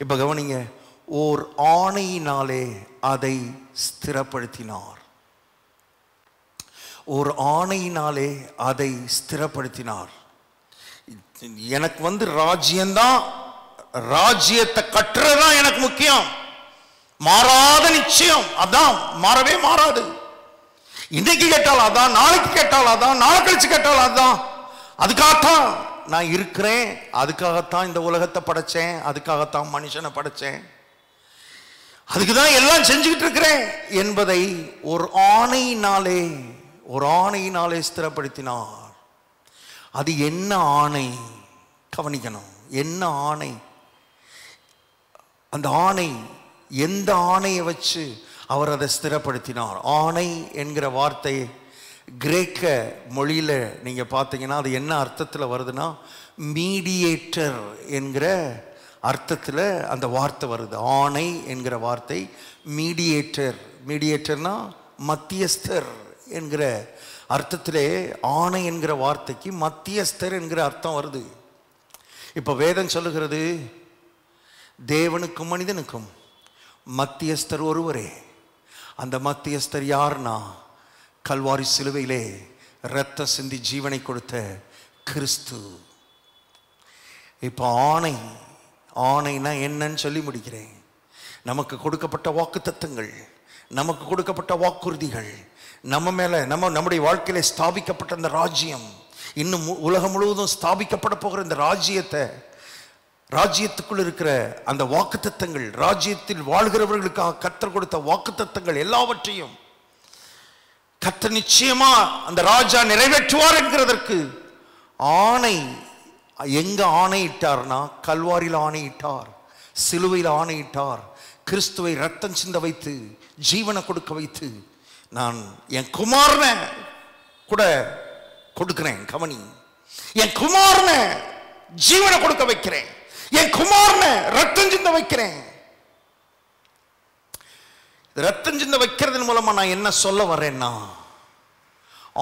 இப்ப கவனிங்க, ஓர் ஆணையினாலே அதை ஸ்திரப்படுத்தினார். ஒரு ஆணையினாலே அதை ஸ்திரப்படுத்தினார். எனக்கு ராஜ்யம்தான், ராஜ்யத்தை கட்டுறதுதான் எனக்கு முக்கியம். மாறாத நிச்சயம் அதான், மாறவே மாறாது. இன்னைக்கு கேட்டால் அதான், நாளைக்கு கேட்டால் அதான், நாளை கழிச்சு கேட்டால் அதான். அதுக்காகத்தான் நான் இருக்கிறேன், அதுக்காகத்தான் இந்த உலகத்தை படைச்சேன், அதுக்காகத்தான் மனுஷனை படைச்சேன், அதுக்குதான் எல்லாம் செஞ்சுக்கிட்டு இருக்கிறேன் என்பதை ஒரு ஆணையினாலே ஸ்திரப்படுத்தினார். அது என்ன ஆணை? கவனிக்கணும். என்ன ஆணை? அந்த ஆணை எந்த ஆணையை வச்சு அவர் அதை ஸ்திரப்படுத்தினார்? ஆணை என்கிற வார்த்தை கிரேக்க மொழியில நீங்க பார்த்தீங்கன்னா அது என்ன அர்த்தத்தில் வருதுன்னா, மீடியேட்டர் என்கிற அர்த்தத்தில் அந்த வார்த்தை வருது. ஆணை என்கிற வார்த்தை மீடியேட்டர், மீடியேட்டர்னா மத்தியஸ்தர் என்கிற அர்த்தத்திலே ஆணை என்கிற வார்த்தைக்கு மத்தியஸ்தர் என்கிற அர்த்தம் வருது. இப்போ வேதம் சொல்லுகிறது, தேவனுக்கும் மனிதனுக்கும் மத்தியஸ்தர் ஒருவரே. அந்த மத்தியஸ்தர் யார்னா, கல்வாரி சிலுவையிலே இரத்த சிந்தி ஜீவனை கொடுத்த கிறிஸ்து. இப்போ ஆணைனா என்னன்னு சொல்லி முடிக்கிறேன். நமக்கு கொடுக்கப்பட்ட வாக்குத்தத்தங்கள், நமக்கு கொடுக்கப்பட்ட வாக்குறுதிகள், நம்ம மேல நம்முடைய வாழ்க்கையில ஸ்தாபிக்கப்பட்ட அந்த ராஜ்யம், இன்னும் உலகம் முழுவதும் ஸ்தாபிக்கப்பட போகிற இந்த ராஜ்யத்துக்குள் இருக்கிற அந்த வாக்குத்தத்தங்கள், ராஜ்யத்தில் வாழ்கிறவர்களுக்காக கர்த்தர் கொடுத்த வாக்குத்தத்தங்கள் எல்லாவற்றையும் கர்த்தர் நிச்சயமா அந்த ராஜா நிறைவேற்றுவார் என்கிறதற்கு ஆணை எங்க ஆணையிட்டார்னா, கல்வாரியில் ஆணையிட்டார், சிலுவையில் ஆணையிட்டார். கிறிஸ்துவை ரத்தம் சிந்த வைத்து ஜீவனை கொடுக்க வைத்து, நான் என் குமாரனை கூட கொடுக்கிறேன். கவனி, என் குமாரனை ஜீவனை கொடுக்க வைக்கிறேன், என் குமாரனை ரத்தம் சிந்த வைக்கிறேன். ரத்தம் சிந்த வைக்கிறதன் மூலமா நான் என்ன சொல்ல வரேன்னா,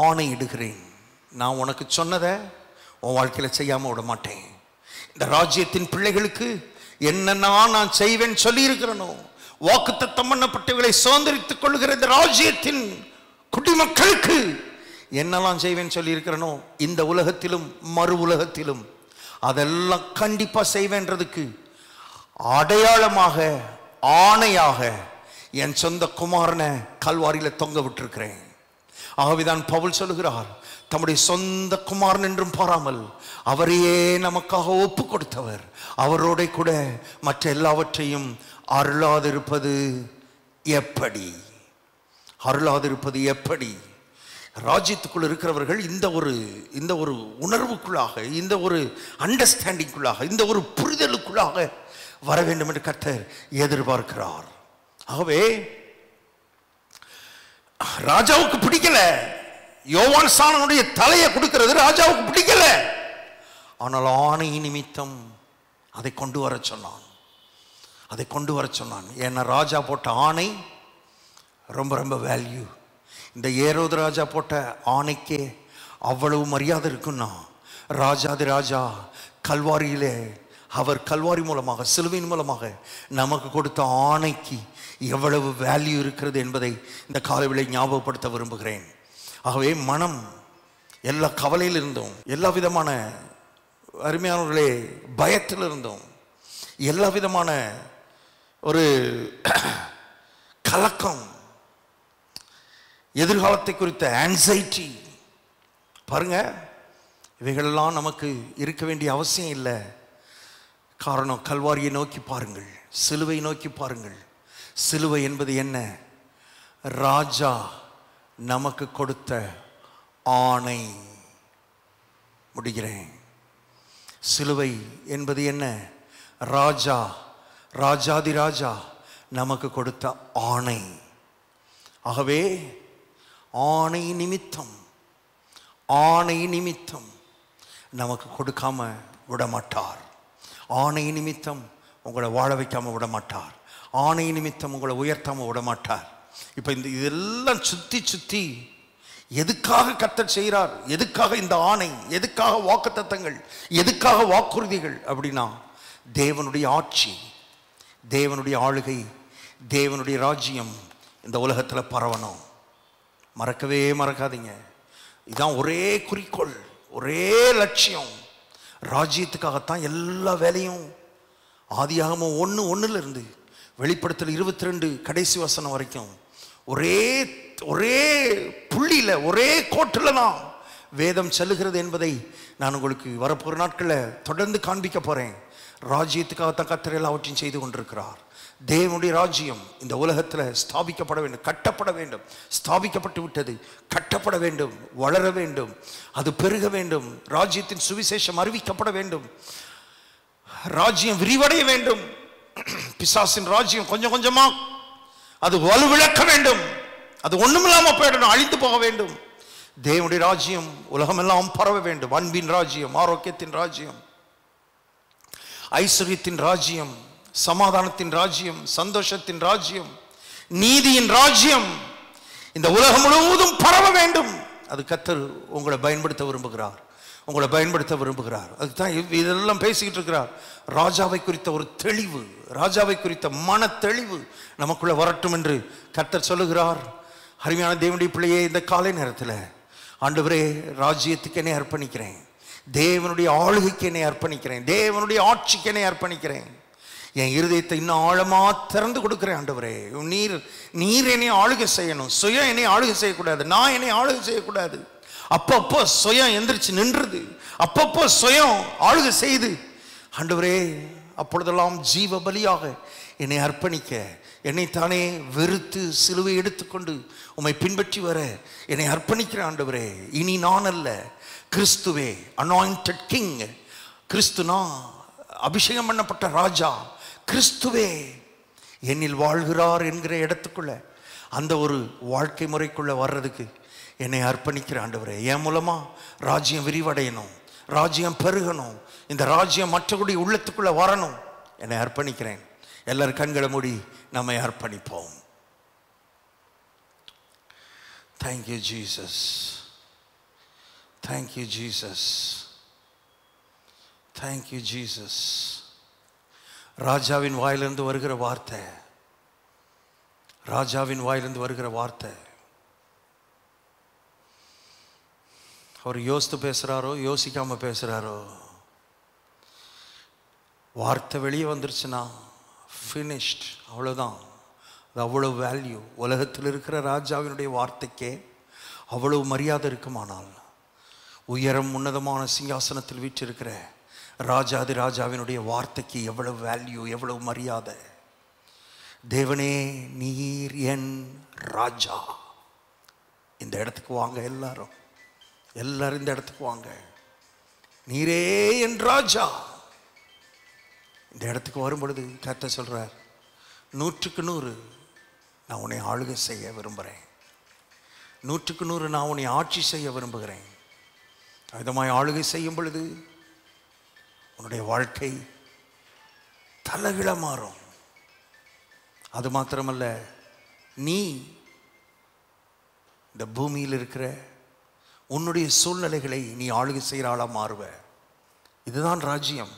ஆணையிடுகிறேன், நான் உனக்கு சொன்னதை உன் வாழ்க்கையில செய்யாம விட மாட்டேன். இந்த ராஜ்யத்தின் பிள்ளைகளுக்கு என்னன்னா நான் செய்வேன் சொல்லி இருக்கிறனோ, வாக்குத்தத்தம் பண்ணப்பட்டவர்களை சுதந்திரித்துக் கொள்ளுகிற இந்த ராஜ்யத்தின் குடிமக்களுக்கு என்னெல்லாம் செய்வேன் சொல்லி இருக்கிறனோ, இந்த உலகத்திலும் மறு உலகத்திலும் அதெல்லாம் கண்டிப்பா செய்வேன்றதுக்கு அடையாளமாக, ஆணையாக என் சொந்த குமாரனை கல்வாரியில தொங்க விட்டிருக்கிறேன். ஆகவேதான் பவுல் சொல்லுகிறார், தம்முடைய சொந்த குமாரன் என்றும் பாராமல் அவரையே நமக்காக ஒப்பு கொடுத்தவர், அவரோட கூட மற்ற எல்லாவற்றையும் அருளாதிருப்பது எப்படி? அருளாதிருப்பது எப்படி? ராஜ்யத்துக்குள் இருக்கிறவர்கள் இந்த ஒரு உணர்வுக்குள்ளாக, இந்த ஒரு அண்டர்ஸ்டாண்டிங்குள்ளாக, இந்த ஒரு புரிதலுக்குள்ளாக வர வேண்டும் என்று கர்த்தர் எதிர்பார்க்கிறார். ஆகவே ராஜாவுக்கு பிடிக்கல, யோவான் ஸ்நானனுடைய தலையை கொடுக்கிறது ராஜாவுக்கு பிடிக்கல. ஆனால் ஆணை நிமித்தம் அதை கொண்டு வர சொன்னான். ஏன்னா ராஜா போட்ட ஆணை ரொம்ப ரொம்ப வேல்யூ. இந்த ஏரோது ராஜா போட்ட ஆணைக்கே அவ்வளவு மரியாதை இருக்குன்னா, ராஜாதி ராஜா கல்வாரியிலே அவர் கல்வாரி மூலமாக, சிலுவையின் மூலமாக நமக்கு கொடுத்த ஆணைக்கு எவ்வளவு வேல்யூ இருக்கிறது என்பதை இந்த காலவேளை ஞாபகப்படுத்த விரும்புகிறேன். ஆகவே மனம் எல்லா கவலையில் இருந்தோம், எல்லா விதமான அருமையானவர்களே பயத்தில் இருந்தோம், எல்லா விதமான ஒரு கலக்கம், எதிர்காலத்தை குறித்த ஆன்சைட்டி, பாருங்க, இவைகளெல்லாம் நமக்கு இருக்க வேண்டிய அவசியம் இல்லை. காரணம், கல்வாரியை நோக்கி பாருங்கள், சிலுவை நோக்கி பாருங்கள். சிலுவை என்பது என்ன? ராஜா நமக்கு கொடுத்த ஆணை. முடிகிறேன். சிலுவை என்பது என்ன? ராஜாதி ராஜா நமக்கு கொடுத்த ஆணை. ஆகவே ஆணை நிமித்தம் நமக்கு கொடுக்காம விட மாட்டார். ஆணை நிமித்தம் உங்களை வாழ வைக்காம விட மாட்டார். ஆணை நிமித்தம் உங்களை உயர்த்தாம விட மாட்டார். இப்ப இதெல்லாம் சுத்தி எதுக்காக கர்த்தர் செய்கிறார்? எதுக்காக இந்த ஆணை? எதுக்காக வாக்குத்தத்தங்கள்? எதுக்காக வாக்குறுதிகள்? அப்படின்னா தேவனுடைய ஆட்சி, தேவனுடைய ஆளுகை, தேவனுடைய ராஜ்யம் இந்த உலகத்தில் பரவணும். மறக்கவே மறக்காதீங்க. இதுதான் ஒரே குறிக்கோள், ஒரே லட்சியம். ராஜ்யத்துக்காகத்தான் எல்லா வேலையும். ஆதியாகமம் 1:1 வெளிப்படுத்தல் 22 கடைசி வசனம் வரைக்கும் ஒரே புள்ளியில ஒரே கோட்டில் தான் வேதம் செல்லுகிறது என்பதை நான் உங்களுக்கு வரப்போகிற நாட்களில் தொடர்ந்து காண்பிக்க போறேன். ராஜ்யத்துக்காகத்தான் கர்த்தர் எல்லாவற்றையும் செய்து கொண்டிருக்கிறார். தேவனுடைய ராஜ்யம் இந்த உலகத்தில் ஸ்தாபிக்கப்பட வேண்டும், கட்டப்பட வேண்டும். ஸ்தாபிக்கப்பட்டு விட்டது, கட்டப்பட வேண்டும், வளர வேண்டும், அது பெருக வேண்டும். ராஜ்யத்தின் சுவிசேஷம் அறிவிக்கப்பட வேண்டும், ராஜ்யம் விரிவடைய வேண்டும். பிசாசின் ராஜ்யம் கொஞ்சம் கொஞ்சமா அது வலுவிழக்க வேண்டும், அது ஒண்ணுமில்லாம போயிடணும், அழிந்து போக வேண்டும். தேவனுடைய ராஜ்யம் உலகமெல்லாம் பரவ வேண்டும். அன்பின் ராஜ்யம், ஆரோக்கியத்தின் ராஜ்யம், ஐஸ்வர்யத்தின் ராஜ்யம், சமாதானத்தின் ராஜ்யம், சந்தோஷத்தின் ராஜ்யம், நீதியின் ராஜ்யம் இந்த உலகம் முழுவதும் பரவ வேண்டும். அது கர்த்தர் உங்களை பயன்படுத்த விரும்புகிறார், உங்களை பயன்படுத்த விரும்புகிறார். அதுதான் இதெல்லாம் பேசிக்கிட்டு இருக்கிறார். ராஜாவை குறித்த ஒரு தெளிவு, ராஜாவை குறித்த மன தெளிவு நமக்குள்ள வரட்டும் என்று கர்த்தர் சொல்லுகிறார். அருமையான தேவனுடைய பிள்ளையே, இந்த காலை நேரத்தில் ஆண்டவரே, ராஜ்யத்துக்கு என்னை அர்ப்பணிக்கிறேன், தேவனுடைய ஆளுகைக்கு என்னை அர்ப்பணிக்கிறேன், தேவனுடைய ஆட்சிக்கு என்னை அர்ப்பணிக்கிறேன். என் இருதயத்தை இன்னும் ஆழமா திறந்து கொடுக்கிறேன். ஆண்டவரே, நீர் என்னை ஆளுகை செய்யணும். சுயம் என்னை ஆளுகை செய்யக்கூடாது, நான் என்னை ஆளுகை செய்யக்கூடாது. அப்பப்போ சுயம் எந்திரிச்சு நின்றுது, அப்பப்போ சுயம் ஆளுகை செய்து. ஆண்டவரே, அப்பொழுதெல்லாம் ஜீவ பலியாக என்னை அர்ப்பணிக்க, என்னைத்தானே வெறுத்து சிலுவை எடுத்துக்கொண்டு உம்மை பின்பற்றி வர என்னை அர்ப்பணிக்கிறேன். ஆண்டவரே, இனி நான் அல்ல, கிறிஸ்துவே, அனாயிண்டட் கிங். கிறிஸ்துனா அபிஷேகம் பண்ணப்பட்ட ராஜா, கிறிஸ்துவே என்னில் வாழ்கிறார் என்கிற இடத்துக்குள்ள, அந்த ஒரு வாழ்க்கை முறைக்குள்ள வர்றதுக்கு என்னை அர்ப்பணிக்கிற ஆண்டவரே. என் மூலமா ராஜ்யம் விரிவடையணும், ராஜ்யம் பெருகணும், இந்த ராஜ்யம் மற்றபடி உள்ளத்துக்குள்ள வரணும். என்னை அர்ப்பணிக்கிறேன். எல்லாரும் கண்களை மூடி நம்மை அர்ப்பணிப்போம். Thank you Jesus, thank you Jesus, thank you Jesus. ராஜாவின் வாயிலிருந்து வருகிற வார்த்தை, ராஜாவின் வாயிலிருந்து வருகிற வார்த்தை. அவர் யோசித்து பேசுறாரோ யோசிக்காம பேசுறாரோ, வார்த்தை வெளியே வந்துருச்சுன்னா ஃபினிஷ்ட், அவ்வளோதான். அது அவ்வளவு வேல்யூ. உலகத்தில் இருக்கிற ராஜாவினுடைய வார்த்தைக்கே அவ்வளவு மரியாதை இருக்குமானால், உயரம் உன்னதமான சிங்காசனத்தில் வீற்றிருக்கிற ராஜாதி ராஜாவினுடைய வார்த்தைக்கு எவ்வளவு வேல்யூ, எவ்வளவு மரியாதை. தேவனே, நீர் என் ராஜா. இந்த இடத்துக்கு வாங்க, எல்லாரும் இந்த இடத்துக்கு வாங்க. நீரே என் ராஜா. இந்த இடத்துக்கு வரும் பொழுது கர்த்தர் சொல்றார், 100க்கு 100 நான் உன்னை ஆளுகை செய்ய விரும்புகிறேன், 100க்கு 100 நான் உன்னை ஆட்சி செய்ய விரும்புகிறேன். விதமாய் ஆளுகை செய்யும் பொழுது உன்னுடைய வாழ்க்கை தலைகிழ மாறும். அது மாத்திரமல்ல, நீ இந்த பூமியில் இருக்கிற உன்னுடைய சூழ்நிலைகளை நீ ஆளுகை செய்கிற ஆளா மாறுவ. இதுதான் ராஜ்யம்,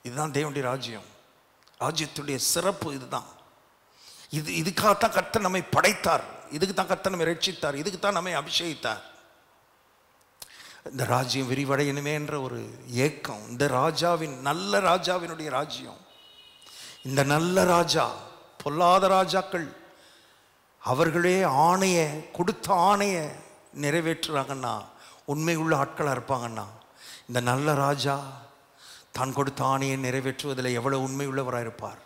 இதுதான் தேவனுடைய ராஜ்யம். ராஜ்யத்துடைய சிறப்பு இதுதான். இதுக்காகத்தான் கர்த்தர் நம்மை படைத்தார், இதுக்கு தான் கர்த்தர் நம்மை ரட்சித்தார், இதுக்கு தான் நம்மை அபிஷேகித்தார். இந்த ராஜ்யம் விரிவடையணுமே என்ற ஒரு ஏக்கம், இந்த ராஜாவின், நல்ல ராஜாவினுடைய ராஜ்யம். இந்த நல்ல ராஜா, பொல்லாத ராஜாக்கள் அவர்களே ஆணையை கொடுத்த ஆணையை நிறைவேற்றுறாங்கன்னா, உண்மை உள்ள ஆட்களாக இருப்பாங்கன்னா, இந்த நல்ல ராஜா தான் கொடுத்த ஆணையை நிறைவேற்றுவதில் எவ்வளவு உண்மை உள்ளவராக இருப்பார்.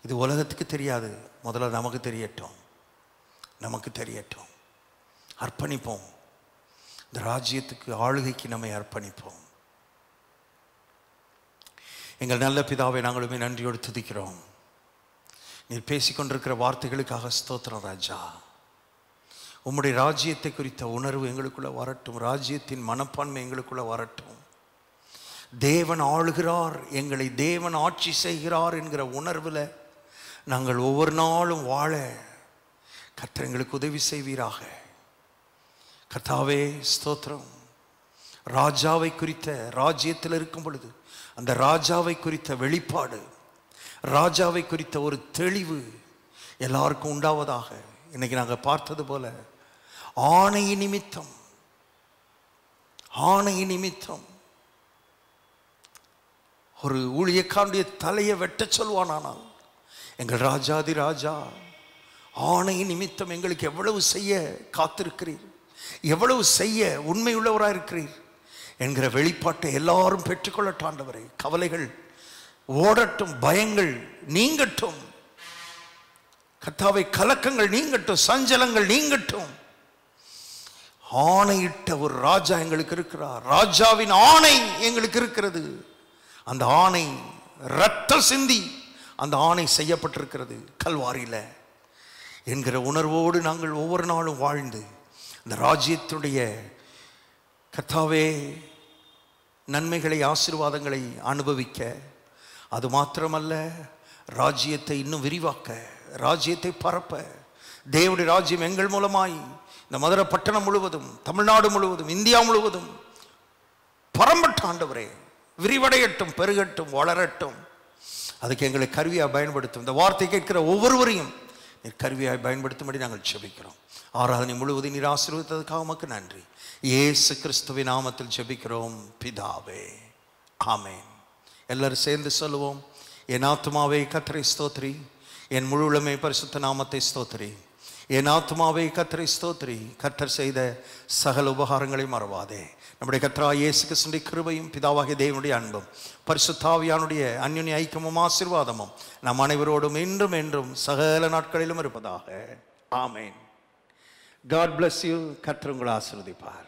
இது உலகத்துக்கு தெரியாது, முதல்ல நமக்கு தெரியட்டும், நமக்கு தெரியட்டும். அர்ப்பணிப்போம், இந்த ராஜ்யத்துக்கு, ஆளுகைக்கு நம்மை அர்ப்பணிப்போம். எங்கள் நல்ல பிதாவை நாங்களுமே நன்றியோடு துதிக்கிறோம். நீர் பேசிக்கொண்டிருக்கிற வார்த்தைகளுக்காக ஸ்தோத்திரம் ராஜா. உம்முடைய ராஜ்யத்தை குறித்த உணர்வு எங்களுக்குள்ள வரட்டும், ராஜ்யத்தின் மனப்பான்மை எங்களுக்குள்ள வரட்டும். தேவன் ஆளுகிறார், எங்களை தேவன் ஆட்சி செய்கிறார் என்கிற உணர்வில் நாங்கள் ஒவ்வொரு நாளும் வாழ கர்த்தர் எங்களுக்கு உதவி செய்வீராக. கர்த்தாவே ஸ்தோத்திரம். ராஜாவை குறித்த, ராஜ்யத்தில் இருக்கும் பொழுது அந்த ராஜாவை குறித்த வெளிப்பாடு, ராஜாவை குறித்த ஒரு தெளிவு எல்லாருக்கும் உண்டாவதாக. இன்னைக்கு நாங்கள் பார்த்தது போல ஆணை நிமித்தம் ஒரு ஊழியக்காரனுடைய தலையை வெட்ட சொல்வானானால், எங்கள் ராஜாதி ராஜா ஆணை நிமித்தம் எங்களுக்கு எவ்வளவு செய்ய காத்திருக்கிறீர், எவ்வளவு செய்ய உண்மையுள்ளவராக இருக்கிறீர் என்கிற வெளிப்பாட்டை எல்லாரும் பெற்றுக்கொள்ளட்டும் ஆண்டவரே. கவலைகள் ஓடட்டும், பயங்கள் நீங்கட்டும் கர்த்தாவே, கலக்கங்கள் நீங்கட்டும், சஞ்சலங்கள் நீங்கட்டும். ஆணையிட்ட ஒரு ராஜா எங்களுக்கு இருக்கிறார். ராஜாவின் ஆணை எங்களுக்கு இருக்கிறது. அந்த ஆணை ரத்தம் சிந்தி அந்த ஆணை செய்யப்பட்டிருக்கிறது கல்வாரியில என்கிற உணர்வோடு நாங்கள் ஒவ்வொரு நாளும் வாழ்ந்து இந்த ராஜ்யத்துடைய கர்த்தாவே நன்மைகளை, ஆசீர்வாதங்களை அனுபவிக்க, அது மாத்திரமல்ல ராஜ்யத்தை இன்னும் விரிவாக்க, ராஜ்யத்தை பரப்ப, தேவனுடைய ராஜ்யம் எங்கள் மூலமாய் இந்த மதுரை பட்டணம் முழுவதும், தமிழ்நாடு முழுவதும், இந்தியா முழுவதும் பரம்பட்ட ஆண்டவரே விரிவடையட்டும், பெருகட்டும், வளரட்டும். அதுக்கு எங்களை கருவியாக பயன்படுத்தும். இந்த வார்த்தை கேட்கிற ஒவ்வொருவரையும் கருவியாய் பயன்படுத்தும்படி நாங்கள் ஜெபிக்கிறோம். ஆராதனை முழுவதும் நீர் ஆசீர்வதித்ததுக்காக உமக்கு நன்றி. இயேசு கிறிஸ்துவின் நாமத்தில் ஜெபிக்கிறோம் பிதாவே, ஆமென். எல்லாரும் சேர்ந்து சொல்லுவோம். என் ஆத்துமாவே கர்த்தரை ஸ்தோத்திரி, என் முழு உள்ளமே பரிசுத்த நாமத்தை ஸ்தோத்திரி. என் ஆத்துமாவே கர்த்தரை ஸ்தோத்திரி, கர்த்தர் செய்த சகல உபகாரங்களை மறவாதே. நம்முடைய கர்த்தராகிய இயேசு கிறிஸ்துவின் கிருபையும் பிதாவாகிய தேவனுடைய அன்பும் பரிசுத்த ஆவியானுடைய அன்யோன்ய ஐக்கியமும் ஆசீர்வாதமும் நம் அனைவரோடும் என்றும் என்றும் சகல நாட்களிலும் இருப்பதாக. ஆமென். God bless you. கர்த்தர் உங்களை ஆசீர்வதிப்பார்.